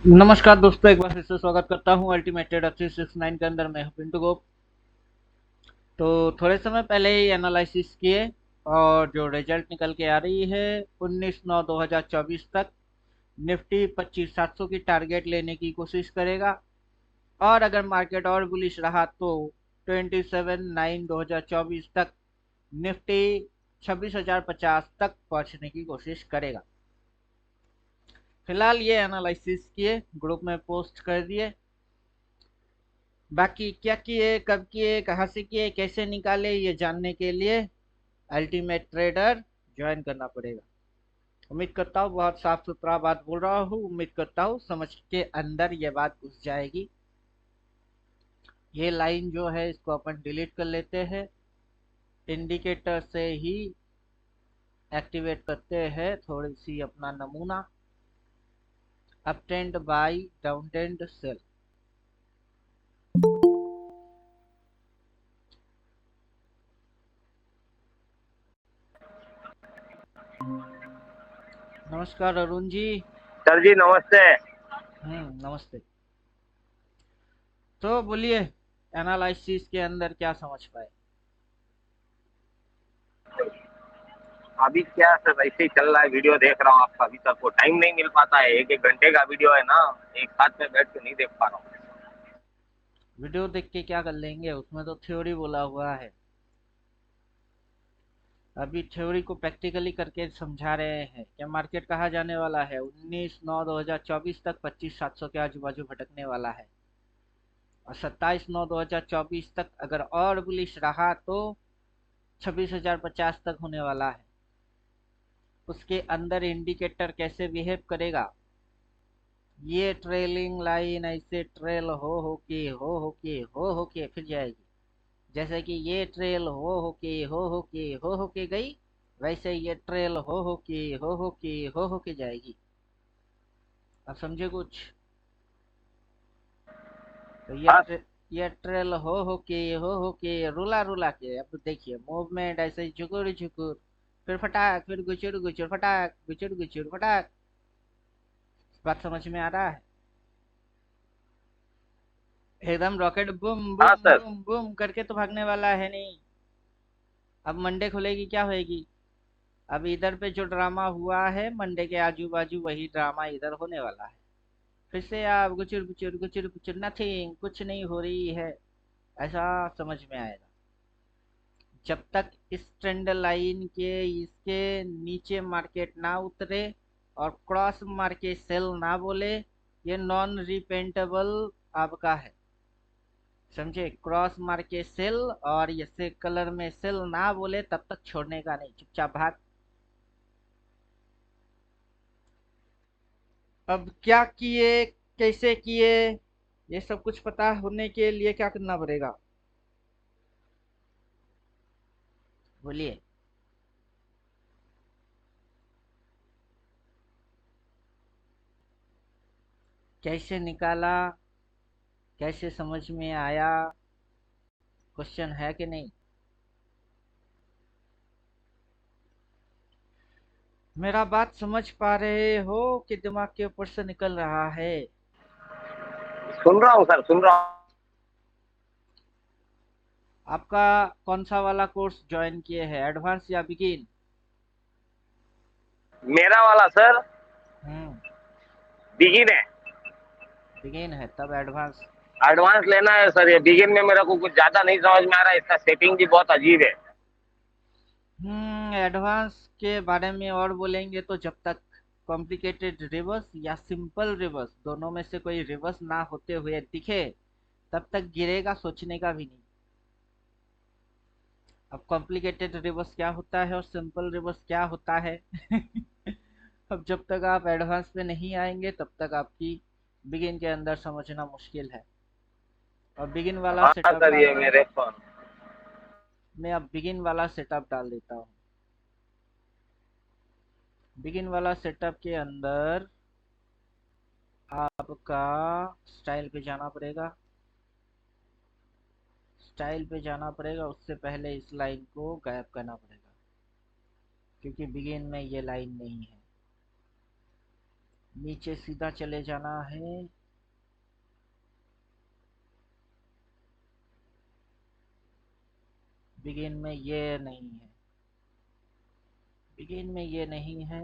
नमस्कार दोस्तों, एक बार फिर से स्वागत करता हूँ अल्टीमेट ट्रेडर 369 के अंदर। मैं हूं पिंटू गोप। तो थोड़े समय पहले ही एनालिसिस किए और जो रिजल्ट निकल के आ रही है 19/9/2024 तक निफ्टी 25,700 की टारगेट लेने की कोशिश करेगा। और अगर मार्केट और बुलिश रहा तो 27/9/2024 तक निफ्टी 26,050 तक पहुंचने की कोशिश करेगा। फिलहाल ये एनालिसिस किए, ग्रुप में पोस्ट कर दिए। बाकी क्या किए, कब किए, कहाँ से किए, कैसे निकाले, ये जानने के लिए अल्टीमेट ट्रेडर ज्वाइन करना पड़ेगा। उम्मीद करता हूँ बहुत साफ सुथरा बात बोल रहा हूँ। उम्मीद करता हूँ समझ के अंदर ये बात घुस जाएगी। ये लाइन जो है इसको अपन डिलीट कर लेते हैं। इंडिकेटर से ही एक्टिवेट करते हैं थोड़ी सी अपना नमूना। Up trend buy, down trend sell. नमस्कार अरुण जी। सर जी नमस्ते। नमस्ते। तो बोलिए, एनालिसिस के अंदर क्या समझ पाए? अभी क्या सर ऐसे ही चल रहा है, वीडियो देख रहा हूँ आपका। अभी तक वो टाइम नहीं मिल पाता है, एक एक घंटे का वीडियो है ना, एक साथ में बैठ के नहीं देख पा रहा हूँ। वीडियो देख के क्या कर लेंगे, उसमें तो थ्योरी बोला हुआ है। अभी थ्योरी को प्रैक्टिकली करके समझा रहे हैं कि मार्केट कहाँ जाने वाला है। 19/9/2024 तक 25,700 के आजू बाजू भटकने वाला है। और 27/9/2024 तक अगर और बुलिश रहा तो 26,050 तक होने वाला है। उसके अंदर इंडिकेटर कैसे बिहेव करेगा, ये ट्रेलिंग लाइन ऐसे ट्रेल हो के फिर जाएगी। जैसे कि ये ट्रेल हो के गई, वैसे ये ट्रेल हो के जाएगी। अब समझे कुछ? तो हाँ। ये ट्रेल हो के रुला रुला के, अब देखिए मूवमेंट ऐसे ही झुकुर झुकुर, फिर फटाक, फिर गुचुर गुचुर फटाक, गुचुर गुचुर फटाक। बात समझ में आ रहा है? एकदम रॉकेट बूम हाँ बूम सर। बूम बूम करके तो भागने वाला है नहीं। अब मंडे खुलेगी क्या होएगी? अब इधर पे जो ड्रामा हुआ है मंडे के आजू बाजू, वही ड्रामा इधर होने वाला है। फिर से आप गुचुर गुचुर गुचुर गुचुर, नथिंग, कुछ नहीं हो रही है, ऐसा समझ में आएगा। जब तक इस ट्रेंड लाइन के इसके नीचे मार्केट ना उतरे और क्रॉस मार के सेल ना बोले, ये नॉन रिपेंटेबल आपका है। समझे? क्रॉस मार के सेल और ऐसे कलर में सेल ना बोले तब तक छोड़ने का नहीं, चुपचाप भाग। अब क्या किए, कैसे किए, ये सब कुछ पता होने के लिए क्या करना पड़ेगा, बोलिए। कैसे निकाला, कैसे समझ में आया, क्वेश्चन है कि नहीं? मेरा बात समझ पा रहे हो कि दिमाग के ऊपर से निकल रहा है? सुन रहा हूँ सर, सुन रहा हूँ। आपका कौन सा वाला कोर्स ज्वाइन किए हैं, एडवांस या बिगिन? मेरा वाला सर हम्म। बिगिन है। बिगिन है तब एडवांस। एडवांस लेना है सर। ये बिगिन में मेरे को कुछ ज्यादा नहीं समझ में आ रहा है, इसका सेटिंग भी बहुत अजीब है। एडवांस के बारे में और बोलेंगे तो जब तक कॉम्प्लिकेटेड रिवर्स या सिंपल रिवर्स दोनों में से कोई रिवर्स ना होते हुए दिखे, तब तक गिरेगा सोचने का भी नहीं। अब कॉम्प्लिकेटेड रिवर्स क्या होता है और सिंपल रिवर्स क्या होता है अब जब तक आप एडवांस पे नहीं आएंगे तब तक आपकी बिगिन के अंदर समझना मुश्किल है। और बिगिन वाला हाँ सेटअप सर, ये डालता हूँ। मेरे फोन। मैं अब बिगिन वाला सेटअप डाल देता हूँ। बिगिन वाला सेटअप के अंदर आपका स्टाइल पे जाना पड़ेगा। स्टाइल पे जाना पड़ेगा, उससे पहले इस लाइन को गायब करना पड़ेगा, क्योंकि बिगिन में ये लाइन नहीं है। नीचे सीधा चले जाना है। बिगिन में ये नहीं है, बिगिन में ये नहीं है।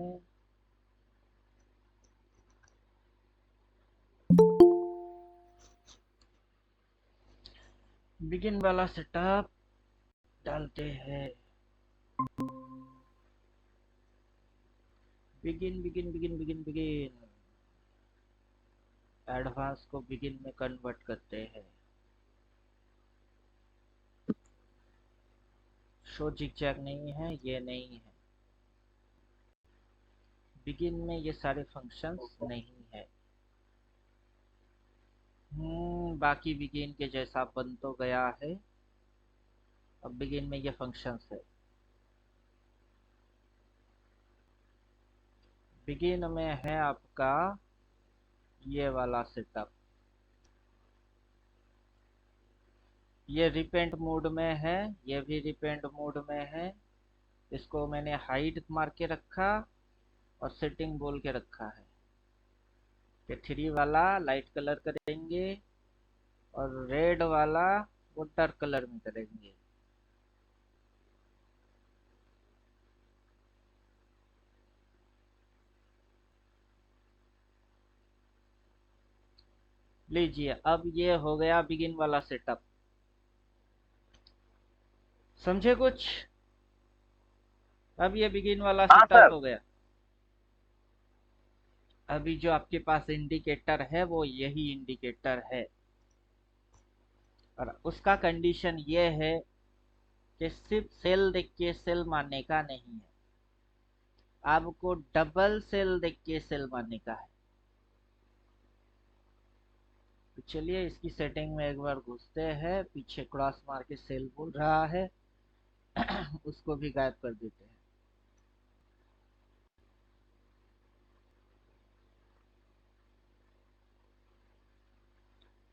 बिगिन वाला सेटअप डालते हैं। Begin begin begin begin begin, advance को बिगिन में कन्वर्ट करते हैं। शो जिगजैग नहीं है, ये नहीं है। बिगिन में ये सारे फंक्शंस नहीं है। बाकी बिगिन के जैसा बन तो गया है। अब बिगिन में ये फंक्शंस है। बिगिन में है आपका ये वाला सेटअप। ये रिपेंट मोड में है, ये भी रिपेंट मोड में है। इसको मैंने हाइड मार के रखा और सेटिंग बोल के रखा है कि 3 वाला लाइट कलर करेंगे और रेड वाला वो डार्क कलर में करेंगे। लीजिए, अब ये हो गया बिगिन वाला सेटअप। समझे कुछ? अब ये बिगिन वाला हाँ सेटअप सर। हो गया। अभी जो आपके पास इंडिकेटर है वो यही इंडिकेटर है, और उसका कंडीशन ये है कि सिर्फ सेल देख के सेल मानने का नहीं है, आपको डबल सेल देख के सेल मानने का है। तो चलिए इसकी सेटिंग में एक बार घुसते हैं। पीछे क्रॉस मार के सेल बोल रहा है उसको भी गायब कर देते हैं।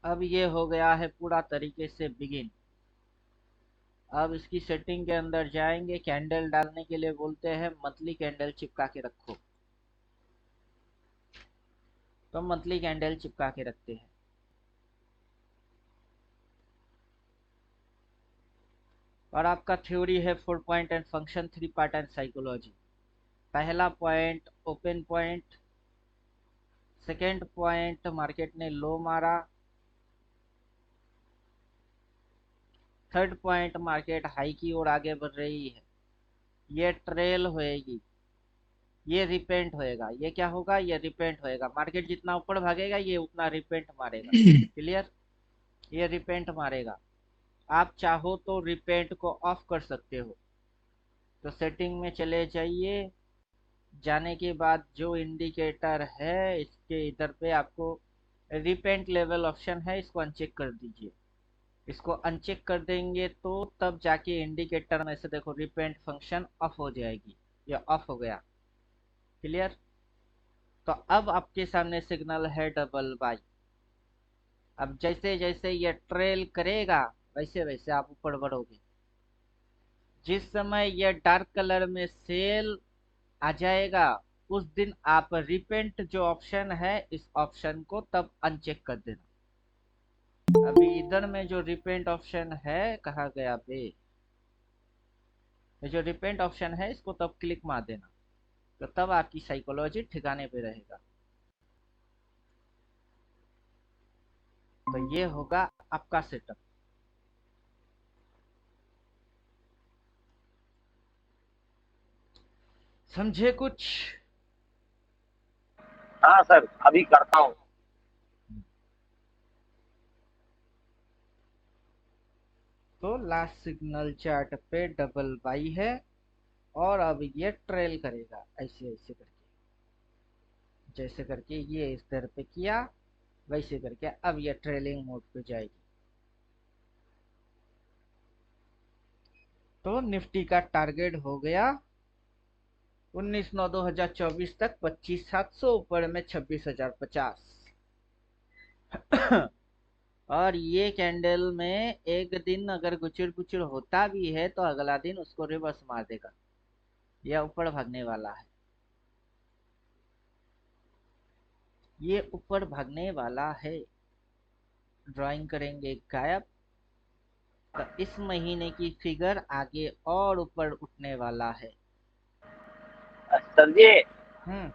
अब ये हो गया है पूरा तरीके से बिगिन। अब इसकी सेटिंग के अंदर जाएंगे, कैंडल डालने के लिए बोलते हैं मंथली कैंडल चिपका के रखो, तो मंथली कैंडल चिपका के रखते हैं। और आपका थ्योरी है 4 point and function, 3 part and psychology. पहला point open point, second point market ने लो मारा, थर्ड पॉइंट मार्केट हाई की ओर आगे बढ़ रही है, ये ट्रेल होएगी, ये रिपेंट होएगा। ये क्या होगा? ये रिपेंट होएगा। मार्केट जितना ऊपर भागेगा ये उतना रिपेंट मारेगा। क्लियर? ये रिपेंट मारेगा। आप चाहो तो रिपेंट को ऑफ कर सकते हो। तो सेटिंग में चले जाइए। जाने के बाद जो इंडिकेटर है इसके इधर पे आपको रिपेंट लेवल ऑप्शन है, इसको अनचेक कर दीजिए। इसको अनचेक कर देंगे तो तब जाके इंडिकेटर में से देखो रिपेंट फंक्शन ऑफ हो जाएगी। ये ऑफ हो गया। क्लियर? तो अब आपके सामने सिग्नल है डबल बाई। अब जैसे जैसे ये ट्रेल करेगा वैसे वैसे आप ऊपर बढ़ोगे। जिस समय ये डार्क कलर में सेल आ जाएगा उस दिन आप रिपेंट जो ऑप्शन है इस ऑप्शन को तब अनचेक कर देना। अभी इधर में जो रिपेंट ऑप्शन है कहा गया बे, ये जो रिपेंट ऑप्शन है इसको तब क्लिक मार देना, तो तब आपकी साइकोलॉजी ठिकाने पे रहेगा। तो ये होगा आपका सेटअप। समझे कुछ? हाँ सर, अभी करता हूँ। तो लास्ट सिग्नल चार्ट पे डबल बाई है और अब ये ट्रेल करेगा ऐसे ऐसे करके। जैसे करके ये इस तरह पे किया वैसे करके अब ये ट्रेलिंग मोड पे जाएगी। तो निफ्टी का टारगेट हो गया 19/9/2024 तक 25,700, ऊपर में 26,050। और ये कैंडल में एक दिन अगर गुचर गुचर होता भी है तो अगला दिन उसको रिवर्स मार देगा। यह ऊपर भागने वाला है। ये ऊपर भागने वाला है। ड्राइंग करेंगे गायब। तो इस महीने की फिगर आगे और ऊपर उठने वाला है। सर जी, हम्म।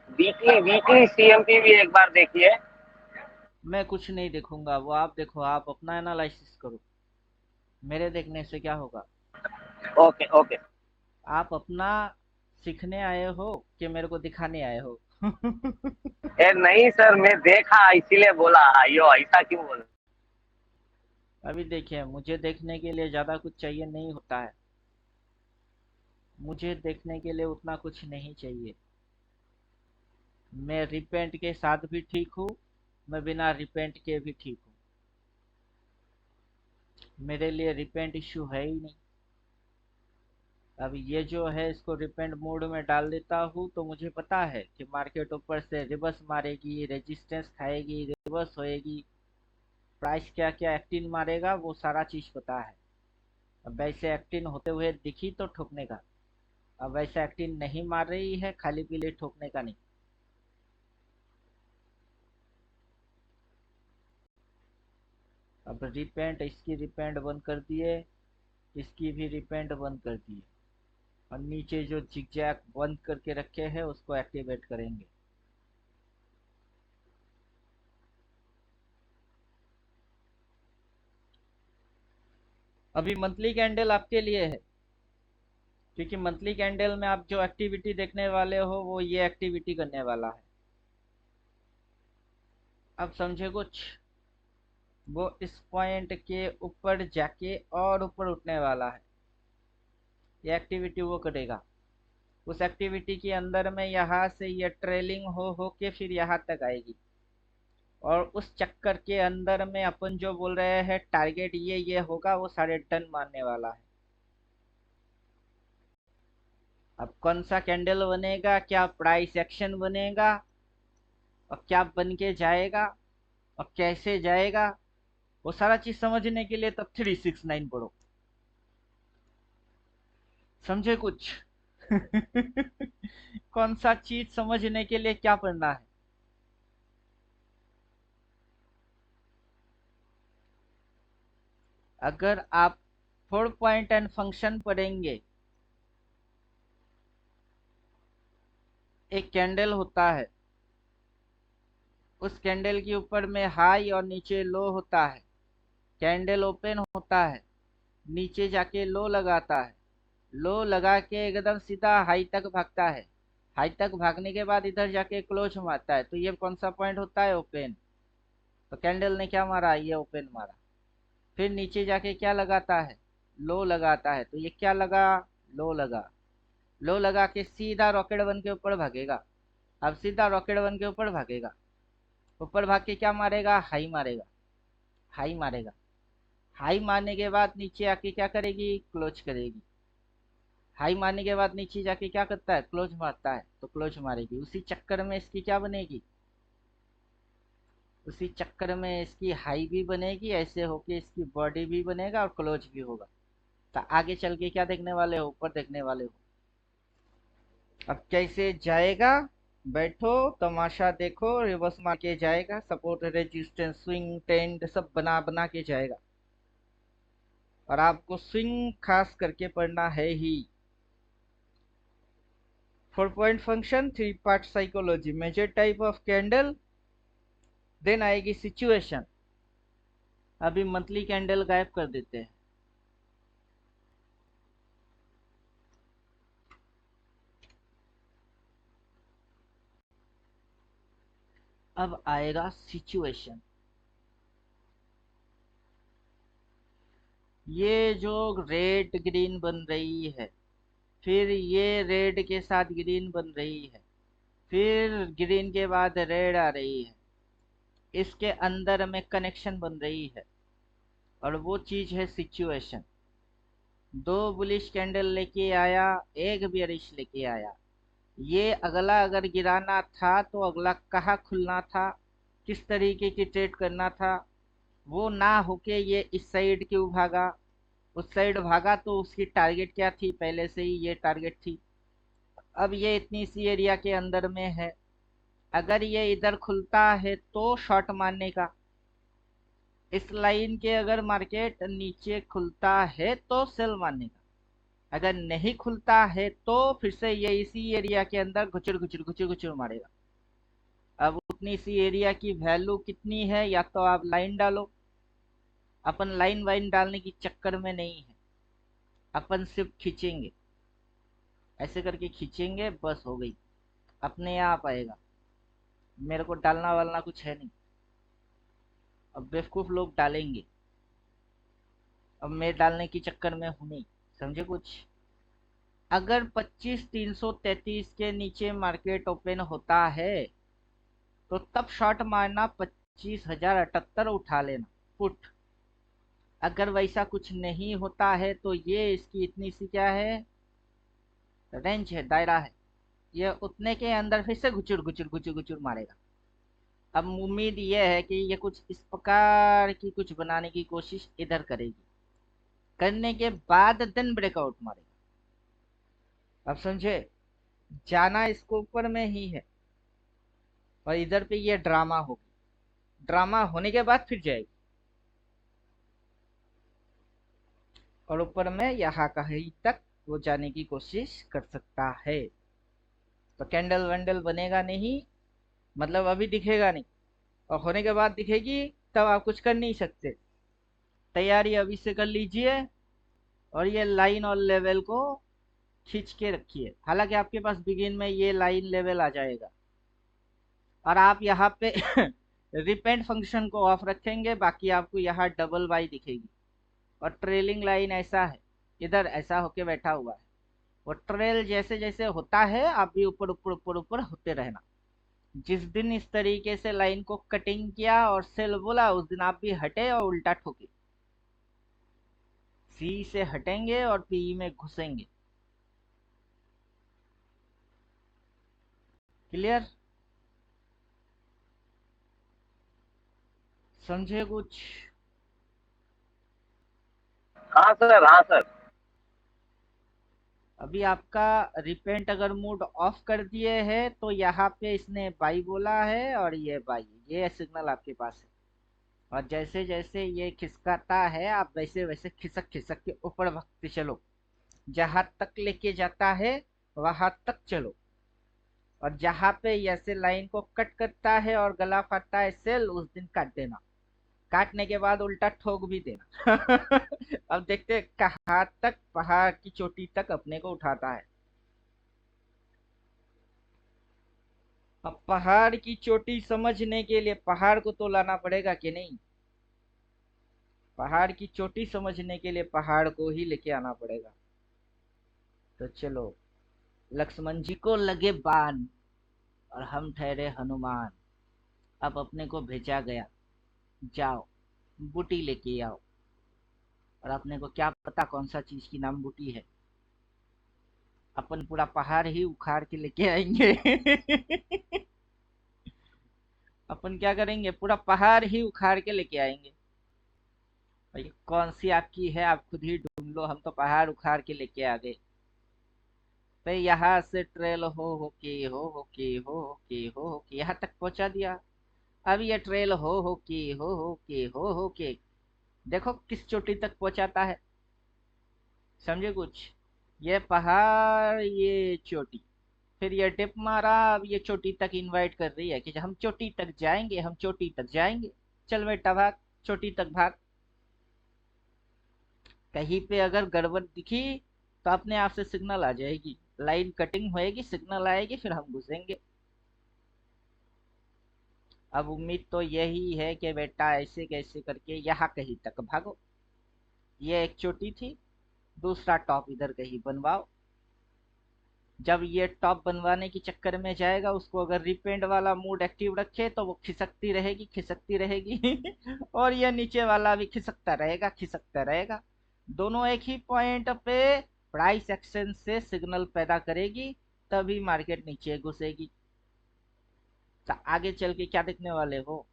वीकली वीकली सीएमपी भी एक बार देखिए। मैं कुछ नहीं देखूंगा, वो आप देखो, आप अपना एनालिसिस करो। मेरे देखने से क्या होगा? Okay okay. आप अपना सीखने आए हो कि मेरे को दिखाने आए हो? ए नहीं सर, मैं देखा इसीलिए बोला। यो ऐसा क्यों बोल। अभी देखिए, मुझे देखने के लिए ज्यादा कुछ चाहिए नहीं होता है। मुझे देखने के लिए उतना कुछ नहीं चाहिए। मैं रिपेंट के साथ भी ठीक हूँ, मैं बिना रिपेंट के भी ठीक हूँ। मेरे लिए रिपेंट इश्यू है ही नहीं। अब ये जो है, इसको रिपेंट मोड में डाल देता हूँ तो मुझे पता है कि मार्केट ऊपर से रिवर्स मारेगी, रेजिस्टेंस खाएगी, रिवर्स होएगी, प्राइस क्या क्या एक्टिन मारेगा, वो सारा चीज पता है। अब वैसे एक्टिन होते हुए दिखी तो ठोकने का। अब वैसे एक्टिन नहीं मार रही है, खाली पीले ठोकने का नहीं। अब रिपेंट, इसकी रिपेंट बंद कर दिए, इसकी भी रिपेंट बंद कर दिए, और नीचे जो जिगजैग बंद करके रखे हैं उसको एक्टिवेट करेंगे। अभी मंथली कैंडल आपके लिए है, क्योंकि मंथली कैंडल में आप जो एक्टिविटी देखने वाले हो वो ये एक्टिविटी करने वाला है। अब समझे कुछ? वो इस पॉइंट के ऊपर जाके और ऊपर उठने वाला है। ये एक्टिविटी वो करेगा। उस एक्टिविटी के अंदर में यहाँ से ये ट्रेलिंग हो के फिर यहाँ तक आएगी, और उस चक्कर के अंदर में अपन जो बोल रहे हैं टारगेट ये होगा, वो सारे टन मारने वाला है। अब कौन सा कैंडल बनेगा, क्या प्राइस एक्शन बनेगा, और क्या बन के जाएगा, और कैसे जाएगा, वो सारा चीज समझने के लिए तब 369 पढ़ो। समझे कुछ? कौन सा चीज समझने के लिए क्या पढ़ना है? अगर आप 4 पॉइंट एंड फंक्शन पढ़ेंगे, एक कैंडल होता है, उस कैंडल के ऊपर में हाई और नीचे लो होता है। कैंडल ओपन होता है, नीचे जाके लो लगाता है, लो लगा के एकदम सीधा हाई तक भागता है, हाई तक भागने के बाद इधर जाके क्लोज मारता है, तो ये कौन सा पॉइंट होता है? ओपन। तो कैंडल ने क्या मारा? ये ओपन मारा। फिर नीचे जाके क्या लगाता है? लो लगाता है, तो ये क्या लगा? लो लगा। लो लगा के सीधा रॉकेट वन के ऊपर भागेगा। अब सीधा रॉकेट वन के ऊपर भागेगा, ऊपर भाग के क्या मारेगा? हाई मारेगा। हाई मारेगा। हाई मारने के बाद नीचे आके क्या करेगी? क्लोज करेगी। हाई मारने के बाद नीचे जाके क्या करता है? क्लोज मारता है, तो क्लोज मारेगी। उसी चक्कर में इसकी क्या बनेगी? उसी चक्कर में इसकी हाई भी बनेगी, ऐसे होके इसकी बॉडी भी बनेगा और क्लोज भी होगा। तो आगे चल के क्या देखने वाले हो? ऊपर देखने वाले हो। अब कैसे जाएगा? बैठो, तमाशा देखो, रिवर्स मार के जाएगा, सपोर्ट रेजिस्टेंस स्विंग ट्रेंड सब बना बना के जाएगा। और आपको स्विंग खास करके पढ़ना है ही। 4 point function, 3 part psychology, major type of candle, then आएगी सिचुएशन। अभी मंथली कैंडल गायब कर देते हैं। अब आएगा सिचुएशन। ये जो रेड ग्रीन बन रही है, फिर ये रेड के साथ ग्रीन बन रही है, फिर ग्रीन के बाद रेड आ रही है, इसके अंदर में कनेक्शन बन रही है, और वो चीज है सिचुएशन। दो बुलिश कैंडल लेके आया, एक बेरिश लेके आया। ये अगला अगर गिराना था तो अगला कहाँ खुलना था, किस तरीके की ट्रेड करना था, वो ना होके ये इस साइड क्यों भागा? उस साइड भागा तो उसकी टारगेट क्या थी? पहले से ही ये टारगेट थी। अब ये इतनी सी एरिया के अंदर में है, अगर ये इधर खुलता है तो शॉर्ट मारने का, इस लाइन के अगर मार्केट नीचे खुलता है तो सेल मारने का, अगर नहीं खुलता है तो फिर से ये इसी एरिया के अंदर घुचुर घुचुर घुचुर घुचुर मारेगा। अब उतनी सी एरिया की वैल्यू कितनी है, या तो आप लाइन डालो, अपन लाइन वाइन डालने की चक्कर में नहीं है, अपन सिर्फ खींचेंगे, ऐसे करके खींचेंगे, बस हो गई, अपने आप आएगा, मेरे को डालना वालना कुछ है नहीं। अब बेवकूफ लोग डालेंगे, अब मैं डालने की चक्कर में हूं नहीं, समझे कुछ। अगर 25,333 के नीचे मार्केट ओपन होता है तो तब शॉर्ट मारना, 25,078 उठा लेना पुट। अगर वैसा कुछ नहीं होता है तो ये इसकी इतनी सी क्या है, रेंज है, दायरा है, ये उतने के अंदर फिर से घुचुर घुचुर घुचुर घुचुर मारेगा। अब उम्मीद ये है कि ये कुछ इस प्रकार की कुछ बनाने की कोशिश इधर करेगी, करने के बाद देन ब्रेकआउट मारेगा। अब समझे, जाना इसको ऊपर में ही है, और इधर पे ये ड्रामा होगी, ड्रामा होने के बाद फिर जाएगी, और ऊपर में यहाँ कहीं तक वो जाने की कोशिश कर सकता है। तो कैंडल वैंडल बनेगा नहीं, मतलब अभी दिखेगा नहीं, और होने के बाद दिखेगी, तब आप कुछ कर नहीं सकते। तैयारी अभी से कर लीजिए, और ये लाइन और लेवल को खींच के रखिए। हालांकि आपके पास बिगिन में ये लाइन लेवल आ जाएगा, और आप यहाँ पे रिपेंड फंक्शन को ऑफ रखेंगे, बाकी आपको यहाँ डबल वाई दिखेगी, और ट्रेलिंग लाइन ऐसा है, इधर ऐसा होके बैठा हुआ है, वो ट्रेल जैसे जैसे होता है आप भी ऊपर ऊपर ऊपर ऊपर होते रहना। जिस दिन इस तरीके से लाइन को कटिंग किया और सेल बोला, उस दिन आप भी हटे और उल्टा ठोके, सी से हटेंगे और पी में घुसेंगे। क्लियर, समझे कुछ। हाँ सर, हाँ सर। अभी आपका रिपेंट अगर मूड ऑफ कर दिए है तो यहाँ पे इसने बाई बोला है, और ये बाई, ये सिग्नल आपके पास है, और जैसे जैसे ये खिसकाता है आप वैसे वैसे खिसक खिसक के ऊपर भगते चलो, जहां तक लेके जाता है वहां तक चलो, और जहां पे ऐसे लाइन को कट करता है और गला फाड़ता है सेल, उस दिन काट देना, काटने के बाद उल्टा ठोक भी देना। अब देखते हैं कहाँ तक पहाड़ की चोटी तक अपने को उठाता है। अब पहाड़ की चोटी समझने के लिए पहाड़ को तो लाना पड़ेगा कि नहीं, पहाड़ की चोटी समझने के लिए पहाड़ को ही लेके आना पड़ेगा। तो चलो, लक्ष्मण जी को लगे बाण, और हम ठहरे हनुमान। अब अपने को भेजा गया, जाओ बूटी लेके आओ, और अपने को क्या पता कौन सा चीज की नाम बूटी है, अपन पूरा पहाड़ ही उखाड़ के लेके आएंगे। अपन क्या करेंगे, पूरा पहाड़ ही उखाड़ के लेके आएंगे। भाई कौन सी आपकी है, आप खुद ही ढूंढ लो, हम तो पहाड़ उखाड़ के लेके आ गए। तो यहाँ से ट्रेल हो के यहाँ तक पहुंचा दिया। अब ये ट्रेल हो के देखो किस चोटी तक पहुंचाता है, समझे कुछ। ये पहाड़, ये चोटी, फिर ये टिप मारा, अब ये चोटी तक इनवाइट कर रही है कि हम चोटी तक जाएंगे, हम चोटी तक जाएंगे, चल बेटा भाग, चोटी तक भाग। कहीं पे अगर गड़बड़ दिखी तो अपने आप से सिग्नल आ जाएगी, लाइन कटिंग होएगी, सिग्नल आएगी, फिर हम घुसेंगे। अब उम्मीद तो यही है कि बेटा ऐसे कैसे करके यहाँ कहीं तक भागो। ये एक चोटी थी, दूसरा टॉप इधर कहीं बनवाओ। जब ये टॉप बनवाने के चक्कर में जाएगा, उसको अगर रिपेंड वाला मूड एक्टिव रखे तो वो खिसकती रहेगी, खिसकती रहेगी। और ये नीचे वाला भी खिसकता रहेगा, खिसकता रहेगा। दोनों एक ही पॉइंट पे प्राइस एक्शन से सिग्नल पैदा करेगी, तभी मार्केट नीचे घुसेगी। तो आगे चल के क्या देखने वाले हो,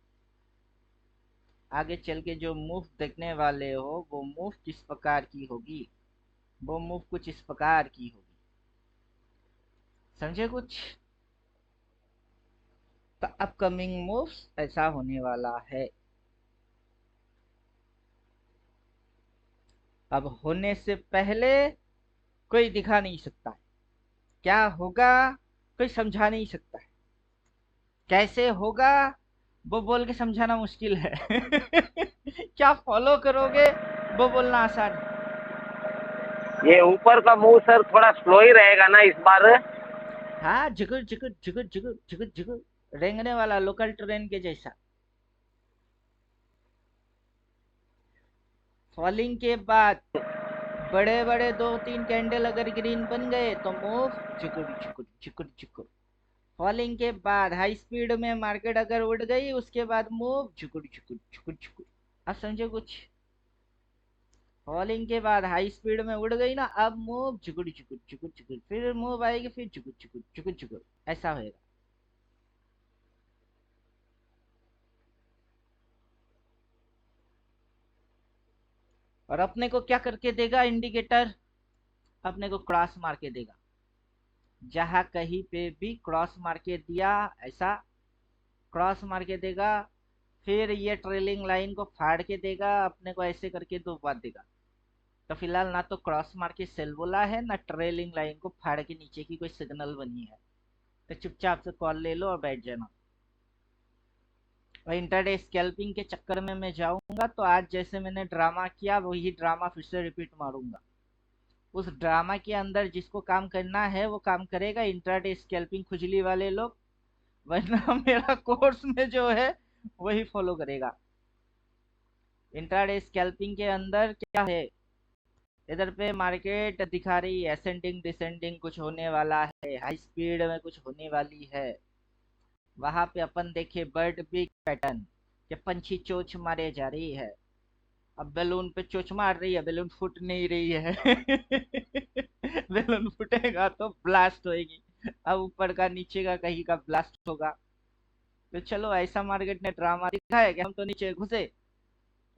आगे चल के जो मूव देखने वाले हो वो मूव किस प्रकार की होगी, वो मूव कुछ इस प्रकार की होगी, समझे कुछ। तो अपकमिंग मूव्स ऐसा होने वाला है। अब होने से पहले कोई दिखा नहीं सकता है, क्या होगा कोई समझा नहीं सकता है, कैसे होगा वो बोल के समझाना मुश्किल है। क्या फॉलो करोगे वो बोलना आसान है। ये ऊपर का मूव सर थोड़ा स्लो ही रहेगा ना इस बार? हाँ, झुकुर झुकुर झुकुर झुकुर झुकुर झुकुर रेंगने वाला लोकल ट्रेन के जैसा। फॉलिंग के बाद बड़े बड़े दो तीन कैंडल अगर ग्रीन बन गए तो मूव झुकुर झुकुर झुकुर झुकुर। फॉलिंग के बाद हाई स्पीड में मार्केट अगर उड़ गई उसके बाद मूव झुकुर झुकुर झुकुर झुकुर। अब समझो कुछ, फॉलिंग के बाद हाई स्पीड में उड़ गई ना, अब मूव झुकुर झुकुर झुकुर झुकुर, फिर मूव आएगी, फिर झुकुर झुकुर झुकुर झुकुर, ऐसा होएगा। और अपने को क्या करके देगा इंडिकेटर? अपने को क्रॉस मार के देगा। जहां कहीं पे भी क्रॉस मार के दिया, ऐसा क्रॉस मार के देगा, फिर ये ट्रेलिंग लाइन को फाड़ के देगा, अपने को ऐसे करके दो बार देगा। तो फिलहाल ना तो क्रॉस मार के सेल बोला है, ना ट्रेलिंग लाइन को फाड़ के नीचे की कोई सिग्नल बनी है। तो चुपचाप से कॉल ले लो और बैठ जाना। और इंटरडे स्कैल्पिंग के चक्कर में मैं जाऊंगा तो आज जैसे मैंने ड्रामा किया वही ड्रामा फिर से रिपीट मारूंगा। उस ड्रामा के अंदर जिसको काम करना है वो काम करेगा, इंट्राडे स्कैल्पिंग खुजली वाले लोग, वरना मेरा कोर्स में जो है वही फॉलो करेगा। इंट्राडे स्कैल्पिंग के अंदर क्या है, इधर पे मार्केट दिखा रही है असेंडिंग डिसेंडिंग कुछ होने वाला है, हाई स्पीड में कुछ होने वाली है। वहां पे अपन देखे बर्ड बिग पैटर्न के पंछी चोच मारे जा रही है। अब बैलून पे चोच मार रही है, बैलून फूट नहीं रही है। बैलून फूटेगा तो ब्लास्ट होएगी। अब ऊपर का नीचे का कहीं का ब्लास्ट होगा। तो चलो ऐसा मार्केट ने ड्रामा दिखाया कि हम तो नीचे घुसे।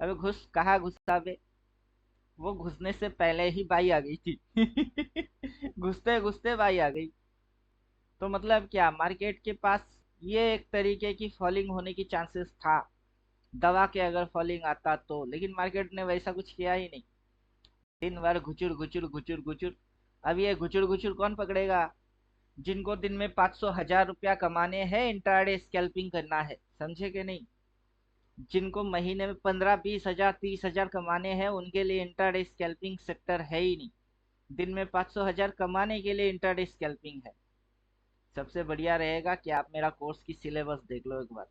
अबे घुस कहाँ घुसा बे, वो घुसने से पहले ही बाई आ गई थी। घुसते घुसते बाई आ गई। तो मतलब क्या, मार्केट के पास ये एक तरीके की फॉलिंग होने की चांसेस था, दवा के अगर फॉलिंग आता तो, लेकिन मार्केट ने वैसा कुछ किया ही नहीं। दिन भर घुचुर घुचुर घुचुर घुचुर। अब ये घुचुर घुचुर कौन पकड़ेगा? जिनको दिन में 500 1000 रुपया कमाने हैं, इंट्राडे स्कैल्पिंग करना है, समझे कि नहीं? जिनको महीने में 15 20 हजार 30 हजार कमाने हैं उनके लिए इंट्राडे स्कैल्पिंग सेक्टर है ही नहीं। दिन में 500 1000 कमाने के लिए इंट्राडे स्कैल्पिंग है। सबसे बढ़िया रहेगा कि आप मेरा कोर्स की सिलेबस देख लो एक बार।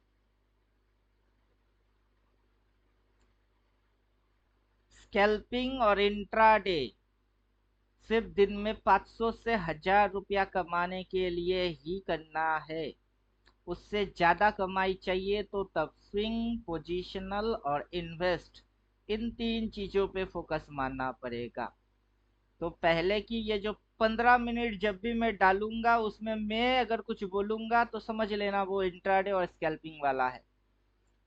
स्कैल्पिंग और इंट्राडे सिर्फ दिन में 500 से 1000 रुपया कमाने के लिए ही करना है। उससे ज्यादा कमाई चाहिए तो तब स्विंग, पोजिशनल और इन्वेस्ट, इन तीन चीजों पे फोकस मारना पड़ेगा। तो पहले की ये जो 15 मिनट जब भी मैं डालूंगा उसमें मैं अगर कुछ बोलूंगा तो समझ लेना वो इंट्राडे और स्कैल्पिंग वाला है।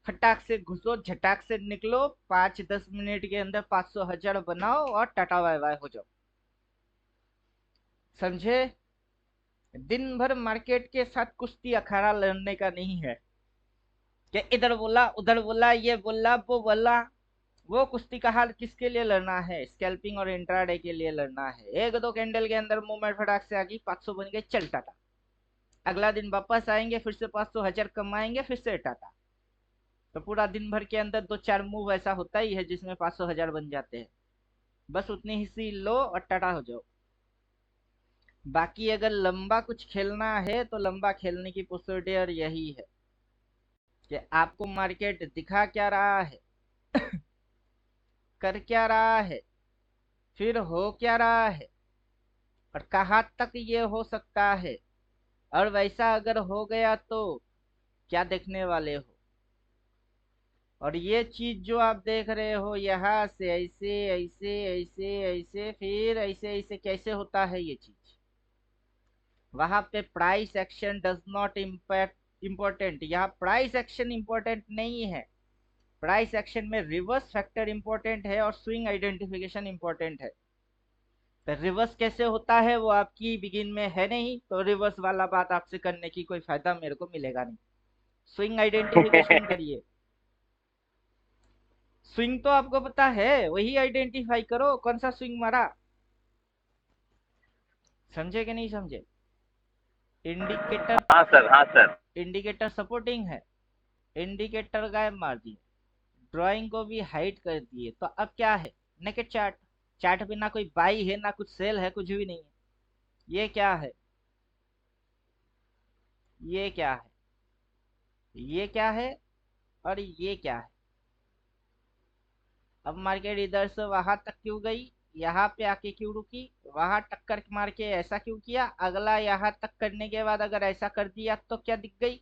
फटाक से घुसो, झटाक से निकलो, 5 10 मिनट के अंदर 500 1000 बनाओ और टाटा बाय बाय हो जाओ, समझे? दिन भर मार्केट के साथ कुश्ती अखाड़ा लड़ने का नहीं है कि इधर बोला उधर बोला ये बोला वो बोला। वो कुश्ती का हाल किसके लिए लड़ना है? स्कैल्पिंग और इंट्राडे के लिए लड़ना है। एक दो कैंडल के अंदर मूवमेंट फटाक से आ गई, 500 बन गए, चल टाटा। अगला दिन वापस आएंगे, फिर से 500 1000 कमाएंगे, फिर से टाटा। तो पूरा दिन भर के अंदर दो चार मूव ऐसा होता ही है जिसमें 500 1000 बन जाते हैं। बस उतनी हिस्सी लो और टाटा हो जाओ। बाकी अगर लंबा कुछ खेलना है तो लंबा खेलने की प्रोसीजर यही है कि आपको मार्केट दिखा क्या रहा है, कर क्या रहा है, फिर हो क्या रहा है, और कहाँ तक ये हो सकता है, और वैसा अगर हो गया तो क्या देखने वाले हो। और ये चीज जो आप देख रहे हो यहाँ से ऐसे ऐसे ऐसे ऐसे फिर ऐसे ऐसे कैसे होता है ये चीज, वहां पे price action does not impact important. यहाँ प्राइस एक्शन इम्पोर्टेंट नहीं है। प्राइस एक्शन में रिवर्स फैक्टर इम्पोर्टेंट है और स्विंग आइडेंटिफिकेशन इम्पोर्टेंट है। तो रिवर्स कैसे होता है वो आपकी बिगिन में है नहीं, तो रिवर्स वाला बात आपसे करने की कोई फायदा मेरे को मिलेगा नहीं। स्विंग आइडेंटिफिकेशन करिए। स्विंग तो आपको पता है, वही आइडेंटिफाई करो कौन सा स्विंग मारा। समझे कि नहीं समझे? इंडिकेटर, हाँ सर, हाँ सर। इंडिकेटर सपोर्टिंग है, इंडिकेटर गायब मार दिए, ड्राइंग को भी हाइड कर दिए, तो अब क्या है? Naked chart. चार्ट पे ना कोई बाई है ना कुछ सेल है, कुछ भी नहीं है। ये क्या है? ये क्या है? ये क्या है? और ये क्या है? अब मार्केट इधर से वहां तक क्यों गई? यहाँ पे आके क्यों रुकी? वहां टक्कर मार के ऐसा क्यों किया? अगला यहाँ तक करने के बाद अगर ऐसा कर दिया तो क्या दिख गई?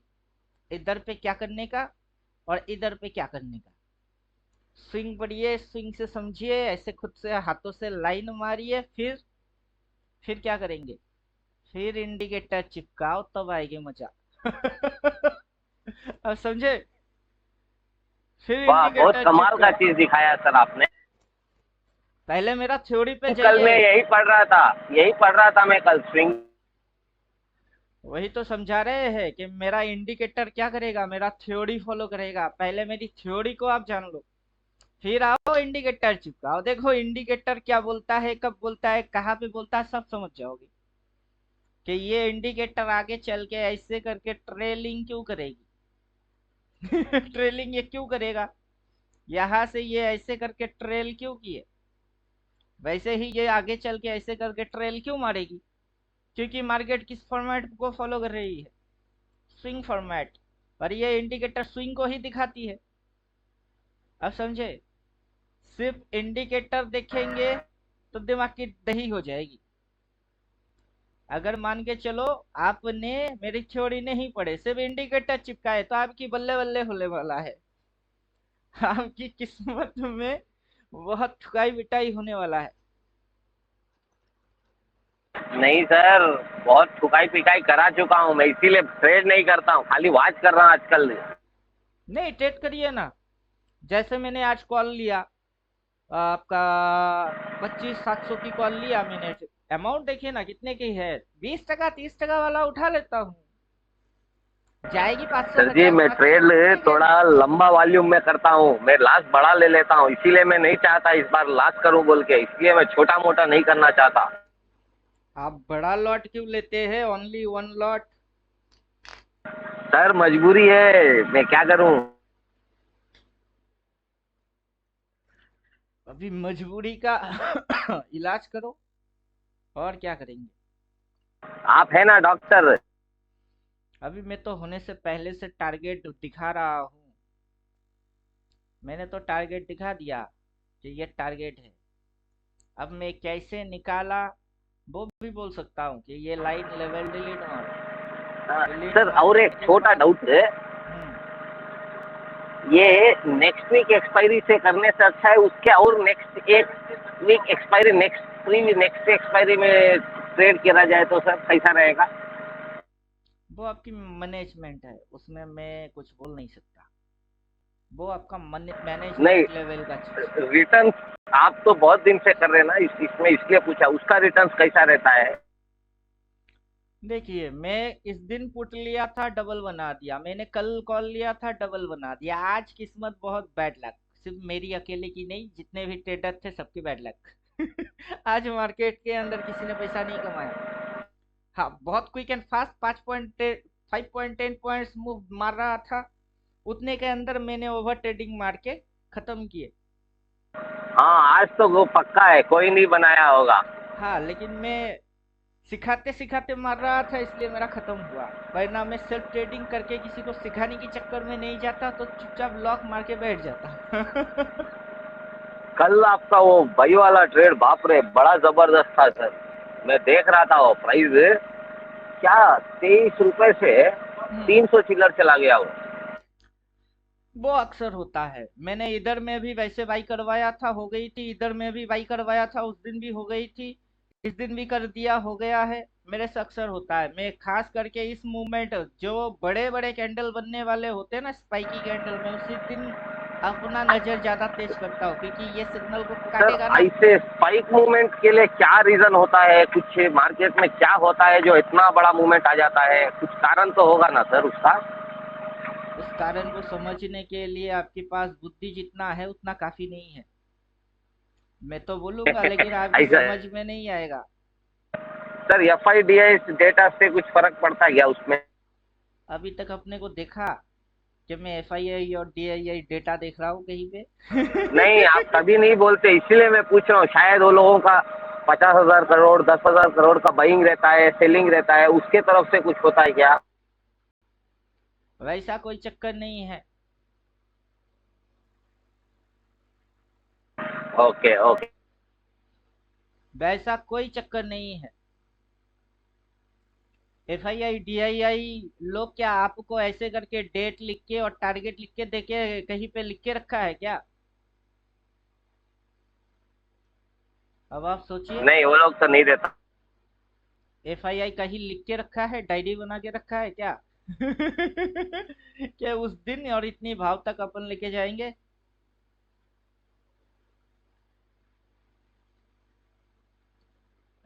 इधर पे क्या करने का और इधर पे क्या करने का। स्विंग पढ़िए, स्विंग से समझिए, ऐसे खुद से हाथों से लाइन मारिए, फिर क्या करेंगे? फिर इंडिकेटर चिपकाओ, तब आएगी मजा। अब समझे? फिर वाह, बहुत इंडिकेटर कमाल का चिपकाओ। चीज दिखाया सर आपने। पहले मेरा थ्योरी पे कल मैं जाइए। यही पढ़ रहा था, यही पढ़ रहा था मैं कल, स्विंग। वही तो समझा रहे हैं कि मेरा इंडिकेटर क्या करेगा, मेरा थ्योरी फॉलो करेगा। पहले मेरी थ्योरी को आप जान लो, फिर आओ इंडिकेटर चिपकाओ। देखो इंडिकेटर क्या बोलता है, कब बोलता है, कहाँ पे बोलता है, सब समझ जाओगे कि ये इंडिकेटर आगे चल के ऐसे करके ट्रेलिंग क्यों करेगी। ट्रेलिंग ये क्यों करेगा? यहाँ से ये ऐसे करके ट्रेल क्यों किए? वैसे ही ये आगे चल के ऐसे करके ट्रेल क्यों मारेगी? क्योंकि मार्केट किस फॉर्मेट को फॉलो कर रही है? Swing format. और ये इंडिकेटर स्विंग को ही दिखाती है। अब समझे? सिर्फ इंडिकेटर देखेंगे तो दिमाग की दही हो जाएगी। अगर मान के चलो आपने मेरी थ्योरी नहीं पढ़े, सिर्फ इंडिकेटर चिपकाए, तो आपकी बल्ले बल्ले होने वाला है। आपकी किस्मत में बहुत ठुकाई बिटाई होने वाला है। नहीं सर, बहुत ठुकाई पिकाई करा चुका हूँ मैं, इसीलिए ट्रेड नहीं करता हूँ, खाली वॉच कर रहा हूँ आजकल। नहीं, ट्रेड करिए ना। जैसे मैंने आज कॉल लिया आपका, 25,700 की कॉल लिया मैंने। अमाउंट देखिए ना कितने की है, 20 टका 30 टका वाला उठा लेता हूँ। जाएगी 500 सर जी, 1000 मैं 500 ट्रेड ठीक है थोड़ा ना। लंबा वॉल्यूम में करता हूँ, मैं लास्ट बड़ा ले लेता हूँ, इसीलिए मैं नहीं चाहता इस बार लास्ट करूँ बोल के, इसलिए मैं छोटा मोटा नहीं करना चाहता। आप बड़ा लॉट क्यों लेते हैं, ओनली वन लॉट? सर मजबूरी है, मैं क्या करूँ। अभी मजबूरी का इलाज करो, और क्या करेंगे। आप है ना डॉक्टर। अभी मैं तो होने से पहले से टारगेट दिखा रहा हूँ। मैंने तो टारगेट दिखा दिया कि ये टारगेट है। अब मैं कैसे निकाला वो भी बोल सकता हूँ कि ये लाइन लेवल डिलीट मारो। डिलीट सर और मारने एक के छोटा बाद डाउट है, हम्म ये नेक्स्ट वीक एक्सपायरी से करने से अच्छा है उसके और नेक्स्ट एक वीक एक्सपायरी, नेक्स्ट एक्सपायरी में ट्रेड किया जाए तो सर कैसा रहेगा? वो आपकी मैनेजमेंट है, उसमें मैं कुछ बोल नहीं सकता। वो आपका नहीं, मैनेजमेंट लेवल का चीज। रिटर्न आप तो बहुत दिन से कर रहे हैं ना, इसमें इसलिए पूछा उसका रिटर्न कैसा रहता है। देखिए मैं इस दिन पुट लिया था, डबल बना दिया। मैंने कल कॉल लिया था, डबल बना दिया। आज किस्मत बहुत बैड लक, सिर्फ मेरी अकेले की नहीं, जितने भी ट्रेडर थे सबकी बैड लक। आज मार्केट के अंदर किसी ने पैसा नहीं कमाया। हाँ, बहुत quick and fast 5.10 points move मार रहा था, उतने के अंदर मैंने ओवर ट्रेडिंग मार के खत्म किए। हाँ, आज तो वो पक्का है, कोई नहीं बनाया होगा। हाँ, लेकिन मैं सिखाते सिखाते मार रहा था, इसलिए मेरा खत्म हुआ। वरना मैं सेल्फ ट्रेडिंग करके किसी को सिखाने के चक्कर में नहीं जाता, तो चुपचाप लॉक मार के बैठ जाता। कल आपका वो भाई वाला ट्रेड बाप रे बड़ा जबरदस्त था सर, मैं देख रहा था वो प्राइस क्या 23 रुपए से हम्म 300 चिल्लर चला गया वो। वो अक्सर होता है। मैंने इधर में भी वैसे बाई करवाया था, हो गई थी। इधर में भी बाई करवाया था, उस दिन भी हो गई थी। इस दिन भी कर दिया, हो गया है। मेरे से अक्सर होता है। मैं खास करके इस मूवमेंट, जो बड़े बड़े कैंडल बनने वाले होते हैं ना, स्पाइकी कैंडल में, उसी दिन अपना नजर ज्यादा तेज करता हूँ, क्योंकि ये सिग्नल को सर काटेगा ना। ऐसे स्पाइक मूवमेंट के लिए क्या रीजन होता है, कुछ मार्केट में क्या होता है जो इतना बड़ा मूवमेंट आ जाता है, कुछ कारण तो होगा ना सर उसका। उस कारण को समझने के लिए आपके पास बुद्धि जितना है उतना काफी नहीं है। मैं तो बोलूंगा लेकिन आपकी ऐसा समझ में नहीं आएगा। सर, एफआईडीआई डेटा से कुछ फर्क पड़ता है क्या उसमें? अभी तक अपने को देखा कि मैं एफआईआई और डीआईआई डेटा देख रहा हूँ कहीं पे? नहीं, आप कभी नहीं बोलते, इसीलिए मैं पूछ रहा हूँ। शायद वो लोगों का 50,000 करोड़ 10,000 करोड़ का बाइंग रहता है, सेलिंग रहता है, उसके तरफ से कुछ होता है क्या? वैसा कोई चक्कर नहीं है। Okay okay. वैसा कोई चक्कर नहीं है। एफआईआई डीआईआई लोग क्या आपको ऐसे करके डेट लिख के और टारगेट लिख के देके कहीं पे लिख के रखा है क्या? अब आप सोचिए। नहीं, वो लोग तो नहीं देता। एफआईआई कहीं लिख के रखा है, डायरी बना के रखा है क्या? क्या उस दिन और इतनी भाव तक अपन लेके जाएंगे?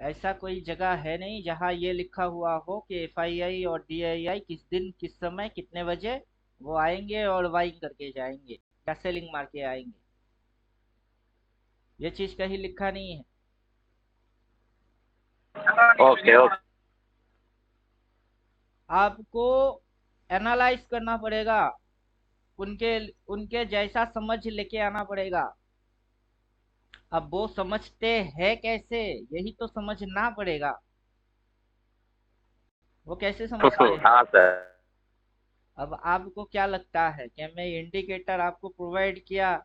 ऐसा कोई जगह है नहीं जहां ये लिखा हुआ हो कि एफआईआई और डीआईआई किस दिन किस समय कितने बजे वो आएंगे और बाइंग करके जाएंगे या सेलिंग मार के आएंगे। ये चीज कहीं लिखा नहीं है। Okay okay. आपको एनालाइज करना पड़ेगा, उनके उनके जैसा समझ लेके आना पड़ेगा। अब वो समझते हैं कैसे, यही तो समझना पड़ेगा। वो कैसे समझते हैं? हाँ सर। अब आपको क्या लगता है कि मैं इंडिकेटर आपको प्रोवाइड किया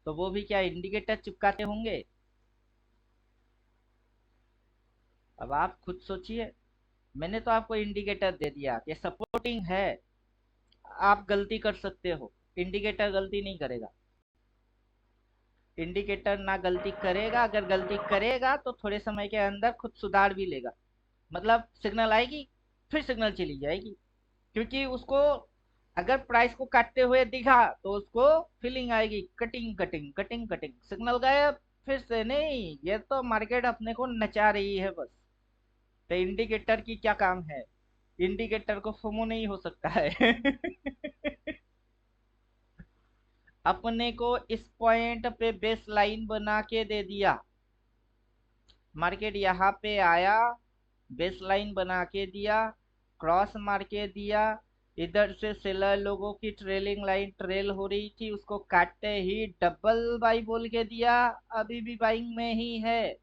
तो वो भी क्या इंडिकेटर चिपकाते होंगे? अब आप खुद सोचिए। मैंने तो आपको इंडिकेटर दे दिया कि सपोर्टिंग है, आप गलती कर सकते हो, इंडिकेटर गलती नहीं करेगा। इंडिकेटर ना गलती करेगा, अगर गलती करेगा तो थोड़े समय के अंदर खुद सुधार भी लेगा। मतलब सिग्नल आएगी, फिर सिग्नल चली जाएगी, क्योंकि उसको अगर प्राइस को काटते हुए दिखा तो उसको फीलिंग आएगी cutting cutting cutting cutting, signal गायब। फिर से नहीं, ये तो मार्केट अपने को नचा रही है बस। तो इंडिकेटर की क्या काम है? इंडिकेटर को फोमो नहीं हो सकता है। अपने को इस पॉइंट पे बेस लाइन बना के दे दिया, मार्केट यहाँ पे आया, बेस लाइन बना के दिया, क्रॉस मार के दिया, इधर से सेलर लोगों की ट्रेलिंग लाइन ट्रेल हो रही थी, उसको काटते ही डबल बाई बोल के दिया, अभी भी बाइंग में ही है।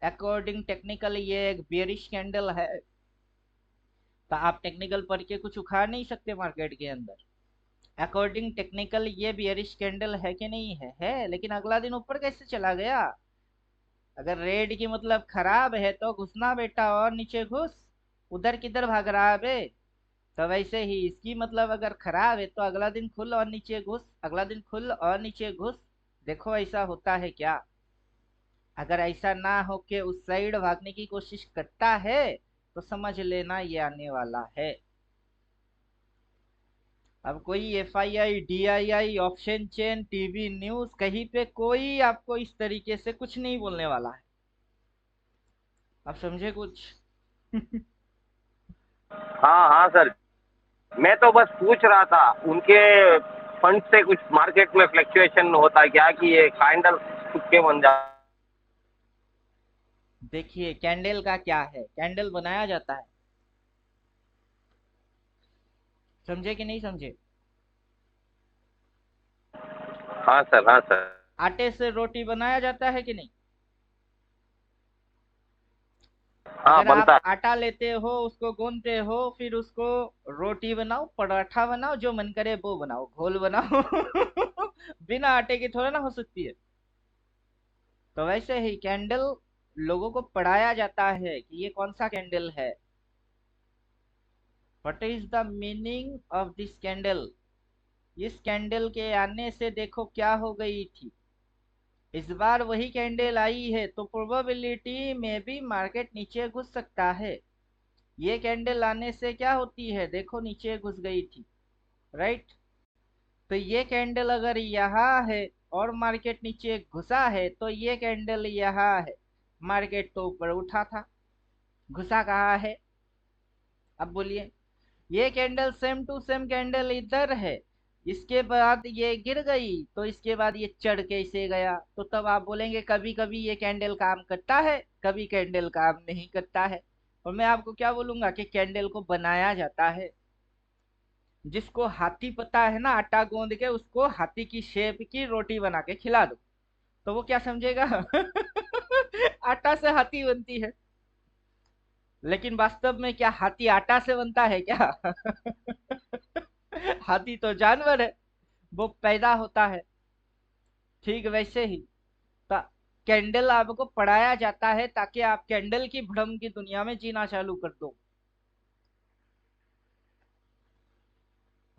अकॉर्डिंग टेक्निकल ये एक बेरिश कैंडल है, तो आप टेक्निकल पढ़ के कुछ उखाड़ नहीं सकते मार्केट के अंदर। अकॉर्डिंग टेक्निकल ये बेरिश कैंडल है कि नहीं है, लेकिन अगला दिन ऊपर कैसे चला गया? अगर रेड की मतलब खराब है तो घुसना बेटा और नीचे घुस, उधर किधर भाग रहा है बे? तो वैसे ही इसकी मतलब अगर खराब है तो अगला दिन खुल और नीचे घुस, अगला दिन खुल और नीचे घुस। देखो ऐसा होता है क्या? अगर ऐसा ना हो के उस साइड भागने की कोशिश करता है तो समझ लेना ये आने वाला है। अब कोई FII DII option chain TV news कहीं पे कोई आपको इस तरीके से कुछ नहीं बोलने वाला है। आप समझे कुछ? हाँ हाँ सर, मैं तो बस पूछ रहा था उनके फंड से कुछ मार्केट में फ्लक्चुएशन होता है क्या, कि ये कैंडल खुद के बन जा? देखिए कैंडल का क्या है, कैंडल बनाया जाता है, समझे कि नहीं समझे? हाँ सर, हाँ सर। आटे से रोटी बनाया जाता है कि नहीं? हाँ, अगर बनता आप है। आटा लेते हो, उसको गूंथते हो, फिर उसको रोटी बनाओ, पराठा बनाओ, जो मन करे वो बनाओ, घोल बनाओ। बिना आटे के थोड़ा ना हो सकती है। तो वैसे ही कैंडल लोगों को पढ़ाया जाता है कि ये कौन सा कैंडल है, what is the meaning of this candle. इस कैंडल के आने से देखो क्या हो गई थी, इस बार वही कैंडल आई है तो प्रोबेबिलिटी में भी मार्केट नीचे घुस सकता है। ये कैंडल आने से क्या होती है, देखो नीचे घुस गई थी, राइट? तो ये कैंडल अगर यहाँ है और मार्केट नीचे घुसा है तो ये कैंडल यहाँ है, मार्केट तो ऊपर उठा था, घुसा कहाँ है? अब बोलिए। ये candle same to same candle इधर है, इसके बाद ये गिर गई तो इसके बाद ये चढ़ कैसे गया, तो तब आप बोलेंगे कभी कभी ये कैंडल काम करता है, कभी कैंडल काम नहीं करता है। और मैं आपको क्या बोलूंगा कि कैंडल को बनाया जाता है, जिसको हाथी पता है ना, आटा गूंद के उसको हाथी की शेप की रोटी बना के खिला दो, तो वो क्या समझेगा? आटा से हाथी बनती है। लेकिन वास्तव में क्या हाथी आटा से बनता है क्या? हाथी तो जानवर है, वो पैदा होता है। ठीक वैसे ही ता- कैंडल आपको पढ़ाया जाता है ताकि आप कैंडल की भ्रम की दुनिया में जीना चालू कर दो।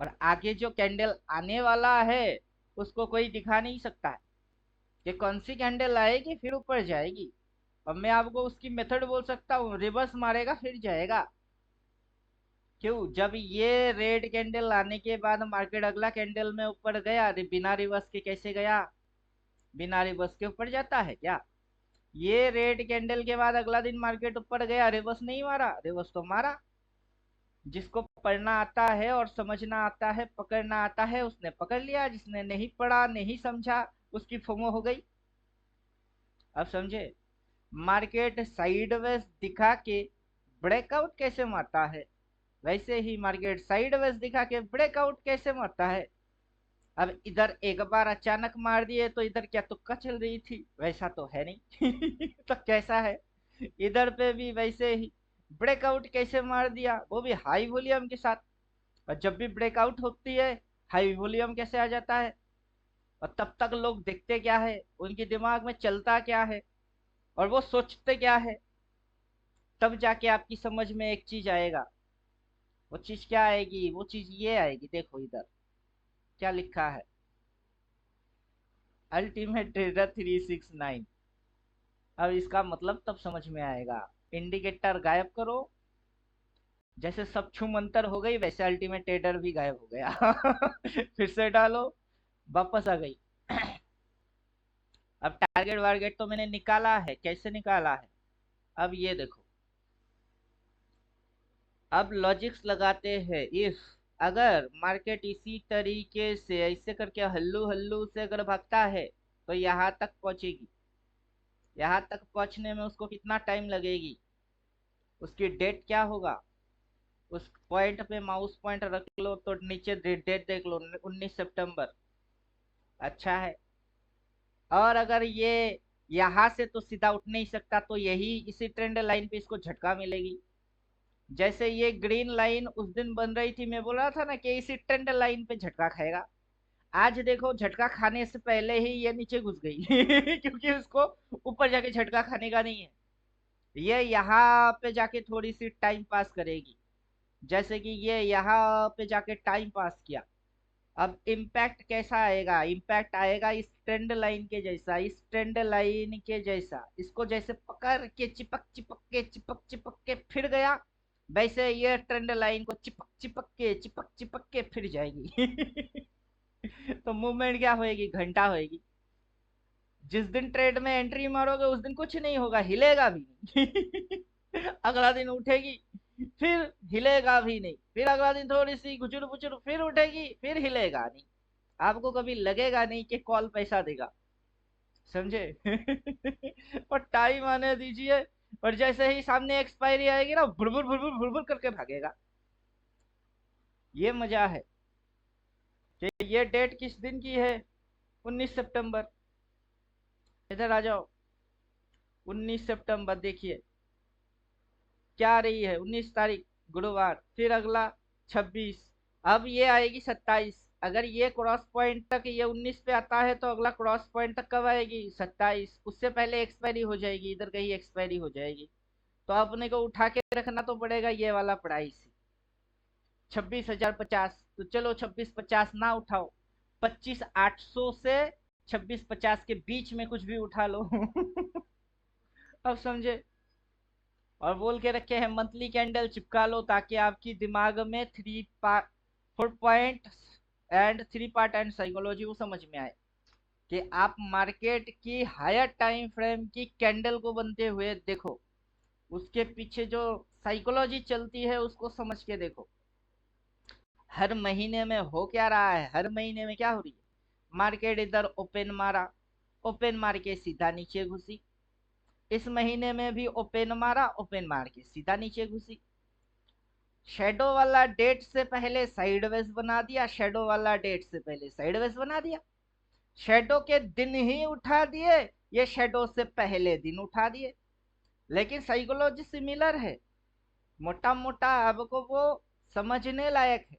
और आगे जो कैंडल आने वाला है उसको कोई दिखा नहीं सकता है कि कौन सी कैंडल आएगी फिर ऊपर जाएगी। अब मैं आपको उसकी मेथड बोल सकता हूँ, रिवर्स मारेगा फिर जाएगा। क्यों? जब ये रेड कैंडल आने के बाद मार्केट अगला कैंडल में ऊपर गया, बिना रिवर्स के कैसे गया? बिना रिवर्स के ऊपर जाता है क्या? ये रेड कैंडल के बाद अगला दिन मार्केट ऊपर गया, रिवर्स नहीं मारा? रिवर्स तो मारा। जिसको पढ़ना आता है और समझना आता है, पकड़ना आता है, उसने पकड़ लिया। जिसने नहीं पढ़ा नहीं समझा उसकी फोमो हो गई। अब समझे? मार्केट साइडवेज दिखा के ब्रेकआउट कैसे मारता है, वैसे ही मार्केट साइडवेज दिखा के ब्रेकआउट कैसे मारता है। अब इधर एक बार अचानक मार दिए तो इधर क्या तुक्का चल रही थी? वैसा तो है नहीं। तो कैसा है? इधर पे भी वैसे ही ब्रेकआउट कैसे मार दिया, वो भी हाई वॉल्यूम के साथ। और जब भी ब्रेकआउट होती है हाई वॉल्यूम कैसे आ जाता है? और तब तक लोग देखते क्या है, उनके दिमाग में चलता क्या है, और वो सोचते क्या है? तब जाके आपकी समझ में एक चीज आएगा। वो चीज क्या आएगी? वो चीज ये आएगी, देखो इधर क्या लिखा है, अल्टीमेट ट्रेडर 369। अब इसका मतलब तब समझ में आएगा। इंडिकेटर गायब करो, जैसे सब छू मंतर हो गई वैसे अल्टीमेट ट्रेडर भी गायब हो गया। फिर से डालो, वापस आ गई। अब टारगेट वारगेट तो मैंने निकाला है, कैसे निकाला है? अब ये देखो, अब लॉजिक्स लगाते हैं। इफ अगर मार्केट इसी तरीके से ऐसे करके हल्लू हल्लू से अगर भागता है तो यहाँ तक पहुंचेगी। यहाँ तक पहुंचने में उसको कितना टाइम लगेगी? उसकी डेट क्या होगा? उस पॉइंट पे माउस पॉइंट रख लो तो नीचे डेट देख लो, 19 सितंबर। अच्छा है। और अगर ये यहाँ से तो सीधा उठ नहीं सकता, तो यही इसी ट्रेंड लाइन पे इसको झटका मिलेगी। जैसे ये ग्रीन लाइन उस दिन बन रही थी, मैं बोल रहा था ना कि इसी ट्रेंड लाइन पे झटका खाएगा। आज देखो झटका खाने से पहले ही ये नीचे घुस गई। क्योंकि उसको ऊपर जाके झटका खाने का नहीं है। ये यहाँ पे जाके थोड़ी सी टाइम पास करेगी। जैसे कि ये यहाँ पे जाके टाइम पास किया। अब इम्पैक्ट कैसा आएगा? इम्पैक्ट आएगा इस ट्रेंड लाइन के जैसा, इस ट्रेंड लाइन के जैसा। इसको जैसे पकड़ के चिपक चिपक के चिपक चिपक के फिर गया, वैसे ये ट्रेंड लाइन को चिपक चिपक के फिर जाएगी। तो मूवमेंट क्या होएगी? घंटा होएगी। जिस दिन ट्रेड में एंट्री मारोगे उस दिन कुछ नहीं होगा, हिलेगा भी नहीं। अगला दिन उठेगी, फिर हिलेगा भी नहीं, फिर अगला दिन थोड़ी सी गुचुर पुचुर फिर उठेगी, फिर हिलेगा नहीं। आपको कभी लगेगा नहीं कि कॉल पैसा देगा। समझे? और टाइम आने दीजिए, और जैसे ही सामने एक्सपायरी आएगी ना, भुरभुर भुरभुर भुरभुर करके भागेगा। ये मजा है कि ये डेट किस दिन की है? 19 सितंबर। इधर आ जाओ। 19 सितंबर देखिए क्या आ रही है, 19 तारीख गुरुवार। फिर अगला 26। अब ये आएगी 27। अगर ये क्रॉस पॉइंट तक ये 19 पे आता है तो अगला क्रॉस पॉइंट तक कब आएगी? 27। उससे पहले एक्सपायरी हो जाएगी, इधर कहीं एक्सपायरी हो जाएगी। तो अपने को उठा के रखना तो पड़ेगा ये वाला प्राइस, 26,050। तो चलो 26,50 ना उठाओ, 25,800 से 26,50 के बीच में कुछ भी उठा लो। अब समझे? और बोल के रखे हैं मंथली कैंडल चिपका लो, ताकि आपकी दिमाग में 4 point and 3 part and psychology वो समझ में आए कि आप मार्केट की हायर टाइम फ्रेम की कैंडल को बनते हुए देखो, उसके पीछे जो साइकोलॉजी चलती है उसको समझ के देखो। हर महीने में हो क्या रहा है, हर महीने में क्या हो रही है, मार्केट इधर ओपन मारा, ओपन मार के सीधा नीचे घुसी। इस महीने में भी ओपन मारा, ओपन मार के सीधा नीचे घुसी। शेडो वाला डेट से पहले साइडवेज बना दिया, शेडो वाला डेट से पहले साइडवेज बना दिया। शेडो के दिन ही उठा दिए, ये शेडो से पहले दिन उठा दिए। लेकिन साइकोलॉजी सिमिलर है, मोटा मोटा आपको वो समझने लायक है।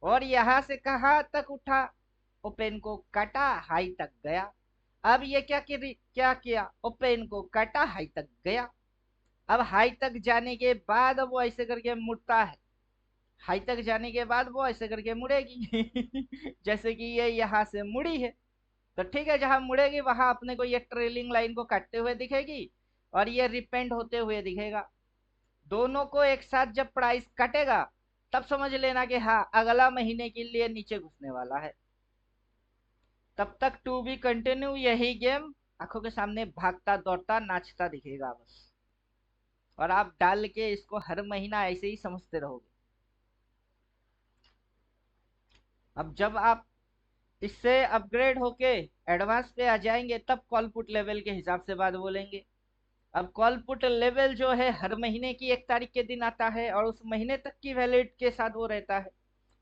और यहां से कहां तक उठा, ओपन को काटा, हाई तक गया। अब ये क्या किया, ओपन को काटा, हाई तक गया। अब हाई तक जाने के बाद वो ऐसे करके मुड़ता है, हाई तक जाने के बाद वो ऐसे करके मुड़ेगी जैसे कि ये यहाँ से मुड़ी है, तो ठीक है, जहां मुड़ेगी वहां अपने को ये ट्रेलिंग लाइन को काटते हुए दिखेगी और ये रिपेंड होते हुए दिखेगा। दोनों को एक साथ जब प्राइस कटेगा तब समझ लेना कि हाँ अगला महीने के लिए नीचे घुसने वाला है। तब तक टू बी कंटिन्यू, यही गेम आंखों के सामने भागता दौड़ता नाचता दिखेगा बस। और आप डाल के इसको हर महीना ऐसे ही समझते रहोगे। अब जब आप इससे अपग्रेड होके एडवांस पे आ जाएंगे तब कॉल पुट लेवल के हिसाब से बात बोलेंगे। अब कॉल पुट लेवल जो है हर महीने की 1 तारीख के दिन आता है और उस महीने तक की वैलिड के साथ वो रहता है।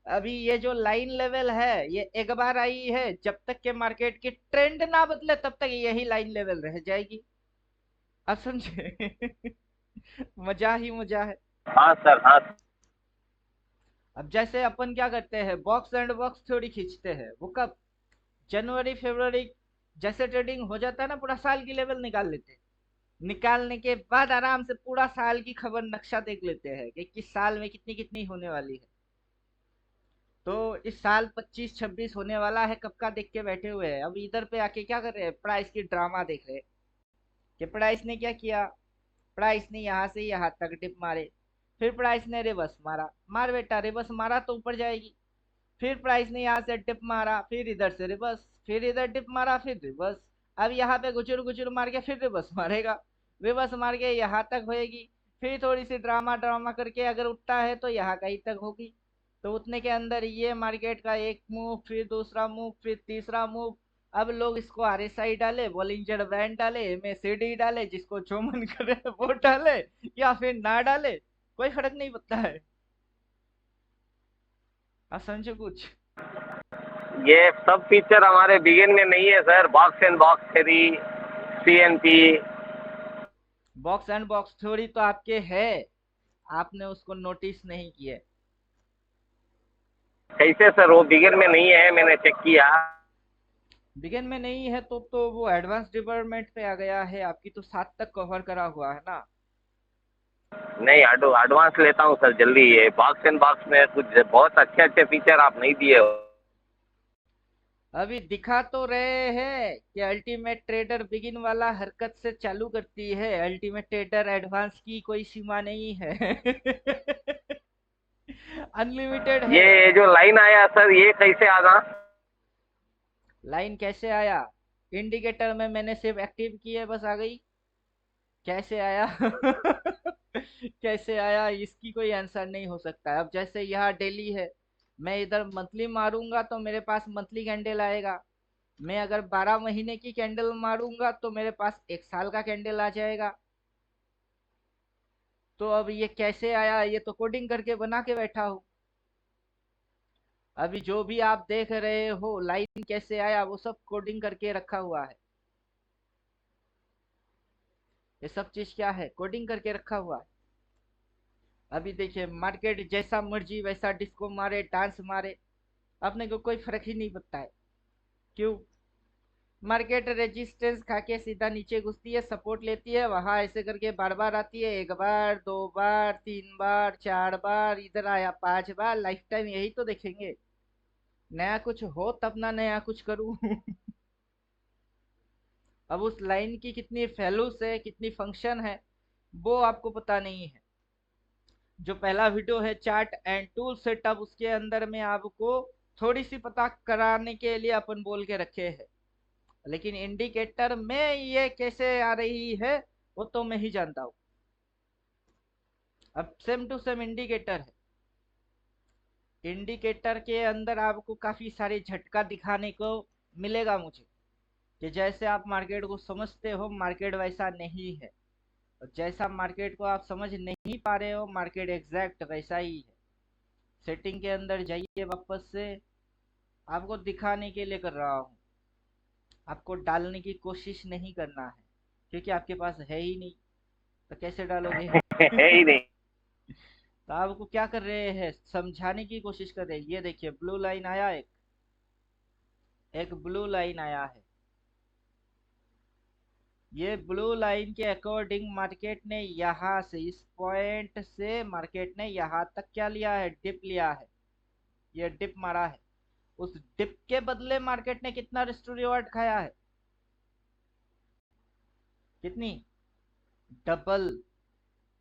अभी ये जो लाइन लेवल है ये एक बार आई है, जब तक के मार्केट की ट्रेंड ना बदले तब तक यही लाइन लेवल रह जाएगी। आप समझे मजा ही मजा है। हाँ सर, हाँ। अब जैसे अपन क्या करते हैं, बॉक्स एंड बॉक्स थ्योरी खींचते हैं, वो कब, जनवरी फरवरी जैसे ट्रेडिंग हो जाता है ना, पूरा साल की लेवल निकाल लेते हैं। निकालने के बाद आराम से पूरा साल की खबर नक्शा देख लेते हैं कि किस साल में कितनी कितनी होने वाली है। तो इस साल 25-26 होने वाला है, कब का देख के बैठे हुए हैं। अब इधर पे आके क्या कर रहे हैं, प्राइस की ड्रामा देख रहे हैं कि प्राइस ने क्या किया। प्राइस ने यहाँ से यहाँ तक डिप मारे, फिर प्राइस ने रिवर्स मारा, मार बेटा रिवर्स मारा तो ऊपर जाएगी। फिर प्राइस ने यहाँ से डिप मारा, फिर इधर से रिवर्स, फिर इधर डिप मारा, फिर रिवर्स। अब यहाँ पे गुचुर गुचुर मार के फिर रिवर्स मारेगा, रिवर्स मार के यहाँ तक होएगी। फिर थोड़ी सी ड्रामा ड्रामा करके अगर उठता है तो यहाँ कहीं तक होगी। तो उतने के अंदर ये मार्केट का एक मूव, फिर दूसरा मूव, फिर तीसरा मूव। अब लोग इसको आरएसआई डाले, बॉलिंजर बैंड डाले, एमएसीडी डाले, जिसको जो मन करे वो डाले, या फिर ना डाले, कोई फर्क नहीं पड़ता है। आप समझो कुछ। ये सब फीचर हमारे बिगिन में नहीं है sir, box and box theory, CNP. Box and box theory तो आपके है, आपने उसको नोटिस नहीं किया। कैसे सर, वो बिगिन में नहीं है, मैंने चेक किया। बिगिन में नहीं है तो वो एडवांस डिपार्टमेंट पे आ गया है, आपकी तो 7 तक कवर करा हुआ है ना। नहीं, एडवांस लेता हूँ सर जल्दी। ये बॉक्स एंड बॉक्स में कुछ बहुत अच्छे अच्छे फीचर आप नहीं दिए हो। अभी दिखा तो रहे हैं कि अल्टीमेट ट्रेडर बिगिन वाला हरकत से चालू करती है, अल्टीमेट ट्रेडर एडवांस की कोई सीमा नहीं है अनलिमिटेड है। ये जो लाइन आया सर, ये कैसे आना? लाइन कैसे आया, इंडिकेटर में मैंने सिर्फ एक्टिव की है बस आ गई। कैसे आया कैसे आया इसकी कोई आंसर नहीं हो सकता। अब जैसे यहाँ डेली है, मैं इधर मंथली मारूंगा तो मेरे पास मंथली कैंडल आएगा। मैं अगर 12 महीने की कैंडल मारूंगा तो मेरे पास 1 साल का कैंडल आ जाएगा। तो अब ये कैसे आया, ये तो कोडिंग करके बना के बैठा हूँ। अभी जो भी आप देख रहे हो लाइन कैसे आया, वो सब कोडिंग करके रखा हुआ है। ये सब चीज क्या है, कोडिंग करके रखा हुआ है। अभी देखिए मार्केट जैसा मर्जी वैसा डिस्को मारे, डांस मारे, अपने को कोई फर्क ही नहीं पड़ता है। क्यों, मार्केट रेजिस्टेंस खा के सीधा नीचे घुसती है, सपोर्ट लेती है, वहां ऐसे करके बार बार आती है, 1 बार 2 बार 3 बार 4 बार, इधर आया 5 बार। लाइफ टाइम यही तो देखेंगे, नया कुछ हो तब ना नया कुछ करूं अब उस लाइन की कितनी वैल्यूज है, कितनी फंक्शन है, वो आपको पता नहीं है। जो पहला वीडियो है चार्ट एंड टूल सेटअप, उसके अंदर में आपको थोड़ी सी पता कराने के लिए अपन बोल के रखे हैं। लेकिन इंडिकेटर में ये कैसे आ रही है वो तो मैं ही जानता हूँ। अब सेम टू सेम इंडिकेटर है, इंडिकेटर के अंदर आपको काफी सारे झटका दिखाने को मिलेगा मुझे, कि जैसे आप मार्केट को समझते हो मार्केट वैसा नहीं है, और जैसा मार्केट को आप समझ नहीं पा रहे हो मार्केट एग्जैक्ट वैसा ही है। सेटिंग के अंदर जाइए वापस से, आपको दिखाने के लिए कर रहा हूँ, आपको डालने की कोशिश नहीं करना है, क्योंकि आपके पास है ही नहीं, तो कैसे डालोगे? है ही नहीं। तो आपको क्या कर रहे हैं, समझाने की कोशिश कर रहे हैं। ये देखिए ब्लू लाइन आया, एक ब्लू लाइन आया है। ये ब्लू लाइन के अकॉर्डिंग मार्केट ने यहाँ से, इस पॉइंट से मार्केट ने यहाँ तक क्या लिया है, डिप लिया है, ये डिप मारा है। उस डिप के बदले मार्केट ने कितना रिस्क टू रिवॉर्ड खाया है, कितनी, डबल।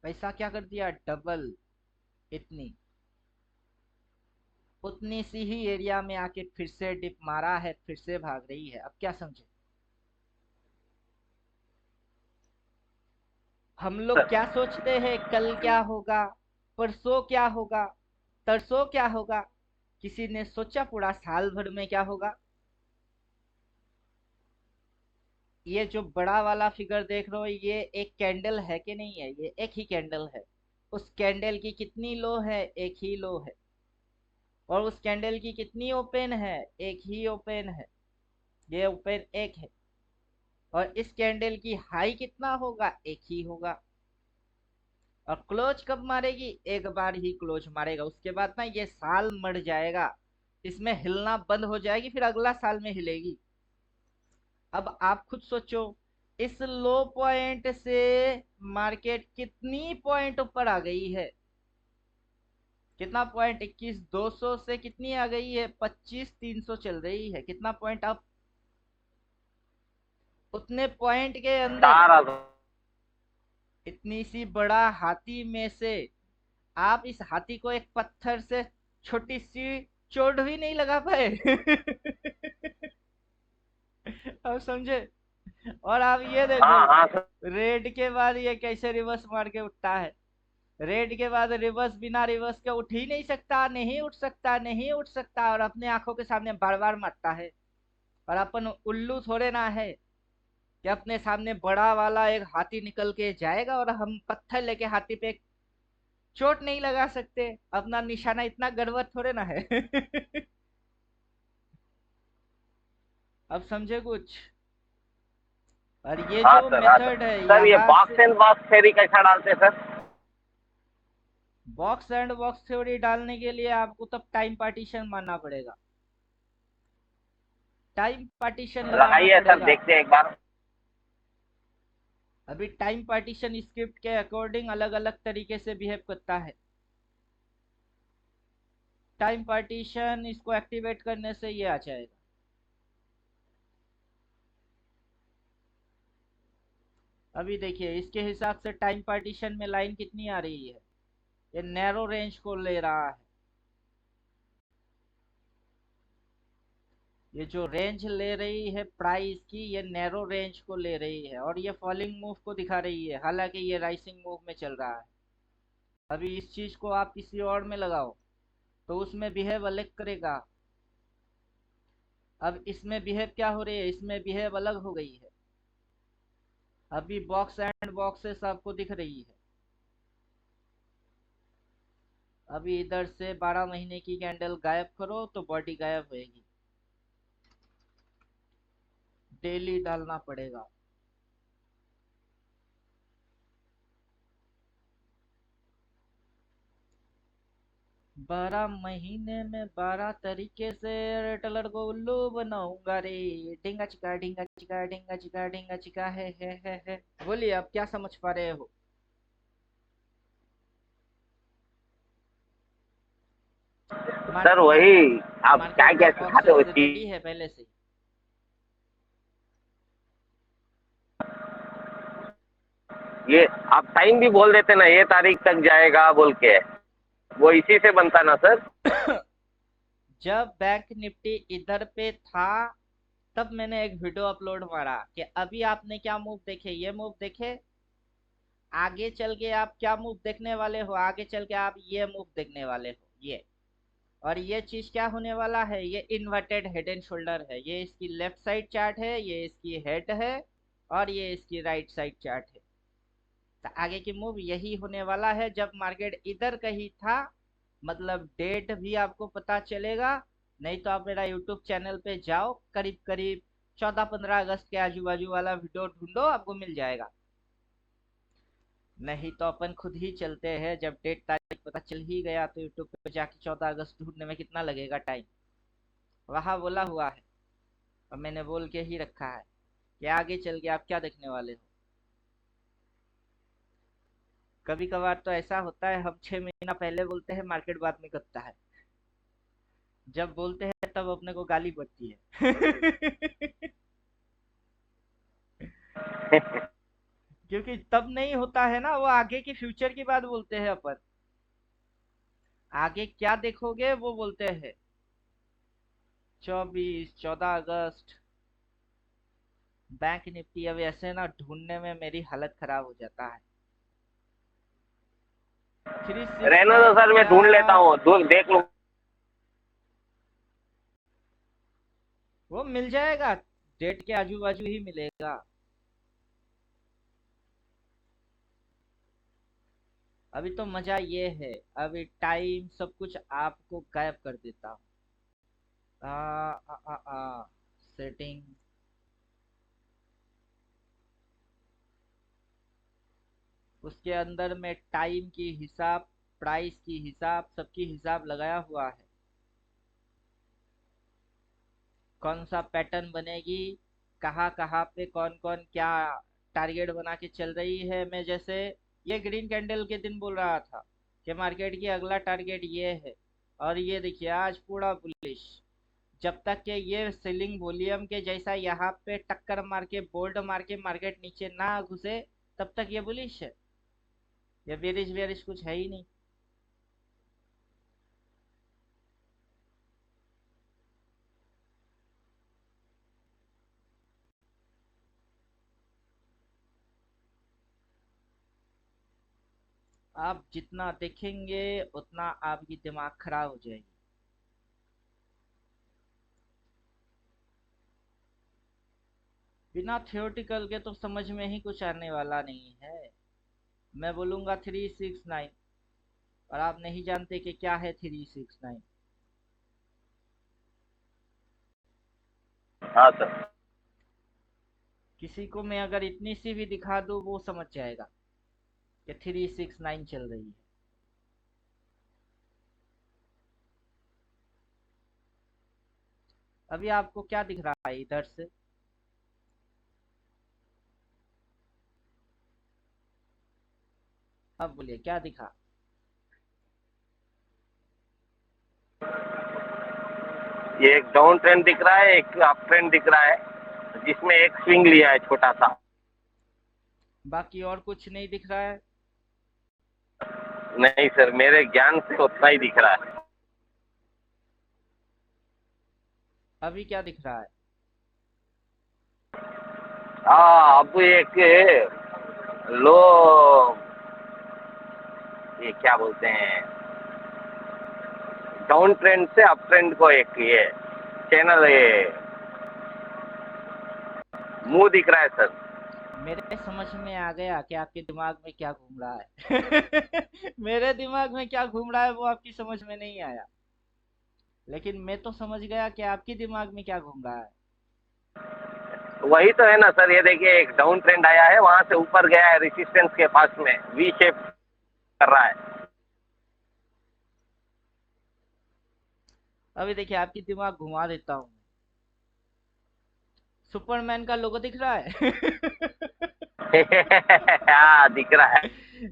पैसा क्या कर दिया, डबल। इतनी, उतनी सी ही एरिया में आके फिर से डिप मारा है, फिर से भाग रही है। अब क्या समझे, हम लोग क्या सोचते हैं कल क्या होगा, परसों क्या होगा, तरसों क्या होगा। किसी ने सोचा पूरा साल भर में क्या होगा। ये जो बड़ा वाला फिगर देख रहे हो, ये एक कैंडल है कि नहीं है, ये एक ही कैंडल है। उस कैंडल की कितनी लो है, एक ही लो है। और उस कैंडल की कितनी ओपन है, एक ही ओपन है, ये ओपन एक है। और इस कैंडल की हाई कितना होगा, एक ही होगा। और क्लोज कब मारेगी, एक बार ही क्लोज मारेगा, उसके बाद ना ये साल मर जाएगा, इसमें हिलना बंद हो जाएगी, फिर अगला साल में हिलेगी। अब आप खुद सोचो, इस लो पॉइंट से मार्केट कितनी पॉइंट ऊपर आ गई है, कितना पॉइंट, 21,200 से कितनी आ गई है, 25,300 चल रही है। कितना पॉइंट अप, उतने पॉइंट के अंदर 4,000। इतनी सी बड़ा हाथी में से आप इस हाथी को एक पत्थर से छोटी सी चोट भी नहीं लगा पाए। अब समझे। और आप ये देखो, हाँ हाँ सर। रेड के बाद ये कैसे रिवर्स मार के उठता है। रेड के बाद रिवर्स, बिना रिवर्स के उठ ही नहीं सकता, नहीं उठ सकता, नहीं उठ सकता, और अपने आंखों के सामने बार बार मारता है। और अपन उल्लू थोड़े ना है कि अपने सामने बड़ा वाला एक हाथी निकल के जाएगा और हम पत्थर लेके हाथी पे चोट नहीं लगा सकते। अपना निशाना इतना गड़बड़ थोड़े ना है। अब समझे कुछ। और ये हाँ जो सर, हाँ सर। मेथड है सर ये यहाँ बॉक्स से, एंड बॉक्स थ्योरी कैसा डालते हैं sir? Box and box theory डालने के लिए आपको तब टाइम पार्टीशन मानना पड़ेगा, टाइम पार्टीशन लगाना लगाइए सर, पड़ेगा। देखते हैं एक बार। अभी टाइम पार्टीशन स्क्रिप्ट के अकॉर्डिंग अलग अलग तरीके से बिहेव करता है। टाइम पार्टीशन इसको एक्टिवेट करने से ये आ जाएगा। अभी देखिए इसके हिसाब से टाइम पार्टीशन में लाइन कितनी आ रही है, ये नैरो रेंज को ले रहा है। ये जो रेंज ले रही है प्राइस की, ये नैरो रेंज को ले रही है, और ये फॉलिंग मूव को दिखा रही है, हालांकि ये राइसिंग मूव में चल रहा है। अभी इस चीज को आप किसी और में लगाओ तो उसमें बिहेव अलग करेगा। अब इसमें बिहेव क्या हो रही है, इसमें बिहेव अलग हो गई है। अभी बॉक्स एंड बॉक्सेस आपको दिख रही है। अभी इधर से 12 महीने की कैंडल गायब करो तो बॉडी गायब होएगी। डेली डालना पड़ेगा। 12 महीने में 12 तरीके से रेटलर को उल्लू बनाऊंगा रे। ढींगा चिका ढींगा चिका ढींगा चिका ढींगा चिका है। बोलिए अब क्या समझ पा रहे हो। सर वही, आप क्या मार्केट का क्या सिखाते हो बॉक्सेस चीज। रेडी है पहले से। ये आप टाइम भी बोल देते ना, ये तारीख तक जाएगा बोल के, वो इसी से बनता ना सर। जब बैंक निफ्टी इधर पे था तब मैंने एक वीडियो अपलोड मारा कि अभी आपने क्या मूव देखे, ये मूव देखे, आगे चल के आप क्या मूव देखने वाले हो, आगे चल के आप ये मूव देखने वाले हो। ये और ये चीज क्या होने वाला है, ये इन्वर्टेड हेड एंड शोल्डर है। ये इसकी लेफ्ट साइड चार्ट है, ये इसकी हेड है, और ये इसकी राइट साइड चार्ट है। तो आगे की मूव यही होने वाला है। जब मार्केट इधर कहीं था, मतलब डेट भी आपको पता चलेगा। नहीं तो आप मेरा यूट्यूब चैनल पे जाओ, करीब करीब 14-15 अगस्त के आजू बाजू वाला वीडियो ढूंढो, आपको मिल जाएगा। नहीं तो अपन खुद ही चलते हैं। जब डेट तारीख पता चल ही गया तो यूट्यूब पे जाके 14 अगस्त ढूंढने में कितना लगेगा टाइम। वहां बोला हुआ है और मैंने बोल के ही रखा है कि आगे चल के आप क्या देखने वाले हो। कभी कभार तो ऐसा होता है, हम 6 महीना पहले बोलते हैं, मार्केट बाद में करता है। जब बोलते हैं तब अपने को गाली पड़ती है। क्योंकि तब नहीं होता है ना, वो आगे के फ्यूचर की बात बोलते हैं अपन। आगे क्या देखोगे वो बोलते हैं। 14 अगस्त बैंक निफ्टी, अब ऐसे ना ढूंढने में मेरी हालत खराब हो जाता है। थ्री सिक्स रहने दो नाइन सर, मैं क्या? ढूंढ लेता हूँ, देख लूँ। वो मिल जाएगा, डेट के आजू बाजू ही मिलेगा। अभी तो मजा ये है, अभी टाइम सब कुछ आपको गायब कर देता हूँ। आ, सेटिंग। उसके अंदर में टाइम की हिसाब, प्राइस की हिसाब, सबकी हिसाब लगाया हुआ है। कौन सा पैटर्न बनेगी, कहाँ कहाँ पे कौन कौन क्या टारगेट बना के चल रही है। मैं जैसे ये ग्रीन कैंडल के दिन बोल रहा था कि मार्केट की अगला टारगेट ये है, और ये देखिए आज पूरा बुलिश। जब तक के ये सेलिंग वॉल्यूम के जैसा यहाँ पे टक्कर मार के बोल्ड मार के मार्केट नीचे ना घुसे, तब तक ये बुलिश है। ये बेरिश बेरिश कुछ है ही नहीं। आप जितना देखेंगे उतना आपकी दिमाग खराब हो जाएगी। बिना थियोरटिकल के तो समझ में ही कुछ आने वाला नहीं है। मैं बोलूंगा 369, और आप नहीं जानते कि क्या है 369। हाँ सर। किसी को मैं अगर इतनी सी भी दिखा दूं वो समझ जाएगा कि 369 चल रही है। अभी आपको क्या दिख रहा है इधर से? अब बोलिए क्या दिखा? ये एक डाउन ट्रेंड दिख रहा है, एक अप ट्रेंड दिख रहा है, जिसमें एक स्विंग लिया है छोटा सा। बाकी और कुछ नहीं दिख रहा है? नहीं सर, मेरे ज्ञान से उतना ही दिख रहा है। अभी क्या दिख रहा है? हाँ, अब एक लो, ये क्या बोलते हैं, डाउन ट्रेंड से अप ट्रेंड को एक ये चैनल, ये मुंह दिख रहा है सर। मेरे समझ में आ गया कि आपके दिमाग में क्या घूम रहा है। मेरे दिमाग में क्या घूम रहा है वो आपकी समझ में नहीं आया, लेकिन मैं तो समझ गया कि आपके दिमाग में क्या घूम रहा है। वही तो है ना सर, ये देखिए एक डाउन ट्रेंड आया है, वहां से ऊपर गया है रेजिस्टेंस के पास में, वी शेप कर रहा है। अभी देखिए आपकी दिमाग घुमा देता हूँ। सुपरमैन का लोगो दिख रहा है? हाँ दिख रहा है।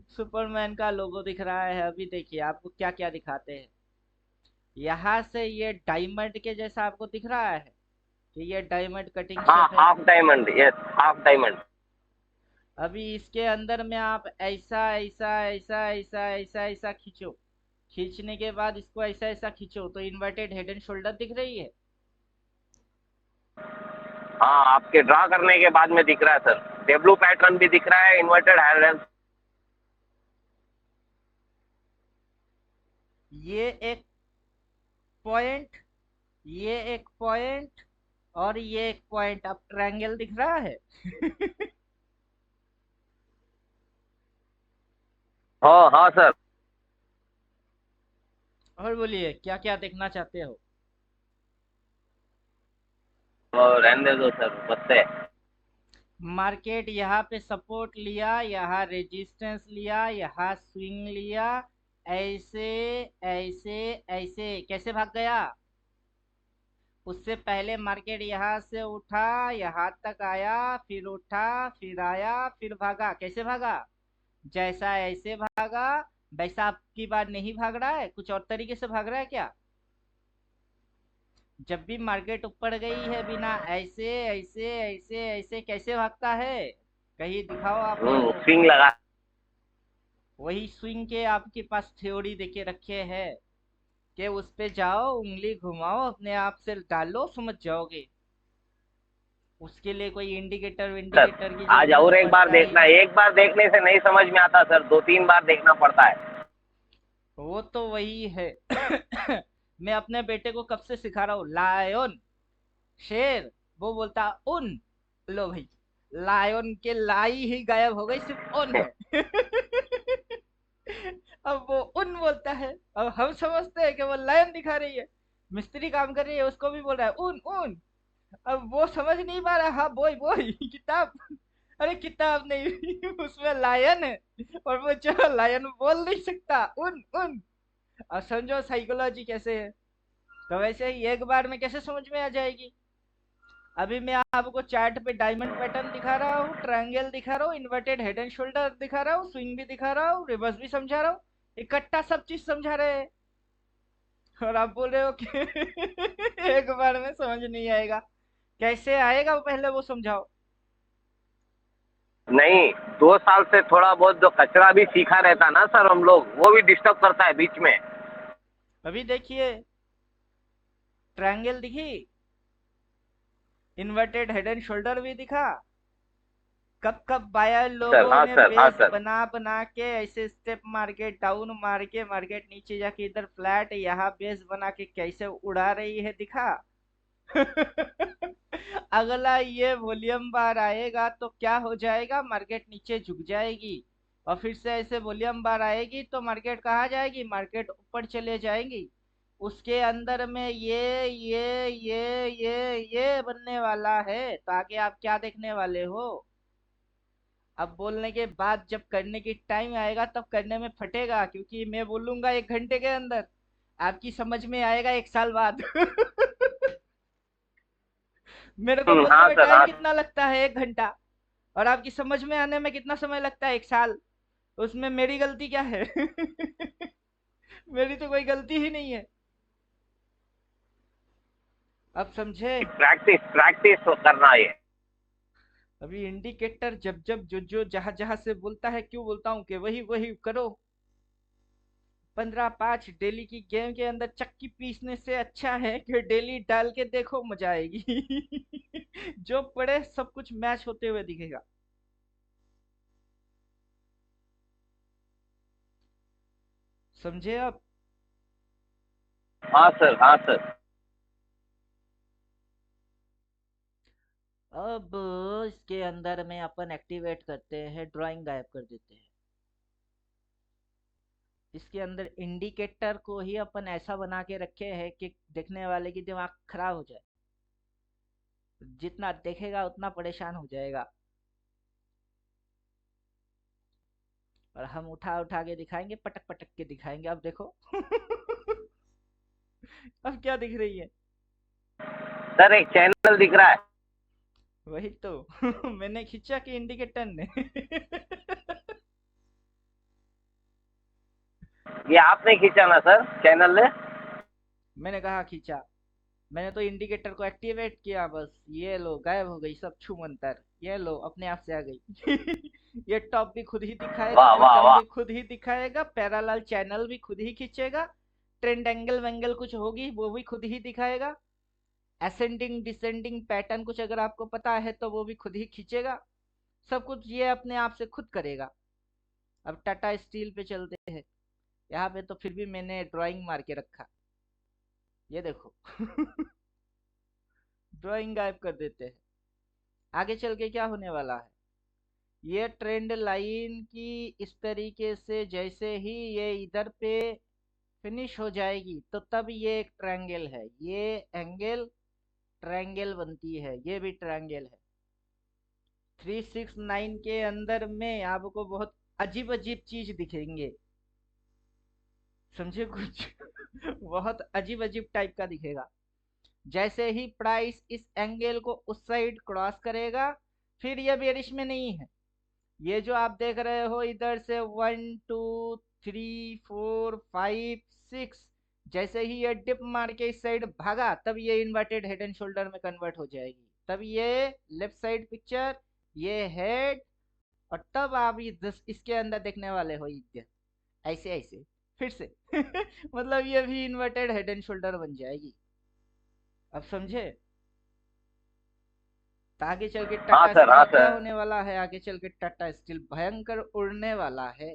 सुपरमैन का लोगो दिख रहा है। अभी देखिए आपको क्या क्या दिखाते हैं। यहाँ से ये डायमंड के जैसा आपको दिख रहा है कि ये डायमंड कटिंग हाँ, शेप है। Half diamond, yes, half diamond. अभी इसके अंदर में आप ऐसा ऐसा ऐसा ऐसा ऐसा ऐसा खींचो, खींचने के बाद इसको ऐसा ऐसा खींचो तो इन्वर्टेड हेड एंड शोल्डर दिख रही है। हाँ, आपके ड्रा करने के बाद में दिख रहा है सर, डेब्लू पैटर्न भी दिख रहा है, इन्वर्टेड हायर। ये एक पॉइंट, ये एक पॉइंट और ये एक पॉइंट। अब ट्रायंगल दिख रहा है? हाँ हाँ सर। और बोलिए क्या क्या देखना चाहते हो? और रहने दो सर, बसते। मार्केट यहाँ पे सपोर्ट लिया, यहाँ रेजिस्टेंस लिया, यहाँ स्विंग लिया, ऐसे ऐसे ऐसे कैसे भाग गया? उससे पहले मार्केट यहाँ से उठा, यहाँ तक आया, फिर उठा, फिर आया, फिर भागा। कैसे भागा? जैसा ऐसे भागा वैसा अब की बार नहीं भाग रहा है, कुछ और तरीके से भाग रहा है क्या? जब भी मार्केट ऊपर गई है बिना ऐसे ऐसे ऐसे ऐसे कैसे भागता है? कहीं दिखाओ आप मेरे को। स्विंग लगा। वही स्विंग के आपके पास थ्योरी देके रखे हैं कि उस पे जाओ, उंगली घुमाओ, अपने आप से डालो, समझ जाओगे। उसके लिए कोई इंडिकेटर सर विंडिकेटर की आज जरूरत और एक बार पड़ता ही देखना, नहीं। एक बार देखने से नहीं समझ में आता सर, दो तीन बार देखना पड़ता है। वो तो वही है। मैं अपने बेटे को कब से सिखा रहा हूँ, लायन, शेर, वो बोलता उन। लो भाई, लायन के लाई ही गायब हो गई, सिर्फ उन है। अब वो उन बोलता है, अब हम समझते हैं कि वो लायन दिखा रही है। मिस्त्री काम कर रही है, उसको भी बोल रहा है उन उन। अब वो समझ नहीं पा रहा, हाँ बोई बोई किताब। अरे किताब नहीं, उसमें लायन है और वो जो लायन बोल नहीं सकता, उन उन। अब समझो साइकोलॉजी कैसे है। तो वैसे ही एक बार में कैसे समझ में आ जाएगी? अभी मैं आपको चार्ट पे डायमंड पैटर्न दिखा रहा हूँ, ट्रायंगल दिखा रहा हूँ, इन्वर्टेड हेड एंड शोल्डर दिखा रहा हूँ, स्विंग भी दिखा रहा हूँ, रिवर्स भी समझा रहा हूँ, इकट्ठा सब चीज समझा रहे हैं। और आप बोल रहे हो कि एक बार में समझ नहीं आएगा। कैसे आएगा वो पहले वो समझाओ। नहीं, 2 साल से थोड़ा बहुत जो कचरा भी सीखा रहता ना सर हम लोग, वो भी डिस्टर्ब करता है बीच में। अभी देखिए, ट्रायंगल दिखी, इन्वर्टेड हेड एंड शोल्डर भी दिखा। कब कब बायर सर लोगों हाँ ने सर, हाँ बेस सर। बना बना के ऐसे स्टेप मार के, डाउन मार के, मार्केट नीचे जाके इधर फ्लैट, यहाँ बेस बना के कैसे उड़ा रही है, दिखा। अगला ये वॉल्यूम बार आएगा तो क्या हो जाएगा, मार्केट नीचे झुक जाएगी। और फिर से ऐसे वॉल्यूम बार आएगी तो मार्केट कहाँ जाएगी, मार्केट ऊपर चले जाएंगी। उसके अंदर में ये बनने वाला है, तो आगे आप क्या देखने वाले हो? अब बोलने के बाद जब करने की टाइम आएगा तब करने में फटेगा, क्योंकि मैं बोलूंगा 1 घंटे के अंदर, आपकी समझ में आएगा 1 साल बाद। मेरे को बोलने हाँ में सर, टाइम हाँ। कितना लगता है, 1 घंटा, और आपकी समझ में आने में कितना समय लगता है, 1 साल। उसमें मेरी गलती क्या है? मेरी तो कोई गलती ही नहीं है। अब समझे? प्रैक्टिस प्रैक्टिस तो करना ये। अभी इंडिकेटर जब जब जो जो जहां जहां से बोलता है, क्यों बोलता हूँ कि वही वही करो। 15-5 डेली की गेम के अंदर चक्की पीसने से अच्छा है कि डेली डाल के देखो, मजा आएगी। जो पड़े सब कुछ मैच होते हुए दिखेगा। समझे आप? हाँ सर, हाँ सर। अब इसके अंदर में अपन एक्टिवेट करते हैं, ड्राइंग गायब कर देते हैं। इसके अंदर इंडिकेटर को ही अपन ऐसा बना के रखे हैं कि देखने वाले की दिमाग खराब हो जाए, जितना देखेगा उतना परेशान हो जाएगा। और हम उठा उठा के दिखाएंगे, पटक पटक के दिखाएंगे, अब देखो। अब क्या दिख रही है? सर एक चैनल दिख रहा है। वही तो। मैंने खींचा कि इंडिकेटर ने? ये आपने खींचा ना सर, चैनल ने। मैंने कहा खींचा? मैंने तो इंडिकेटर को एक्टिवेट किया, बस ये लो गायब हो गई सब छू मंतर, ये लो अपने आप से आ गई। ये टॉप भी खुद ही दिखाएगा, वाह वाह बॉटम वाह। भी खुद ही दिखाएगा, पैरेलल चैनल भी खुद ही खींचेगा, ट्रेंड एंगल वेंगल कुछ होगी वो भी खुद ही दिखाएगा, असेंडिंग डिसेंडिंग पैटर्न कुछ अगर आपको पता है तो वो भी खुद ही खींचेगा। सब कुछ ये अपने आप से खुद करेगा। अब टाटा स्टील पे चलते हैं। यहाँ पे तो फिर भी मैंने ड्राइंग मार के रखा। ये देखो। ड्राइंग गायब कर देते हैं। आगे चल के क्या होने वाला है, ये ट्रेंड लाइन की इस तरीके से जैसे ही ये इधर पे फिनिश हो जाएगी तो तब ये एक ट्रायंगल है, ये एंगल ट्रायंगल बनती है, ये भी ट्रायंगल है। 369 के अंदर में आपको बहुत अजीब अजीब चीज दिखेंगे, समझे कुछ। बहुत अजीब अजीब टाइप का दिखेगा। जैसे ही प्राइस इस एंगल को उस साइड क्रॉस करेगा, फिर ये बेरिश में नहीं है। ये जो आप देख रहे हो इधर से 1 2 3 4 5 6, जैसे ही ये डिप मार के इस साइड भागा तब ये इन्वर्टेड हेड एंड शोल्डर में कन्वर्ट हो जाएगी। तब ये लेफ्ट साइड पिक्चर, ये हेड, और तब आप इसके अंदर देखने वाले हो इधर ऐसे ऐसे फिर से। मतलब ये भी इन्वर्टेड हेड एंड शोल्डर बन जाएगी। अब समझे। तो आगे चल के हाँ टाटा सर, हाँ स्टील क्या सर। होने वाला है, आगे चल के टाटा स्टील भयंकर उड़ने वाला है।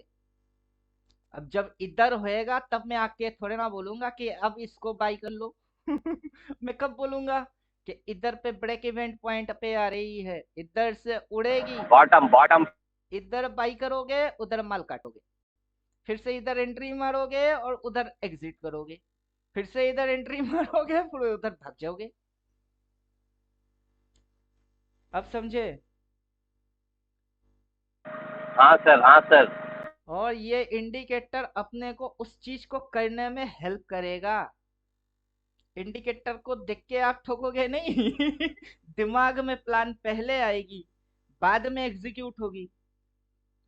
अब जब इधर होएगा तब मैं आके थोड़े ना बोलूंगा कि अब इसको बाई कर लो। मैं कब बोलूंगा कि इधर पे ब्रेक इवेंट पॉइंट पे आ रही है, इधर से उड़ेगी, बॉटम बॉटम। इधर बाई करोगे उधर माल काटोगे, फिर से इधर एंट्री मारोगे और उधर एग्जिट करोगे, फिर से इधर एंट्री मारोगे फिर उधर भाग जाओगे। अब समझे। हाँ सर, हाँ सर। और ये इंडिकेटर अपने को उस चीज को करने में हेल्प करेगा। इंडिकेटर को देख के आप ठोकोगे नहीं। दिमाग में प्लान पहले आएगी, बाद में एग्जीक्यूट होगी।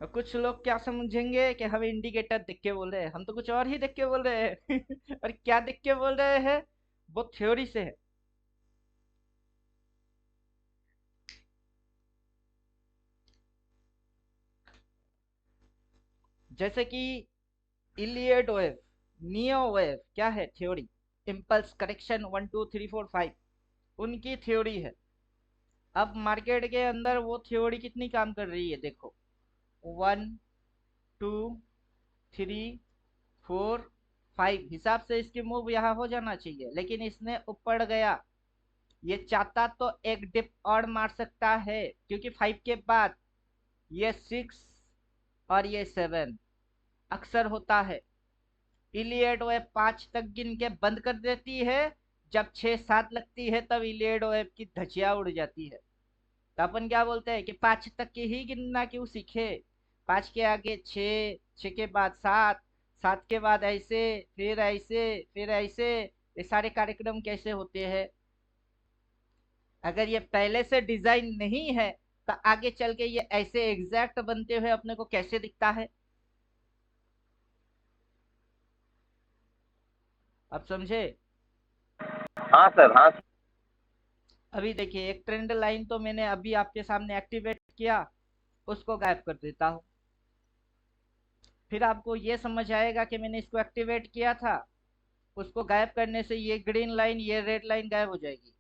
और कुछ लोग क्या समझेंगे कि हम इंडिकेटर देख के बोल रहे हैं, हम तो कुछ और ही देख के बोल रहे हैं। और क्या देख के बोल रहे हैं, वो थ्योरी से है। जैसे कि इलियड वेव, नियो वेव क्या है थ्योरी, इम्पल्स करेक्शन 1 2 3 4 5 उनकी थ्योरी है। अब मार्केट के अंदर वो थ्योरी कितनी काम कर रही है देखो, 1 2 3 4 5 हिसाब से इसकी मूव यहाँ हो जाना चाहिए, लेकिन इसने ऊपर गया। ये चाहता तो एक डिप और मार सकता है, क्योंकि 5 के बाद ये 6 और ये 7 अक्सर होता है। इलियड वेव 5 तक गिन के बंद कर देती है, जब 6 7 लगती है तब इलियड वेव की धजिया उड़ जाती है। तो अपन क्या बोलते हैं कि 5 तक की ही गिनना क्यों सीखे, 5 के आगे 6, 6 के बाद 7, 7 के बाद ऐसे, फिर ऐसे, फिर ऐसे, ये सारे कार्यक्रम कैसे होते हैं। अगर ये पहले से डिजाइन नहीं है तो आगे चल के ये ऐसे एग्जैक्ट बनते हुए अपने को कैसे दिखता है। अब समझे। हाँ सर, हाँ सर। अभी देखिए एक ट्रेंड लाइन तो मैंने अभी आपके सामने एक्टिवेट किया, उसको गायब कर देता हूँ। फिर आपको ये समझ आएगा कि मैंने इसको एक्टिवेट किया था, उसको गायब करने से ये ग्रीन लाइन ये रेड लाइन गायब हो जाएगी।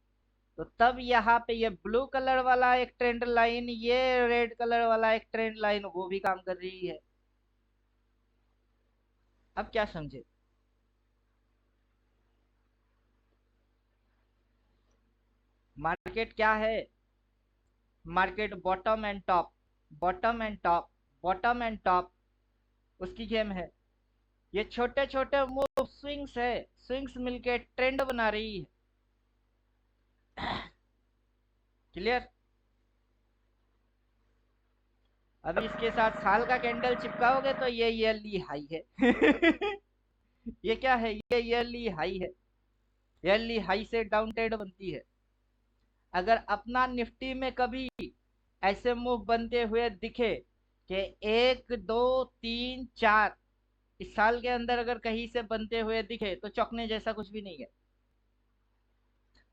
तो तब यहाँ पे ये ब्लू कलर वाला एक ट्रेंड लाइन, ये रेड कलर वाला एक ट्रेंड लाइन वो भी काम कर रही है। अब क्या समझे। मार्केट क्या है, market bottom and top, bottom and top, bottom and top, उसकी गेम है। ये छोटे छोटे मूव स्विंग्स है, स्विंग्स मिलके ट्रेंड बना रही है। क्लियर। अभी इसके साथ साल का कैंडल चिपकाओगे तो ये ईयरली हाई है। ये क्या है, ये ईयरली हाई है। ईयरली हाई से डाउन ट्रेंड बनती है। अगर अपना निफ्टी में कभी ऐसे मूव बनते हुए दिखे कि 1 2 3 4 इस साल के अंदर अगर कहीं से बनते हुए दिखे तो चौंकने जैसा कुछ भी नहीं है।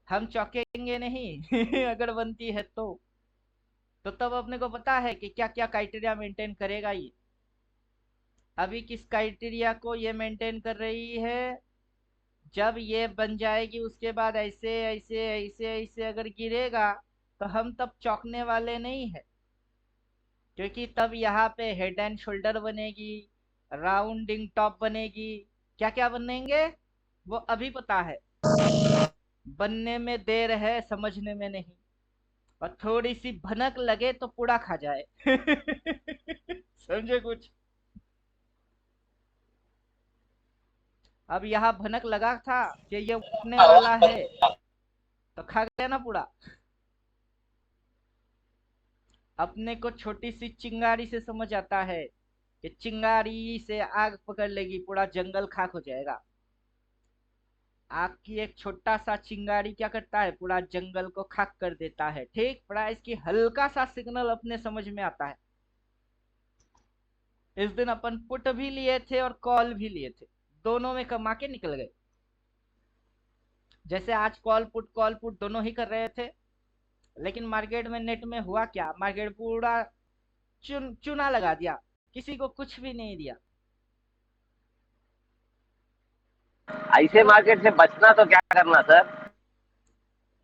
हम चौंकेंगे नहीं। अगर बनती है तो तब अपने को पता है कि क्या क्या क्राइटेरिया मेंटेन करेगा ये। अभी किस क्राइटेरिया को ये मेंटेन कर रही है, जब ये बन जाएगी उसके बाद ऐसे ऐसे ऐसे ऐसे अगर गिरेगा तो हम तब चौंकने वाले नहीं है, क्योंकि तब यहाँ पे हेड एंड शोल्डर बनेगी, राउंडिंग टॉप बनेगी, क्या क्या बनेंगे वो अभी पता है। बनने में देर है, समझने में नहीं। और थोड़ी सी भनक लगे तो पूरा खा जाए। समझे कुछ? अब यहाँ भनक लगा था कि ये उठने वाला है, तो खा गया ना पूरा। अपने को छोटी सी चिंगारी से समझ आता है कि चिंगारी से आग पकड़ लेगी, पूरा जंगल खाक हो जाएगा। आग की एक छोटा सा चिंगारी क्या करता है, पूरा जंगल को खाक कर देता है। ठीक बड़ा इसकी हल्का सा सिग्नल अपने समझ में आता है। इस दिन अपन पुट भी लिए थे और कॉल भी लिए थे, दोनों में कमा के निकल गए। जैसे आज कॉल पुट दोनों ही कर रहे थे, लेकिन मार्केट में नेट में हुआ क्या, मार्केट पूरा चुना लगा दिया, किसी को कुछ भी नहीं दिया। ऐसे क्यों? मार्केट से बचना तो क्या करना सर?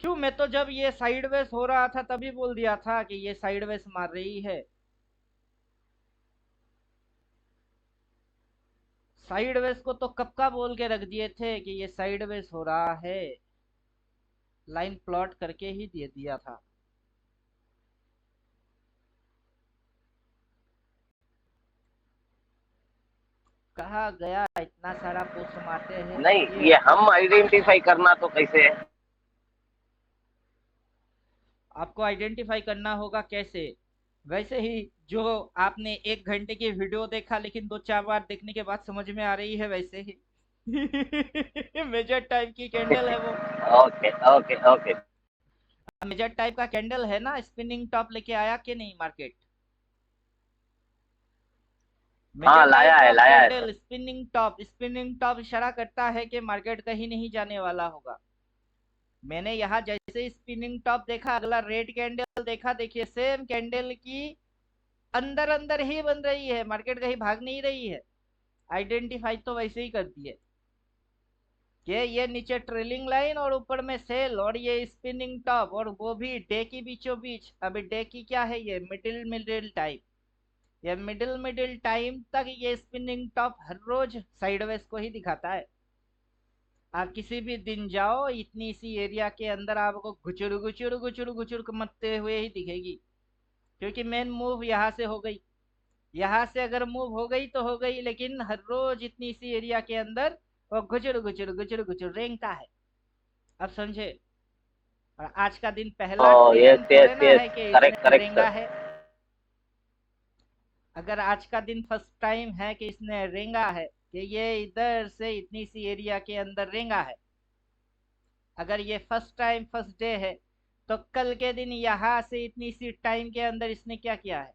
क्यों? मैं तो जब ये साइडवेज हो रहा था तभी बोल दिया था कि ये साइडवेज मार रही है। साइडवेज को तो कब का बोल के रख दिए थे कि ये साइडवेज हो रहा है, लाइन प्लॉट करके ही दे दिया था। कहा गया इतना सारा पोस्ट मारते हैं तो नहीं, ये ये अपन। हम आइडेंटिफाई करना तो कैसे है? आपको आइडेंटिफाई करना होगा कैसे? वैसे ही जो आपने 1 घंटे की वीडियो देखा लेकिन 2-4 बार देखने के बाद समझ में आ रही है, वैसे ही। मेजर टाइप की कैंडल है वो। Okay okay okay. Major type का कैंडल है ना, स्पिनिंग टॉप लेके आया कि नहीं मार्केट? मेजर हाँ, लाया टाइप है, ऑफ लाया है सर। कैंडल, स्पिनिंग टॉप इशारा करता है कि मार्केट कहीं नहीं जाने वाला होगा। मैंने यहाँ जैसे स्पिनिंग टॉप देखा, अगला रेड कैंडल देखा, देखिए सेम कैंडल की अंदर अंदर ही बन रही है, मार्केट कहीं भाग नहीं रही है। आइडेंटिफाई तो वैसे ही करती है कि ये नीचे ट्रेलिंग लाइन और ऊपर में सेल, और ये स्पिनिंग टॉप, और वो भी डे की बीचों बीच। अभी डे की क्या है, ये मिडिल मिडिल टाइम, ये मिडिल मिडिल टाइम तक ये स्पिनिंग टॉप हर रोज साइडवेज को ही दिखाता है। आप किसी भी दिन जाओ, इतनी सी एरिया के अंदर आपको गुचुर गुचुर गुचुर गुचुर मचते हुए ही दिखेगी, क्योंकि मेन मूव यहाँ से हो गई। यहाँ से अगर मूव हो गई तो हो गई, लेकिन हर रोज इतनी सी एरिया के अंदर वो गुचुर गुचुर गुचुर गुचुर रेंगता है। अब समझे? और आज का दिन पहला ओ दिन यस थोड़े यस ना यस। है कि करेक्ट इसने करेक्ट रेंगा सर। है। अगर आज का दिन फर्स्ट टाइम है कि इसने रेंगा है, कि ये इधर से इतनी सी एरिया के अंदर रेंगा है, अगर ये फर्स्ट टाइम फर्स्ट डे है, तो कल के दिन यहाँ से इतनी सी टाइम के अंदर इसने क्या किया है,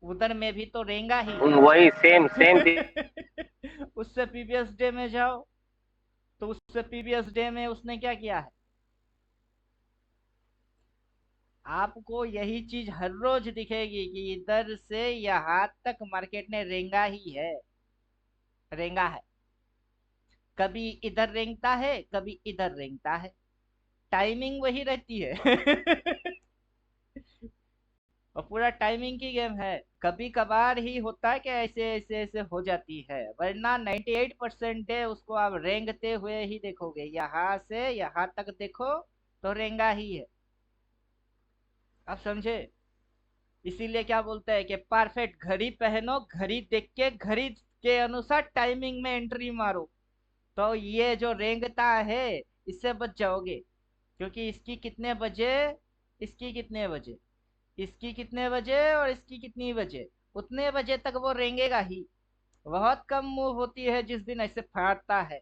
उधर में भी तो रेंगा ही है। वही सेम सेम। उससे प्रीवियस डे में जाओ, तो उससे प्रीवियस डे में उसने क्या किया है। आपको यही चीज हर रोज दिखेगी कि इधर से यहाँ तक मार्केट ने रेंगा ही है, रेंगा है। कभी इधर रेंगता है, कभी इधर रेंगता है, टाइमिंग वही रहती है। और पूरा टाइमिंग की गेम है। कभी कभार ही होता है कि ऐसे ऐसे ऐसे हो जाती है, वरना 98% डे उसको आप रेंगते हुए ही देखोगे, यहाँ से यहाँ तक देखो तो रेंगा ही है। आप समझे? इसीलिए क्या बोलते हैं कि परफेक्ट घड़ी पहनो, घड़ी देख के घड़ी के अनुसार टाइमिंग में एंट्री मारो, तो ये जो रेंगता है इससे बच जाओगे। क्योंकि इसकी कितने बजे, इसकी कितने बजे, इसकी कितने बजे और इसकी कितनी बजे, उतने बजे तक वो रेंगेगा ही। बहुत कम मूव होती है जिस दिन ऐसे फाड़ता है,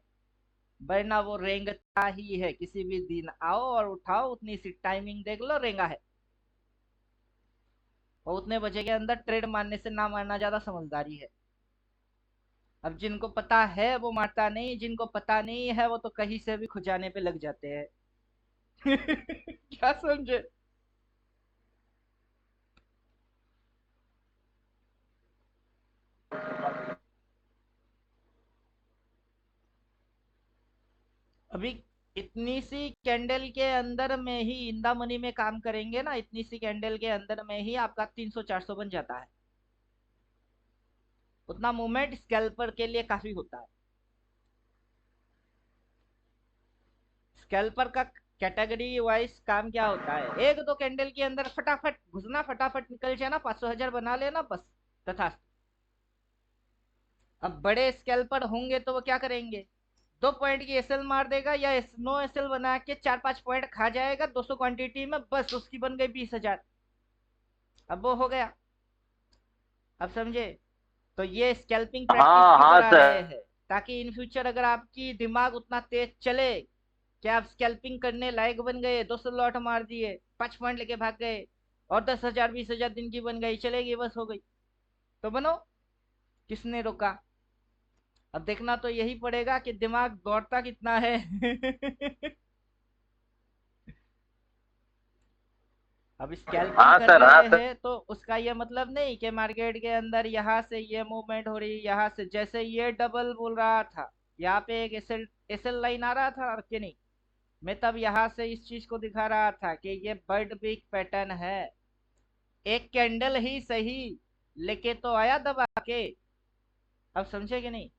वरना वो रेंगता ही है। किसी भी दिन आओ और उठाओ, उतनी सी टाइमिंग देख लो, रेंगा है। और उतने बजे के अंदर ट्रेड मारने से ना मारना ज्यादा समझदारी है। अब जिनको पता है वो मारता नहीं, जिनको पता नहीं है वो तो कहीं से भी खुजाने पे लग जाते हैं। क्या समझे? अभी इतनी सी कैंडल के अंदर में ही इंदा मनी में काम करेंगे ना, इतनी सी कैंडल के अंदर में ही आपका 300-400 बन जाता है। उतना मूवमेंट स्कैल्पर के लिए काफी होता है। स्कैल्पर का कैटेगरी वाइज काम क्या होता है, एक दो कैंडल के अंदर फटाफट घुसना, फटाफट निकल जाना, 500,000 बना लेना बस, तथा। अब बड़े स्कैल्पर होंगे तो वो क्या करेंगे, 2 पॉइंट की एसएल मार देगा या नो एसएल बना के 4-5 पॉइंट खा जाएगा 200 क्वांटिटी में, बस उसकी बन गई 20,000। अब वो हो गया। अब समझे। तो ये स्कैल्पिंग प्रैक्टिस हाँ क्यों हाँ करा सर। रहे हैं, ताकि इन फ्यूचर अगर आपकी दिमाग उतना तेज चले कि आप स्कैल्पिंग करने लायक बन गए, 200 लॉट मार दिए, 5 पॉइंट लेके भाग गए, और 10,000 20,000 दिन की बन गई, चलेगी बस, हो गई, तो बनो, किसने रोका। अब देखना तो यही पड़ेगा कि दिमाग दौड़ता कितना है। अब स्कैल्पिंग हाँ कर सर, हाँ रहे सर। हैं तो उसका ये मतलब नहीं कि मार्केट के अंदर यहाँ से ये मूवमेंट हो रही, यहाँ से जैसे ये डबल बोल रहा था, यहाँ पे एक एसएल एसएल लाइन आ रहा था कि नहीं, मैं तब यहाँ से इस चीज को दिखा रहा था कि ये बर्ड बिग पैटर्न है, एक कैंडल ही सही लेके तो आया दबा के। अब समझे कि नहीं,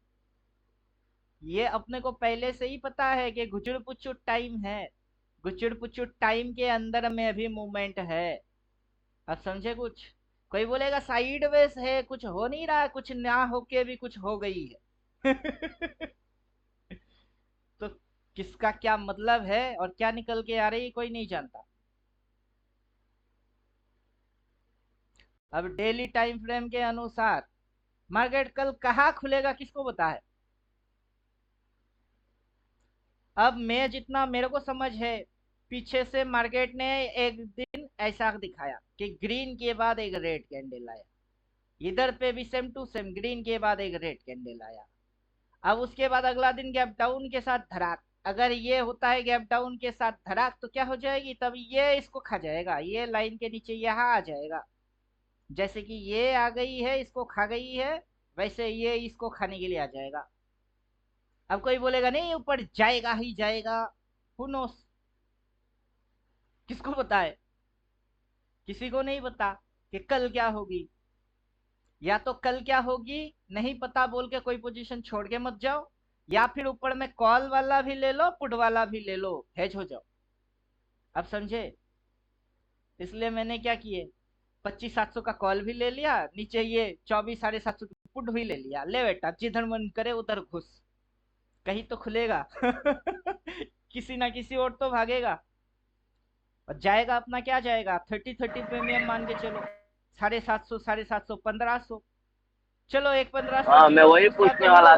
ये अपने को पहले से ही पता है कि गुचुड़ पुचुड़ टाइम है, गुचुड़ पुचुड़ टाइम के अंदर में अभी मूवमेंट है। अब समझे कुछ। कोई बोलेगा साइड वेज है, कुछ हो नहीं रहा, कुछ ना होके भी कुछ हो गई है। तो किसका क्या मतलब है और क्या निकल के आ रही है कोई नहीं जानता। अब डेली टाइम फ्रेम के अनुसार मार्केट कल कहाँ खुलेगा किसको पता है। अब मैं जितना मेरे को समझ है, पीछे से मार्केट ने एक दिन ऐसा दिखाया कि ग्रीन के बाद एक रेड कैंडल आया, इधर पे भी सेम टू सेम ग्रीन के बाद एक रेड कैंडल आया। अब उसके बाद अगला दिन गैप डाउन के साथ धड़ाक, अगर ये होता है गैप डाउन के साथ धड़ाक तो क्या हो जाएगी, तब ये इसको खा जाएगा, ये लाइन के नीचे यहाँ आ जाएगा, जैसे कि ये आ गई है इसको खा गई है, वैसे ये इसको खाने के लिए आ जाएगा। अब कोई बोलेगा नहीं ऊपर जाएगा ही जाएगा, हु नोस, किसको पता है, किसी को नहीं पता कि कल क्या होगी। या तो कल क्या होगी नहीं पता बोल के कोई पोजीशन छोड़ के मत जाओ, या फिर ऊपर में कॉल वाला भी ले लो पुट वाला भी ले लो, हेज हो जाओ। अब समझे। इसलिए मैंने क्या किए, 25,700 का कॉल भी ले लिया, नीचे ये 24,750 की पुट भी ले लिया, ले बेटा जिधर मन करे उधर घुस, कहीं तो खुलेगा। किसी ना किसी और तो भागेगा, और जाएगा अपना क्या जाएगा, 30-30 प्रीमियम मान के चलो, 750, 750, 1,500, चलो एक 1,500 हाँ, मैं जीरो वही दूसरा तो पूछने हीरो। वाला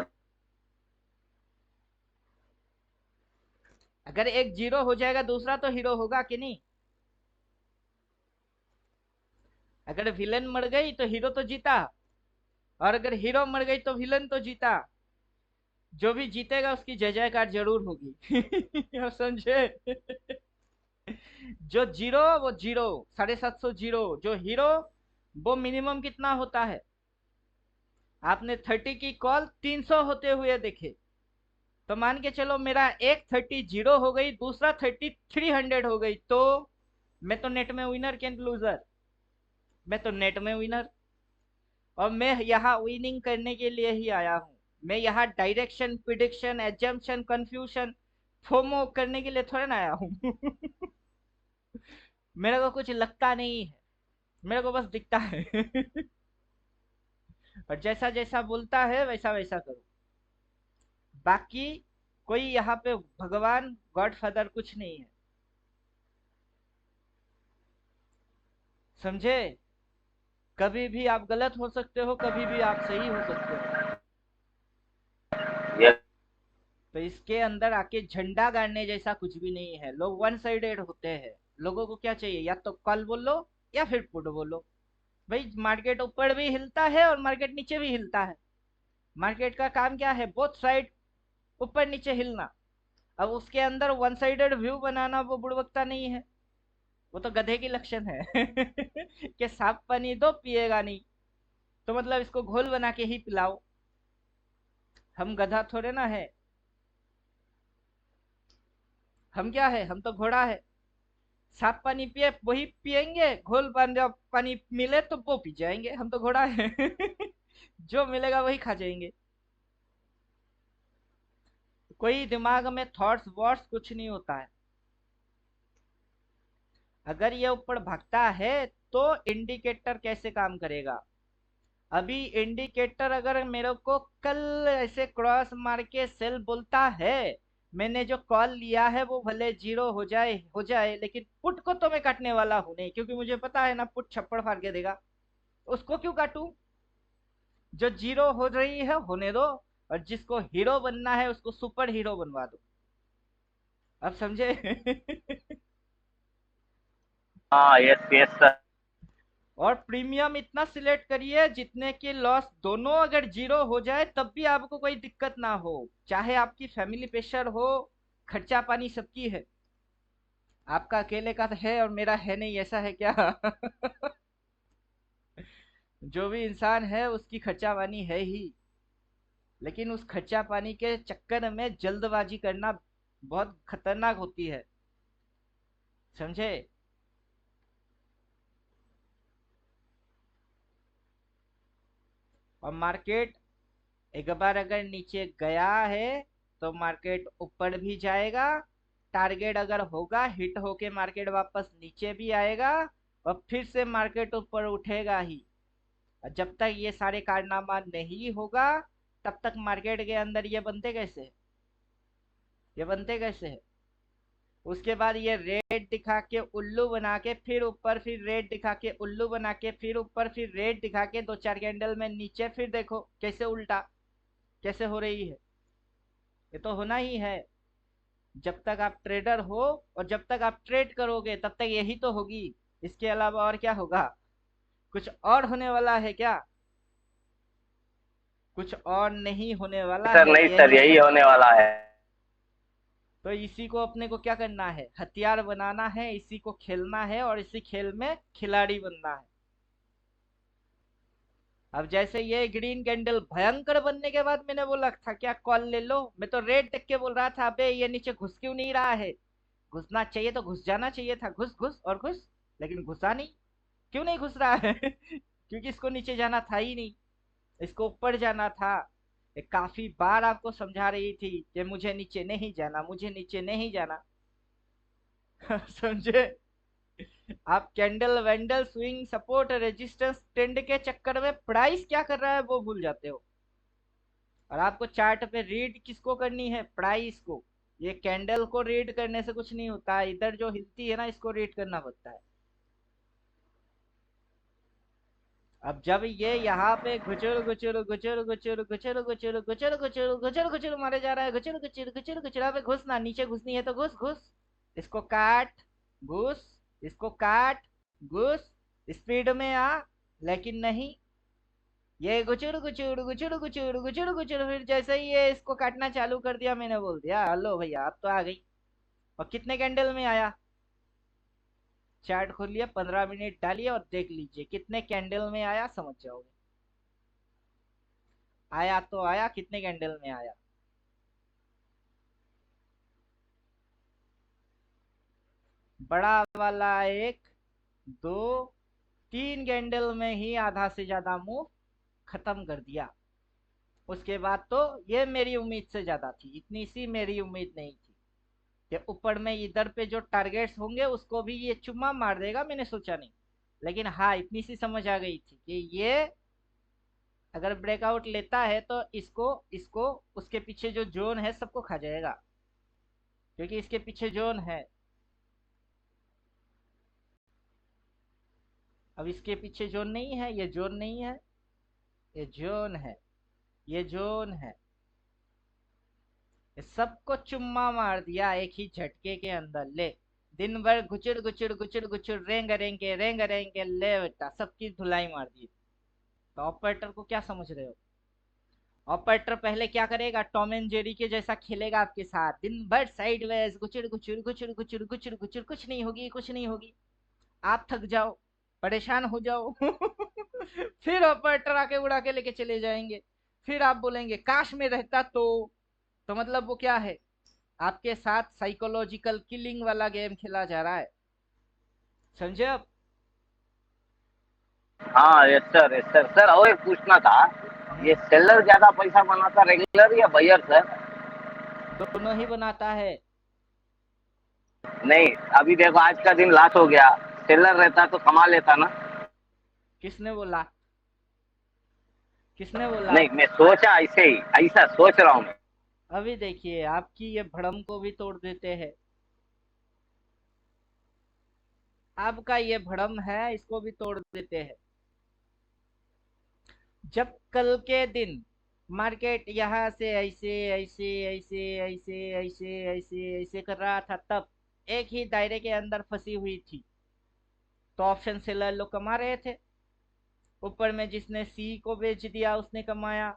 अगर एक जीरो हो जाएगा दूसरा तो हीरो होगा कि नहीं। अगर विलन मर गई तो हीरो तो जीता, और अगर हीरो मर गई तो विलन तो जीता, जो भी जीतेगा उसकी जय जयकार जरूर होगी। आप समझे। जो जीरो वो जीरो, 750 जीरो, जो हीरो वो मिनिमम कितना होता है, आपने 30 की कॉल 300 होते हुए देखे, तो मान के चलो मेरा एक 30 जीरो हो गई, दूसरा 30 300 हो गई, तो मैं तो नेट में विनर कैंट लूजर, मैं तो नेट में विनर। और मैं यहाँ विनिंग करने के लिए ही आया हूँ, मैं यहाँ direction prediction assumption confusion FOMO करने के लिए थोड़ा ना आया हूँ। मेरे को कुछ लगता नहीं है, मेरे को बस दिखता है। और जैसा जैसा बोलता है वैसा वैसा करो, बाकी कोई यहाँ पे भगवान गॉड फादर कुछ नहीं है, समझे। कभी भी आप गलत हो सकते हो, कभी भी आप सही हो सकते हो। ये। तो इसके अंदर आके झंडा गाड़ने जैसा कुछ भी नहीं है, लोग वन साइडेड होते हैं। लोगों को क्या चाहिए, या तो कल बोलो या फिर पुट बोलो। भाई मार्केट ऊपर भी हिलता है और मार्केट नीचे भी हिलता है, मार्केट का काम क्या है, बोथ साइड ऊपर नीचे हिलना। अब उसके अंदर वन साइडेड व्यू बनाना वो बुड़बकता नहीं है, वो तो गधे की लक्षण है। कि साफ पानी दो पिएगा नहीं, तो मतलब इसको घोल बना के ही पिलाओ। हम गधा थोड़े ना है, हम क्या है, हम तो घोड़ा है। साफ पानी पिए वही पिएंगे, घोल पानी मिले तो वो पी जाएंगे, हम तो घोड़ा है। जो मिलेगा वही खा जाएंगे। कोई दिमाग में थॉट्स वॉट्स कुछ नहीं होता है। अगर ये ऊपर भागता है तो इंडिकेटर कैसे काम करेगा? अभी इंडिकेटर अगर मेरे को कल ऐसे क्रॉस मार के सेल बोलता है, मैंने जो कॉल लिया है वो भले जीरो हो जाए, लेकिन पुट को तो मैं काटने वाला हूं नहीं, क्योंकि मुझे पता है ना पुट छप्पड़ फाड़ के देगा। उसको क्यों काटूं? जो जीरो हो रही है होने दो, और जिसको हीरो बनना है उसको सुपर हीरो बनवा दो। अब समझे? हाँ, यस यस सर। और प्रीमियम इतना सिलेक्ट करिए जितने की लॉस दोनों अगर जीरो हो जाए तब भी आपको कोई दिक्कत ना हो। चाहे आपकी फैमिली प्रेशर हो, खर्चा पानी सबकी है। आपका अकेले का तो है और मेरा है नहीं, ऐसा है क्या? जो भी इंसान है उसकी खर्चा पानी है ही, लेकिन उस खर्चा पानी के चक्कर में जल्दबाजी करना बहुत खतरनाक होती है। समझे? और मार्केट एक बार अगर नीचे गया है तो मार्केट ऊपर भी जाएगा। टारगेट अगर होगा हिट होके मार्केट वापस नीचे भी आएगा, और फिर से मार्केट ऊपर उठेगा ही। और जब तक ये सारे कारनामा नहीं होगा तब तक मार्केट के अंदर ये बनते कैसे है? उसके बाद ये रेड दिखा के उल्लू बना के फिर ऊपर, फिर रेड दिखा के उल्लू बना के फिर ऊपर, फिर रेड दिखा के दो चार कैंडल में नीचे, फिर देखो कैसे उल्टा कैसे हो रही है। ये तो होना ही है। जब तक आप ट्रेडर हो और जब तक आप ट्रेड करोगे तब तक यही तो होगी। इसके अलावा और क्या होगा? कुछ और होने वाला है क्या? कुछ और नहीं होने वाला सर है, नहीं सर, यही यही है। होने वाला है। तो इसी को अपने को क्या करना है? हथियार बनाना है, इसी को खेलना है और इसी खेल में खिलाड़ी बनना है। अब जैसे ये ग्रीन कैंडल भयंकर बनने के बाद मैंने बोला था क्या कॉल ले लो, मैं तो रेड देख के बोल रहा था अबे ये नीचे घुस क्यों नहीं रहा है? घुसना चाहिए तो घुस जाना चाहिए था, घुस घुस और घुस, लेकिन घुसा नहीं। क्यों नहीं घुस रहा है? क्योंकि इसको नीचे जाना था ही नहीं, इसको ऊपर जाना था। ये काफी बार आपको समझा रही थी कि मुझे नीचे नहीं जाना, मुझे नीचे नहीं जाना। समझे? आप candle vandal swing support resistance trend के चक्कर में प्राइस क्या कर रहा है वो भूल जाते हो। और आपको चार्ट पे रीड किसको करनी है? प्राइस को। ये कैंडल को रीड करने से कुछ नहीं होता है, इधर जो हिलती है ना इसको रीड करना पड़ता है। अब जब ये यहाँ पे गुचुर गुचुर गुचुर गुचुर गुचुर गुचुर गुचुर गुचुर गुचुर गुचुर मारे जा रहा है, गुचुर गुचुर गुचुर गुचुर पे घुसना, नीचे घुसनी है तो घुस घुस, इसको काट, घुस, इसको काट, घुस, स्पीड में आ। लेकिन नहीं, ये गुचुर गुचुर गुचुर गुचुर गुचुर गुचुर, फिर जैसे ही ये इसको काटना चालू कर दिया मैंने बोल दिया हेलो भैया अब तो आ गई। और कितने कैंडल में आया? चार्ट खोलिए, 15 मिनट डालिए और देख लीजिए कितने कैंडल में आया, समझ जाओगे। आया तो आया, कितने कैंडल में आया? बड़ा वाला एक, दो, तीन कैंडल में ही आधा से ज्यादा मूव खत्म कर दिया। उसके बाद तो ये मेरी उम्मीद से ज्यादा थी, इतनी सी मेरी उम्मीद नहीं थी कि ऊपर में इधर पे जो टारगेट्स होंगे उसको भी ये चुम्मा मार देगा, मैंने सोचा नहीं। लेकिन हाँ इतनी सी समझ आ गई थी कि ये अगर ब्रेकआउट लेता है तो इसको इसको उसके पीछे जो जोन है सबको खा जाएगा, क्योंकि इसके पीछे जोन है। अब इसके पीछे जोन नहीं है, ये जोन नहीं है, ये जोन है, ये जोन है। ये सबको चुम्मा मार दिया एक ही झटके के अंदर। ले, दिन भर गुचुर गुचुर गुचुर गुचुर रेंग रेंगे ले बेटा, सबकी धुलाई मार दी। तो ऑपरेटर को क्या समझ रहे हो? ऑपरेटर पहले क्या करेगा? टॉम एंड जेरी के जैसा खेलेगा आपके साथ, दिन भर साइडवेज गुचुर गुचुर गुचुर गुचुर गुचुर गुचुर, कुछ नहीं होगी कुछ नहीं होगी। आप थक जाओ, परेशान हो जाओ। फिर ऑपरेटर आके उड़ा के लेके चले जाएंगे। फिर आप बोलेंगे काश में रहता तो मतलब वो क्या है? आपके साथ साइकोलॉजिकल किलिंग वाला गेम खेला जा रहा है। समझे अब? हाँ yes sir yes sir. Sir और एक पूछना था, ये हम्म। सेलर ज्यादा पैसा बनाता रेगुलर या बायर सर? दोनों ही बनाता है। नहीं, अभी देखो आज का दिन लॉस हो गया, सेलर रहता तो कमा लेता ना। किसने बोला? किसने बोला? नहीं, मैं सोचा ऐसे ही, ऐसा सोच रहा हूँ मैं। अभी देखिए आपकी ये भ्रम को भी तोड़ देते हैं। आपका ये भ्रम है, इसको भी तोड़ देते हैं। जब कल के दिन मार्केट यहाँ से ऐसे ऐसे ऐसे ऐसे ऐसे ऐसे ऐसे कर रहा था, तब एक ही दायरे के अंदर फंसी हुई थी, तो ऑप्शन सेलर लोग कमा रहे थे। ऊपर में जिसने सी को बेच दिया उसने कमाया,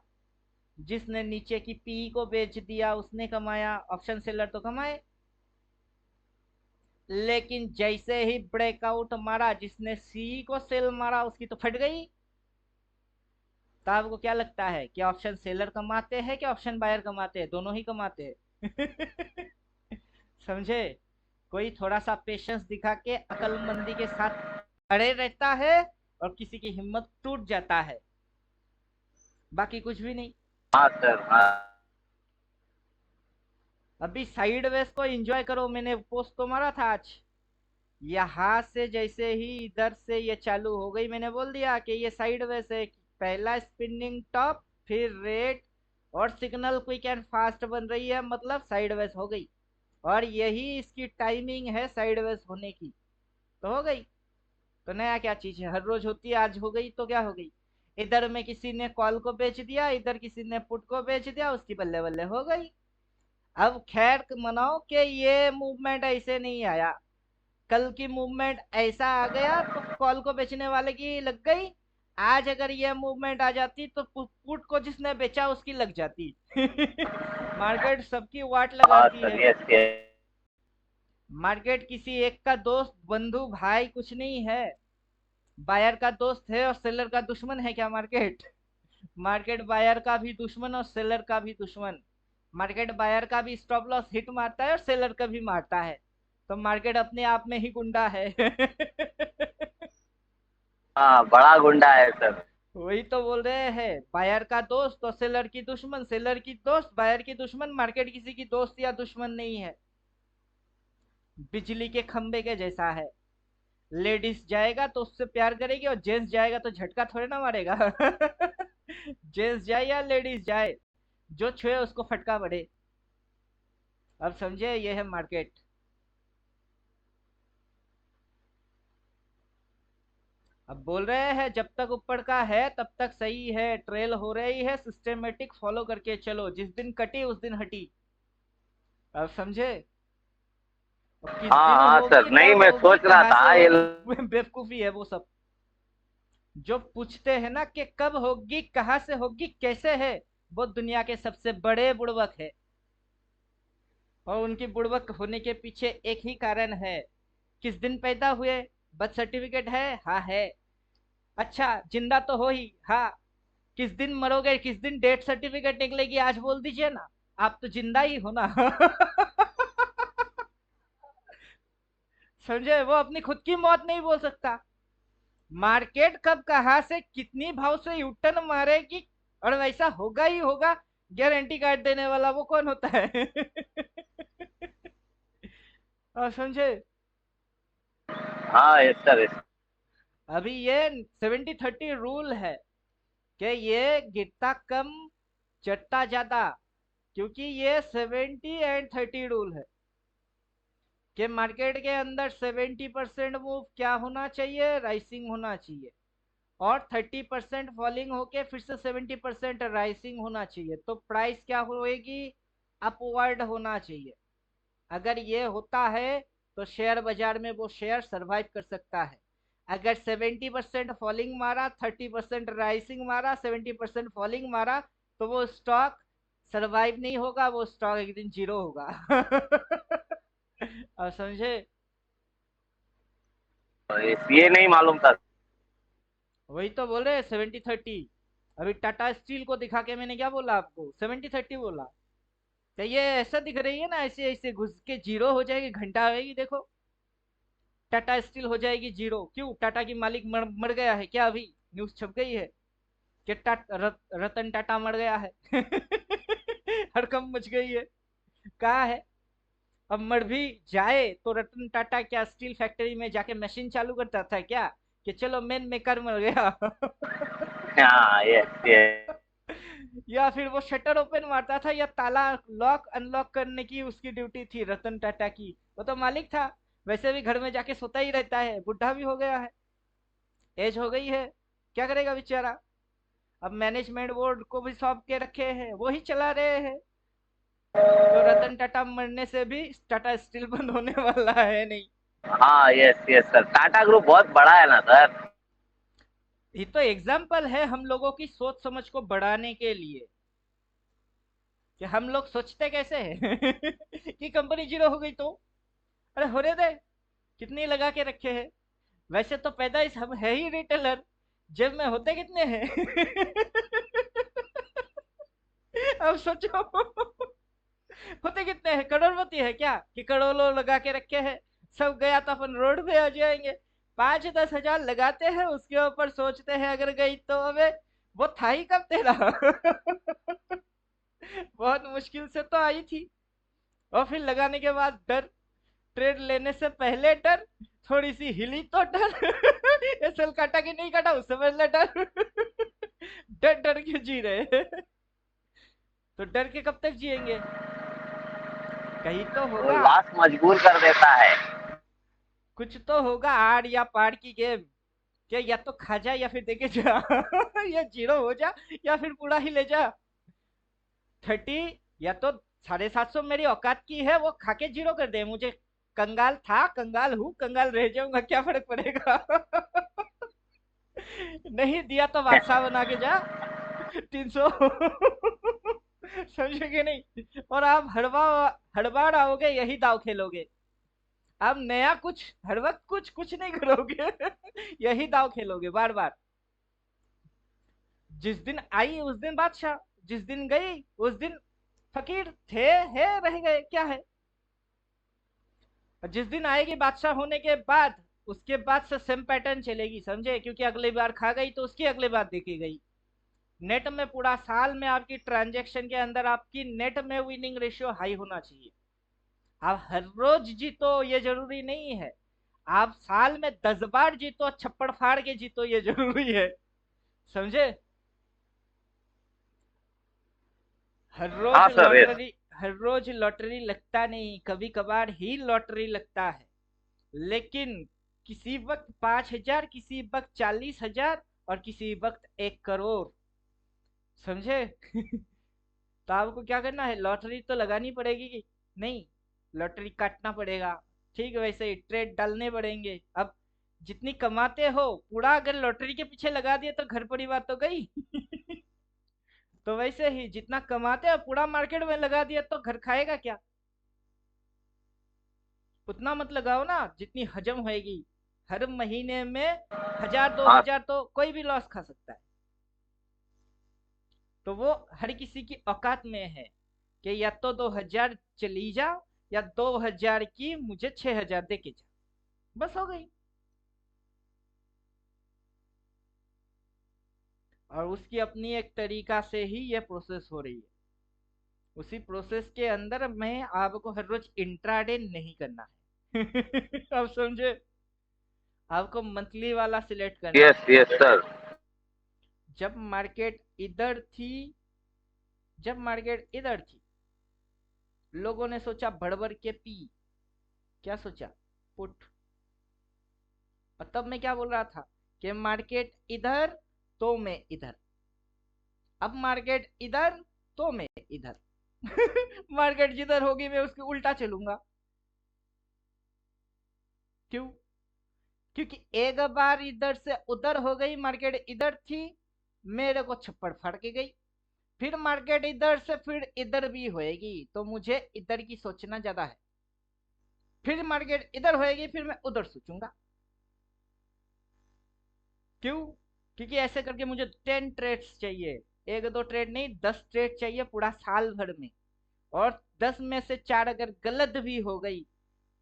जिसने नीचे की पी को बेच दिया उसने कमाया, ऑप्शन सेलर तो कमाए। लेकिन जैसे ही ब्रेकआउट मारा, जिसने सी को सेल मारा उसकी तो फट गई। तो आपको क्या लगता है कि ऑप्शन सेलर कमाते हैं कि ऑप्शन बायर कमाते हैं? दोनों ही कमाते हैं। समझे? कोई थोड़ा सा पेशेंस दिखा के अकलमंदी के साथ खड़े रहता है और किसी की हिम्मत टूट जाता है, बाकी कुछ भी नहीं। हाँ सर, हाँ। अभी साइडवेज को एंजॉय करो, मैंने पोस्ट तो मारा था आज। यहाँ से जैसे ही इधर से ये चालू हो गई, मैंने बोल दिया कि ये साइडवेज है। पहला स्पिनिंग टॉप, फिर रेड, और सिग्नल क्विक एंड फास्ट बन रही है, मतलब साइडवेज हो गई। और यही इसकी टाइमिंग है साइडवेज होने की, तो हो गई। तो नया क्या चीज है, हर रोज होती है, आज हो गई तो क्या हो गई। इधर में किसी ने कॉल को बेच दिया, इधर किसी ने पुट को बेच दिया, उसकी बल्ले बल्ले हो गई। अब खैर मनाओ कि ये मूवमेंट ऐसे नहीं आया, कल की मूवमेंट ऐसा आ गया तो कॉल को बेचने वाले की लग गई। आज अगर ये मूवमेंट आ जाती तो पुट को जिसने बेचा उसकी लग जाती। मार्केट सबकी वाट हाँ लगाती सर, है। Yes yes. मार्केट किसी एक का दोस्त बंधु भाई कुछ नहीं है। बायर का दोस्त है और सेलर का दुश्मन है क्या मार्केट? मार्केट बायर का भी दुश्मन और सेलर का भी दुश्मन। मार्केट बायर का भी स्टॉप लॉस हिट मारता है और सेलर का भी मारता है। तो मार्केट अपने आप में ही गुंडा है। हाँ, बड़ा गुंडा है सर। वही तो बोल रहे हैं, बायर का दोस्त और सेलर की दुश्मन, सेलर की दोस्त बायर की दुश्मन। मार्केट किसी की दोस्त या दुश्मन नहीं है, बिजली के खंबे के जैसा है। लेडीज जाएगा तो उससे प्यार करेगी और जेंट्स जाएगा तो झटका थोड़े ना मारेगा। जेंट्स जाए या लेडीज जाए, जो छुए उसको फटका पड़े। अब समझे, ये है मार्केट। अब बोल रहे हैं जब तक ऊपर का है तब तक सही है, ट्रेल हो रही है, सिस्टमेटिक फॉलो करके चलो, जिस दिन कटी उस दिन हटी। अब समझे? और किस हाँ दिन हाँ सर, होगी नहीं कब मैं होगी सोच रहा कहाँ से था ये। होगी, बेवकूफी है वो सब। जो पूछते हैं ना कि कब होगी कहाँ से होगी कैसे है, वो दुनिया के सबसे बड़े बुड़बक है। और उनकी बुड़बक होने के पीछे एक ही कारण है, किस दिन पैदा हुए, बर्थ सर्टिफिकेट है, हाँ है। अच्छा जिंदा तो हो ही, हाँ। किस दिन मरोगे, किस दिन डेथ सर्टिफिकेट निकलेगी, आज बोल दीजिए ना, आप तो जिंदा ही हो ना। समझे? वो अपनी खुद की मौत नहीं बोल सकता। मार्केट कब कहाँ से कितनी भाव से यूटर्न मारेगी और वैसा होगा ही होगा, गारंटी कार्ड देने वाला वो कौन होता है? और समझे? हाँ यस सर, यस। अभी ये 70-30 रूल है कि ये गिरता कम चढ़ता ज्यादा, क्योंकि ये 70 एंड 30 रूल है कि मार्केट के अंदर 70% मूव क्या होना चाहिए, राइसिंग होना चाहिए, और 30% फॉलिंग होके फिर से 70% राइसिंग होना चाहिए, तो प्राइस क्या होएगी, अपवर्ड होना चाहिए। अगर ये होता है तो शेयर बाजार में वो शेयर सरवाइव कर सकता है। अगर 70% फॉलिंग मारा, 30% राइसिंग मारा, 70% फॉलिंग मारा, तो वो स्टॉक सरवाइव नहीं होगा, वो स्टॉक एक दिन जीरो होगा। अब समझे? ये नहीं मालूम था। वही तो बोल रहे 70-30। अभी टाटा स्टील को दिखा के मैंने क्या बोला आपको, 70-30 बोला। तो ये ऐसा दिख रही है ना, ऐसे ऐसे घुस के जीरो हो जाएगी, घंटा आएगी देखो, टाटा स्टील हो जाएगी जीरो। क्यों? टाटा की मालिक मर गया है क्या? अभी न्यूज छप गई है कि रतन टाटा मर गया है। हड़कंप मच गई है। कहाँ है? अब मर्भी जाए तो रतन टाटा क्या स्टील फैक्ट्री में जाके मशीन चालू करता था क्या कि चलो मेन मेकर मर गया? हाँ, यस यस। या फिर वो शटर ओपन मारता था या ताला लॉक अनलॉक करने की उसकी ड्यूटी थी रतन टाटा की? वो तो मालिक था। वैसे भी घर में जाके सोता ही रहता है, बुढ़ा भी हो गया है, एज हो गई है, क्या करेगा बेचारा? अब मैनेजमेंट बोर्ड को भी सौंप के रखे हैं, वो ही चला रहे हैं। तो रतन टाटा मरने से भी टाटा स्टील बंद होने वाला है नहीं। हाँ, yes yes sir, Tata group बहुत बड़ा है ना सर। ये तो एग्जाम्पल है हम लोगों की सोच समझ को बढ़ाने के लिए कि हम लोग सोचते कैसे हैं कि कंपनी जीरो हो गई तो अरे होने दे, कितनी लगा के रखे हैं। वैसे तो पैदाइश हम है ही रिटेलर, जेब में होते कितने हैं? अब सोचो होते कितने हैं? करोड़पति है क्या कि करोड़ों लगा के रखे हैं? सब गया तो अपन रोड पे आ जाएंगे। 5-10 हजार लगाते हैं, उसके ऊपर सोचते हैं अगर गई तो अबे वो था ही कब तेरा? बहुत मुश्किल से तो आई थी। और फिर लगाने के बाद डर, ट्रेड लेने से पहले डर, थोड़ी सी हिली तो डर। ये सेल काटा कि नहीं काटा उससे पहले डर। डर डर के जी रहे हैं। तो डर के कब तक जिएंगे? कहीं तो वो होगा, लॉस मजबूर कर देता है। कुछ तो होगा आड़ या पार की गेम, क्या या तो खा जा या फिर देके जा। या जीरो हो जा या फिर पूरा ही ले जा। 30 या तो 750 मेरी औकात की है, वो खा के जीरो कर दे मुझे। कंगाल था, कंगाल हूँ, कंगाल रह जाऊंगा, क्या फर्क पड़ेगा? नहीं दिया तो बादशाह बना के जा। 300। समझोगे नहीं? और आप हड़बड़ा आओगे, यही दाव खेलोगे। आप नया कुछ हर वक्त कुछ कुछ नहीं करोगे। यही दाव खेलोगे बार बार। जिस दिन आई उस दिन बादशाह, जिस दिन गई उस दिन फकीर थे, है, रह गए, क्या है? जिस दिन आएगी बादशाह होने के बाद, उसके बाद से सेम पैटर्न चलेगी, समझे? क्योंकि अगली बार खा गई तो उसकी अगली बार देखी गई। नेट में पूरा साल में आपकी ट्रांजेक्शन के अंदर आपकी नेट में विनिंग रेशियो हाई होना चाहिए। आप हर रोज जीतो ये जरूरी नहीं है। आप साल में 10 बार जीतो, छप्पड़ फाड़ के जीतो, ये जरूरी है, समझे? हर रोज हाँ सर, यस। लॉटरी, हर रोज लॉटरी लगता नहीं, कभी कभार ही लॉटरी लगता है। लेकिन किसी वक्त 5 हजार, किसी वक्त 40 हजार, और किसी वक्त 1 करोड़, समझे? तो आपको क्या करना है? लॉटरी तो लगानी पड़ेगी कि नहीं? लॉटरी काटना पड़ेगा। ठीक वैसे ही ट्रेड डालने पड़ेंगे। अब जितनी कमाते हो पूरा अगर लॉटरी के पीछे लगा दिए तो घर परिवार तो गई। तो वैसे ही जितना कमाते हो पूरा मार्केट में लगा दिया तो घर खाएगा क्या? उतना मत लगाओ ना जितनी हजम होएगी। हर महीने में 1000-2000 तो कोई भी लॉस खा सकता है। तो वो हर किसी की औकात में है कि या तो 2000 चली जा, या 2000 की मुझे 6000 दे के जा, बस हो गई। और उसकी अपनी एक तरीका से ही ये प्रोसेस हो रही है। उसी प्रोसेस के अंदर में आपको हर रोज इंट्राडे नहीं करना है। आप समझे? आपको मंथली वाला सिलेक्ट करना है। Yes yes sir. जब मार्केट इधर थी, जब मार्केट इधर थी, लोगों ने सोचा भड़बड़ के पी, क्या सोचा? पुट। और तब मैं क्या बोल रहा था कि मार्केट इधर तो मैं इधर, अब मार्केट इधर तो मैं इधर। मार्केट जिधर होगी मैं उसके उल्टा चलूंगा। क्यों? क्योंकि एक बार इधर से उधर हो गई, मार्केट इधर थी, मेरे को छप्पड़ फाड़ के गई। फिर मार्केट इधर से फिर इधर भी होएगी तो मुझे इधर की सोचना ज्यादा है। फिर मार्केट इधर होएगी फिर मैं उधर सोचूंगा। क्यों? क्योंकि ऐसे करके मुझे 10 ट्रेड्स चाहिए। एक दो ट्रेड नहीं, 10 ट्रेड चाहिए पूरा साल भर में। और 10 में से 4 अगर गलत भी हो गई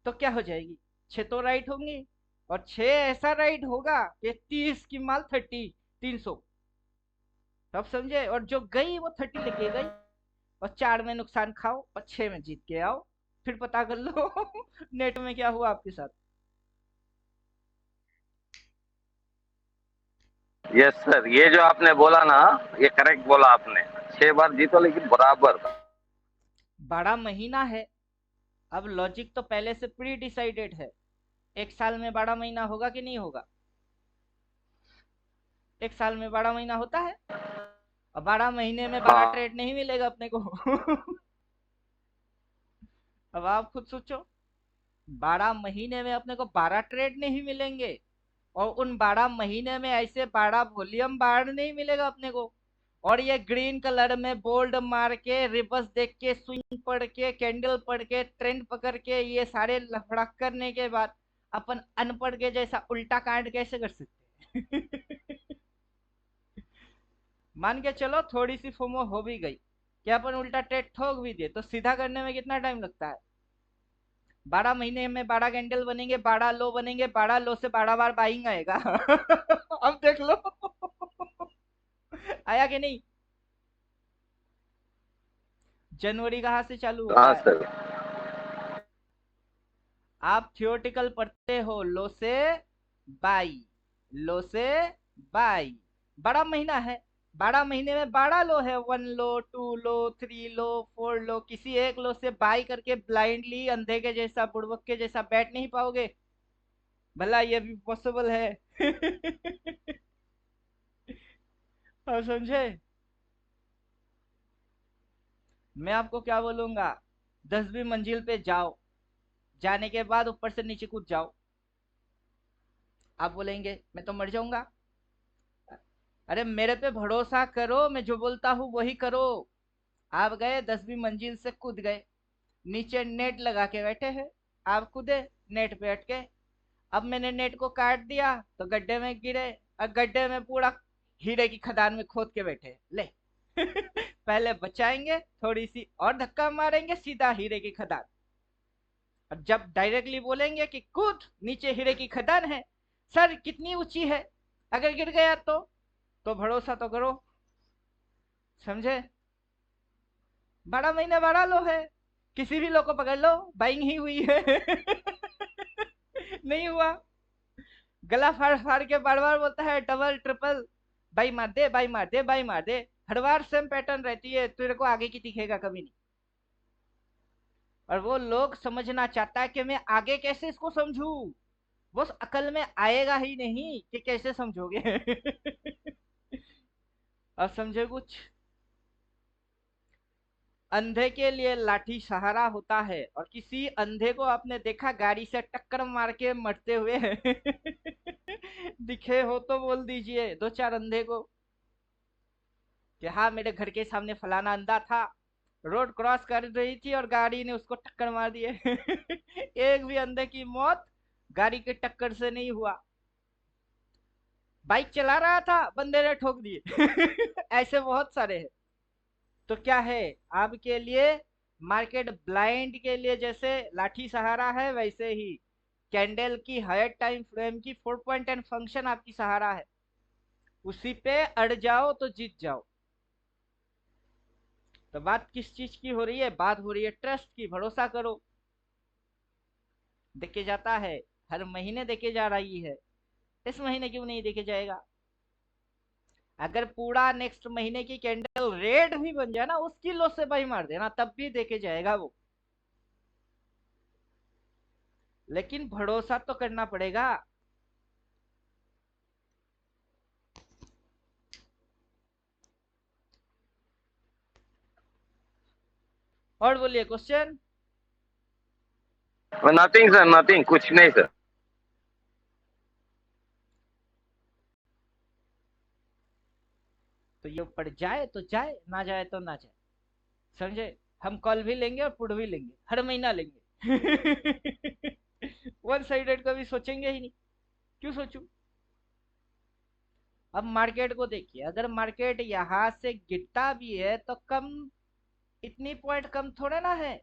तो क्या हो जाएगी? 6 तो राइट होंगी, और 6 ऐसा राइट होगा कि 30 की माल 30, 300। तब समझे? और जो गई वो 30 लेके गई। और 4 में नुकसान खाओ और 6 में जीत के आओ, फिर पता कर लो नेट में क्या हुआ आपके साथ। यस सर, ये जो आपने बोला ना, ये करेक्ट बोला आपने। 6 बार जीतो लेकिन बराबर। 12 महीना है। अब लॉजिक तो पहले से प्री डिसाइडेड है। एक साल में 12 महीना होगा कि नहीं होगा? एक साल में 12 महीना होता है, और 12 महीने में 12 हाँ ट्रेड नहीं मिलेगा अपने को अब आप खुद सोचो, 12 महीने में अपने को 12 ट्रेड नहीं मिलेंगे, और उन 12 महीने में ऐसे 12 वॉल्यूम बार नहीं मिलेगा अपने को। और ये ग्रीन कलर में बोल्ड मार के, रिवर्स देख के, स्विंग पढ़ के, कैंडल पढ़ के, ट्रेंड पकड़ के, ये सारे लफड़ा करने के बाद अपन अनपढ़ के जैसा उल्टा कांड कैसे कर सकते हैं मान के चलो थोड़ी सी फोमो हो भी गई कि अपन उल्टा ट्रेड ठोक भी दिए, तो सीधा करने में कितना टाइम लगता है? 12 महीने में 12 कैंडल बनेंगे, 12 लो बनेंगे, 12 लो से 12 बार बाइंग आएगा अब देख लो आया कि नहीं? जनवरी कहाँ से चालू होता हाँ है? सर। आप थियोटिकल पढ़ते हो, लो से बाई, लो से बाई। 12 महीना है, 12 महीने में 12 लो है, 1 लो, 2 लो, 3 लो, 4 लो। किसी एक लो से बाई करके ब्लाइंडली अंधे के जैसा, बुड़बक के जैसा बैठ नहीं पाओगे। भला ये भी पॉसिबल है आप समझे? मैं आपको क्या बोलूंगा, 10वीं मंजिल पे जाओ, जाने के बाद ऊपर से नीचे कूद जाओ। आप बोलेंगे मैं तो मर जाऊंगा। अरे मेरे पे भरोसा करो, मैं जो बोलता हूँ वही करो। आप गए 10वीं मंजिल से कूद गए, नीचे नेट लगा के बैठे हैं, आप कूदे, नेट पे अटके। अब मैंने नेट को काट दिया तो गड्ढे में गिरे, और गड्ढे में पूरा हीरे की खदान में खोद के बैठे ले पहले बचाएंगे, थोड़ी सी और धक्का मारेंगे, सीधा हीरे की खदान। और जब डायरेक्टली बोलेंगे कि कूद, नीचे हीरे की खदान है, सर कितनी ऊंची है, अगर गिर गया तो भरोसा तो करो। समझे? 12 महीने 12 लो है, किसी भी लो को पकड़ लो, बाइंग ही हुई है नहीं हुआ, गला फाड़ फाड़ के बार बार बोलता है डबल ट्रिपल, बाई मार दे, बाई मार दे, बाई मार दे। हर बार सेम पैटर्न रहती है, तेरे को आगे की दिखेगा कभी नहीं। और वो लोग समझना चाहता है कि मैं आगे कैसे इसको समझू, वो अकल में आएगा ही नहीं कि कैसे समझोगे अब समझे कुछ? अंधे के लिए लाठी सहारा होता है, और किसी अंधे को आपने देखा गाड़ी से टक्कर मार के मरते हुए दिखे हो तो बोल दीजिए दो चार अंधे को कि हाँ मेरे घर के सामने फलाना अंधा था, रोड क्रॉस कर रही थी और गाड़ी ने उसको टक्कर मार दिए एक भी अंधे की मौत गाड़ी के टक्कर से नहीं हुआ, बाइक चला रहा था बंदे ने ठोक दिए ऐसे बहुत सारे हैं। तो क्या है आपके लिए, मार्केट ब्लाइंड के लिए जैसे लाठी सहारा है, वैसे ही कैंडल की हायर टाइम फ्रेम की 4.10 फंक्शन आपकी सहारा है। उसी पे अड़ जाओ तो जीत जाओ। तो बात किस चीज की हो रही है? बात हो रही है ट्रस्ट की, भरोसा करो। देखे जाता है, हर महीने देखे जा रही है, इस महीने क्यों नहीं देखे जाएगा? अगर पूरा नेक्स्ट महीने की कैंडल रेड भी बन जाए ना, उसकी लो से बाई मार देना, तब भी देखे जाएगा वो। लेकिन भरोसा तो करना पड़ेगा। और बोलिए क्वेश्चन। नथिंग सर, नथिंग, कुछ नहीं सर। तो ये ऊपर जाए तो जाए, ना जाए तो ना जाए। समझे? हम कॉल भी लेंगे और पुट भी लेंगे, हर महीना लेंगे वन साइडेड कभी सोचेंगे ही नहीं, क्यों सोचूं? अब मार्केट को देखिए, अगर मार्केट यहां से गिरता भी है तो कम, इतनी पॉइंट कम थोड़े ना है।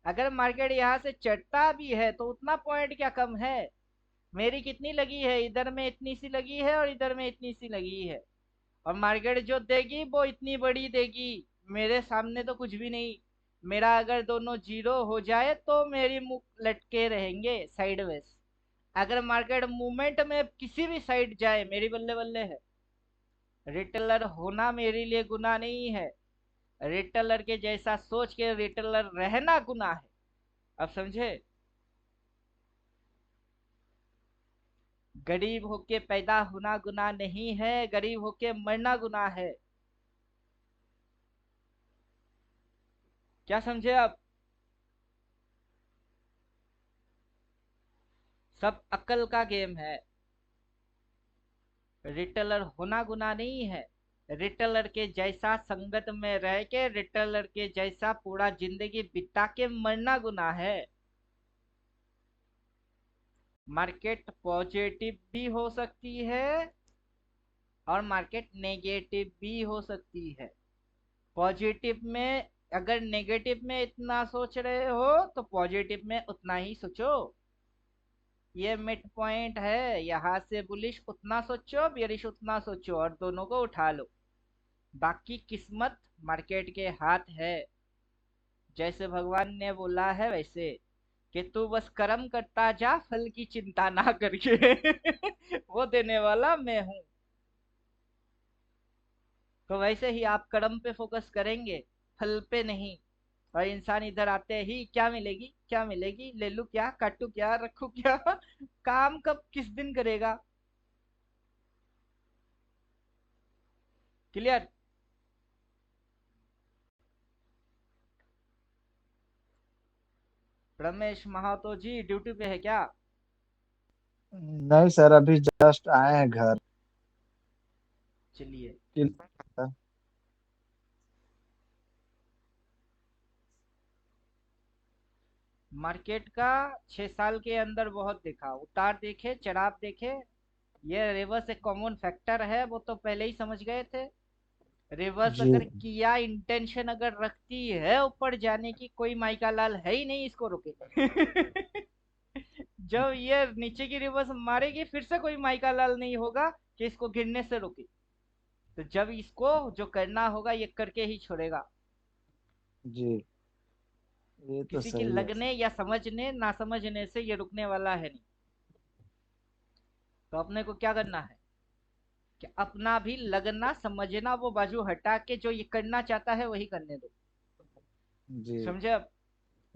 अगर मार्केट यहाँ से चढ़ता भी है तो उतना पॉइंट क्या कम है? मेरी कितनी लगी है, इधर में इतनी सी लगी है और इधर में इतनी सी लगी है, और मार्केट जो देगी वो इतनी बड़ी देगी। मेरे सामने तो कुछ भी नहीं। मेरा अगर दोनों जीरो हो जाए तो मेरी मुंह लटके रहेंगे साइडवेज। अगर मार्केट मूवमेंट में किसी भी साइड जाए मेरी बल्ले बल्ले है। रिटेलर होना मेरे लिए गुनाह नहीं है, रिटेलर के जैसा सोच के रिटेलर रहना गुनाह है। अब समझे? गरीब होके पैदा होना गुनाह नहीं है, गरीब होके मरना गुनाह है। क्या समझे आप? सब अक्ल का गेम है। रिटेलर होना गुनाह नहीं है, रिटेलर के जैसा संगत में रह के रिटेलर के जैसा पूरा जिंदगी बिता के मरना गुनाह है। मार्केट पॉजिटिव भी हो सकती है और मार्केट नेगेटिव भी हो सकती है। पॉजिटिव में अगर नेगेटिव में इतना सोच रहे हो तो पॉजिटिव में उतना ही सोचो। ये मिड पॉइंट है, यहाँ से बुलिश उतना सोचो, बेरिश उतना सोचो और दोनों को उठा लो। बाकी किस्मत मार्केट के हाथ है। जैसे भगवान ने बोला है वैसे कि तू बस कर्म करता जा, फल की चिंता ना करके वो देने वाला मैं हूँ। तो वैसे ही आप कर्म पे फोकस करेंगे, फल पे नहीं। और इंसान इधर आते ही क्या मिलेगी क्या मिलेगी, ले लूं क्या, काटू क्या, रखू क्या काम कब किस दिन करेगा? क्लियर? रमेश महातो जी ड्यूटी पे है क्या? नहीं सर, अभी जस्ट आए हैं घर। चलिए। कि- मार्केट का 6 साल के अंदर बहुत देखा, उतार देखे, चढ़ाव देखे। ये रिवर्स एक कॉमन फैक्टर है, वो तो पहले ही समझ गए थे। रिवर्स जी अगर किया, इंटेंशन अगर रखती है ऊपर जाने की, कोई माइका लाल है ही नहीं इसको रोके जब ये नीचे की रिवर्स मारेगी फिर से कोई माइका लाल नहीं होगा कि इसको गिरने से रोके। तो जब इसको जो करना होगा ये करके ही छोड़ेगा। जी, ये तो किसी की सही है। लगने या समझने ना समझने से ये रुकने वाला है नहीं। तो अपने को क्या करना है कि अपना भी लगना समझना वो बाजू हटा के जो ये करना चाहता है वही करने दो। जी समझे? अब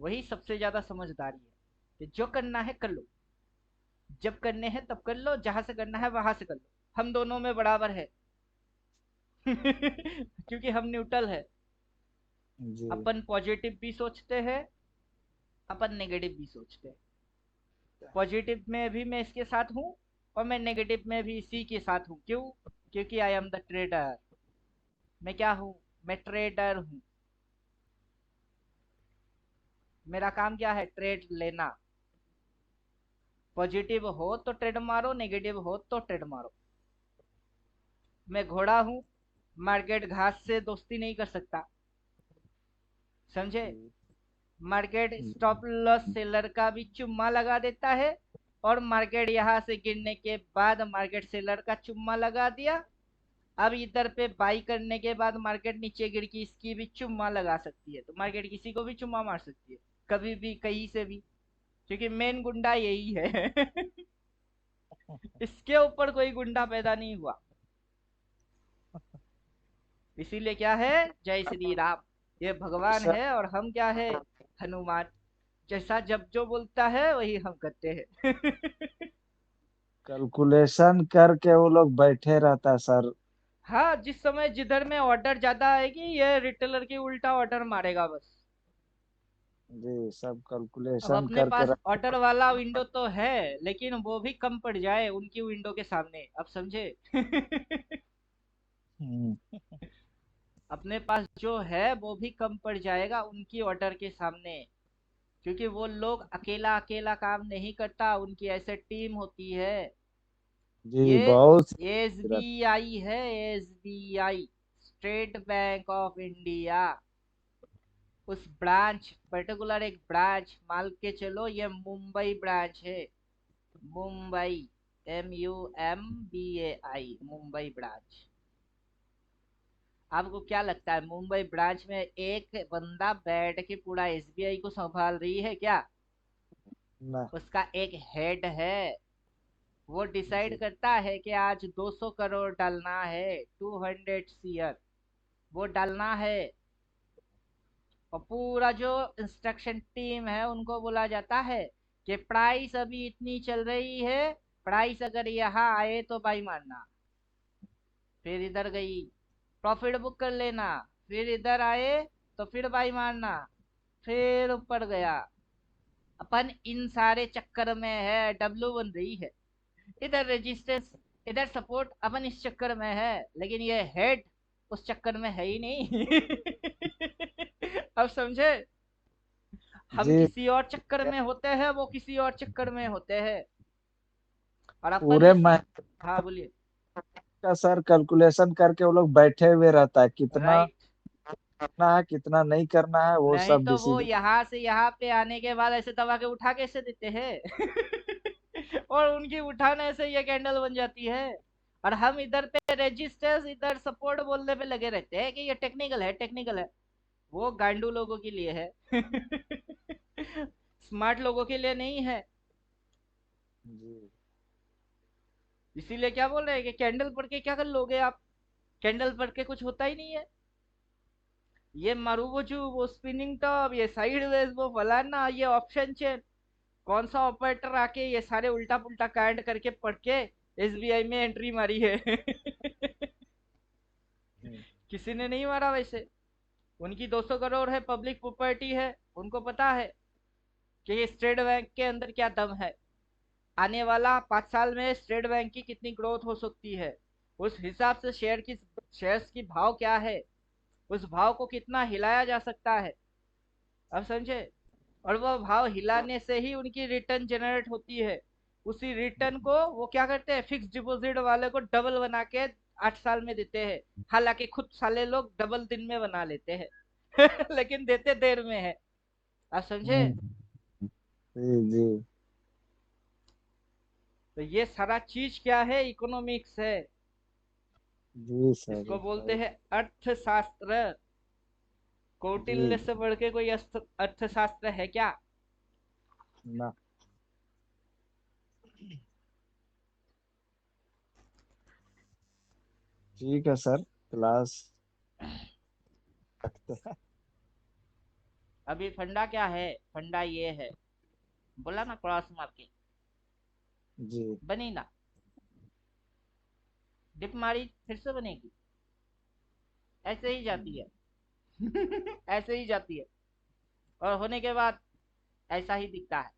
वही सबसे ज्यादा समझदारी है कि जो करना है कर लो, जब करने हैं तब कर लो, जहां से करना है वहां से कर लो। हम दोनों में बराबर है क्योंकि हम न्यूट्रल है। जी। अपन पॉजिटिव भी सोचते हैं, अपन नेगेटिव भी सोचते हैं। पॉजिटिव में भी मैं इसके साथ हूँ और मैं नेगेटिव में भी इसी के साथ हूँ। क्यों? क्योंकि आई एम द ट्रेडर। मैं क्या हूँ? मैं ट्रेडर हूँ। मेरा काम क्या है? ट्रेड लेना। पॉजिटिव हो तो ट्रेड मारो, नेगेटिव हो तो ट्रेड मारो। मैं घोड़ा हूँ, मार्केट घास से दोस्ती नहीं कर सकता। समझे? मार्केट स्टॉप लॉस सेलर का भी चुम्मा लगा देता है और मार्केट यहाँ से गिरने के बाद मार्केट सेलर का चुम्मा लगा दिया। अब इधर पे बाई करने के बाद मार्केट नीचे गिर की इसकी भी चुम्मा लगा सकती है। तो मार्केट किसी को भी चुम्मा मार सकती है, कभी भी कहीं से भी, क्योंकि मेन गुंडा यही है इसके ऊपर कोई गुंडा पैदा नहीं हुआ। इसीलिए क्या है? जय श्री राम। ये भगवान सर, है और हम क्या है? हनुमान। जैसा जब जो बोलता है वही हम करते हैं कैलकुलेशन करके वो लोग बैठे रहता है सर। हाँ, जिस समय जिधर में ऑर्डर ज्यादा आएगी ये रिटेलर की उल्टा ऑर्डर मारेगा बस। जी, सब अब कैलकुलेशन अपने करके पास ऑर्डर वाला विंडो तो है लेकिन वो भी कम पड़ जाए उनकी विंडो के सामने। अब समझे? हम्म, अपने पास जो है वो भी कम पड़ जाएगा उनकी ऑर्डर के सामने। क्योंकि वो लोग अकेला अकेला काम नहीं करता, उनकी ऐसे टीम होती है। जी ये बहुत एस सी बी आई है, S B I, State Bank of India. उस ब्रांच, पर्टिकुलर एक ब्रांच मान के चलो, ये मुंबई ब्रांच है। Mumbai, MUMBAI, Mumbai branch. आपको क्या लगता है मुंबई ब्रांच में एक बंदा बैठ के पूरा एसबीआई को संभाल रही है क्या? ना। उसका एक हेड है, वो डिसाइड जी करता है कि आज 200 करोड़ डालना है, 200 सीआर वो डालना है। और पूरा जो इंस्ट्रक्शन टीम है उनको बोला जाता है कि प्राइस अभी इतनी चल रही है, प्राइस अगर यहाँ आए तो बाई मारना, फिर इधर गई प्रॉफिट बुक कर लेना, फिर इधर आए तो फिर बाई मारना, फिर ऊपर गया। अपन इन सारे चक्कर में है, डब्लू बन रही है, इधर रेजिस्टेंस, इधर सपोर्ट, अपन इस चक्कर में है, लेकिन ये हेड उस चक्कर में है ही नहीं। अब समझे? हम जी। किसी और चक्कर में होते हैं, वो किसी और चक्कर में होते हैं, और अपन पूरे इसी। महीने हाँ बोलिए। का सर कैलकुलेशन करके वो लोग बैठे हुए रहता है, कितना राइट। करना है कितना नहीं करना है वो नहीं सब तो वो डिसीजन। यहाँ से यहाँ पे आने के बाद ऐसे दबा के उठा कैसे देते हैं? और उनकी उठाने से ये कैंडल बन जाती है, और हम इधर पे रेजिस्टेंस, इधर सपोर्ट बोलने पे लगे रहते हैं कि ये टेक्निकल है, टेक्निकल है। वो गांडू लोगों के लिए है। स्मार्ट लोगों के लिए नहीं है। जी इसीलिए क्या बोल रहे हैं कि कैंडल पढ़ के क्या कर लोगे आप? कैंडल पढ़ के कुछ होता ही नहीं है। ये मारूबोचू, वो स्पिनिंग टॉप, ये साइडवेज, वो फलाना, ये ऑप्शन चेन, कौन सा ऑपरेटर आके ये सारे उल्टा पुल्टा कांड करके पढ़ के एसबीआई में एंट्री मारी है? किसी ने नहीं मारा वैसे। उनकी 200 करोड़ है, पब्लिक प्रॉपर्टी है, उनको पता है कि स्टेट बैंक के अंदर क्या दम है, आने वाला 5 साल में स्टेट बैंक की कितनी ग्रोथ हो सकती है, उस हिसाब से शेयर्स की भाव क्या है, उस भाव को कितना हिलाया जा सकता है। अब समझे? और वो भाव हिलाने से ही उनकी रिटर्न जनरेट होती है। उसी रिटर्न को वो क्या करते हैं, फिक्स डिपॉजिट वाले को डबल बना के 8 साल में देते हैं। हालांकि खुद साले लोग डबल दिन में बना लेते हैं। लेकिन देते देर में है। आप समझे? जी जी तो ये सारा चीज क्या है, इकोनॉमिक्स है। जी सर इसको बोलते सही। हैं अर्थशास्त्र। जी कौटिल्य से बढ़ के कोई अर्थशास्त्र है क्या? ना। ठीक है सर, क्लास रखते हैं। अभी फंडा क्या है? फंडा ये है, बोला ना क्रॉस मार्केट जी बनी ना, डिप मारी फिर से बनेगी, ऐसे ही जाती है। ऐसे ही जाती है, और होने के बाद ऐसा ही दिखता है।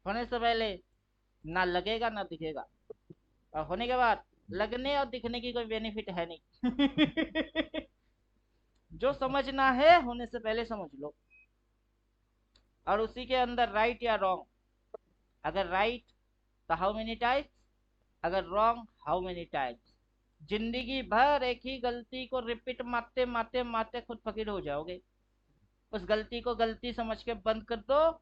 होने से पहले ना लगेगा ना दिखेगा, और होने के बाद लगने और दिखने की कोई बेनिफिट है नहीं। जो समझना है होने से पहले समझ लो, और उसी के अंदर राइट या रॉन्ग। अगर राइट तो हाउ मेनी टाइम्स, अगर रॉन्ग हाउ मेनी टाइम्स। जिंदगी भर एक ही गलती को रिपीट मारते मारते मारते खुद फकीर हो जाओगे। उस गलती को गलती समझ के बंद कर दो,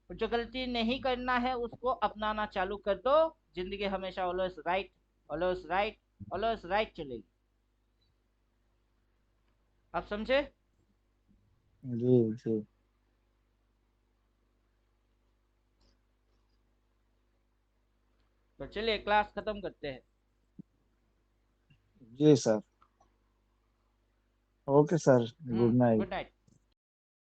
जो गलती नहीं करना है उसको अपनाना चालू कर दो। जिंदगी हमेशा always right, always right, always right चलेगी। आप समझे? जी जी तो चलिए क्लास खत्म करते हैं। जी sir. Okay sir, good night. Good night.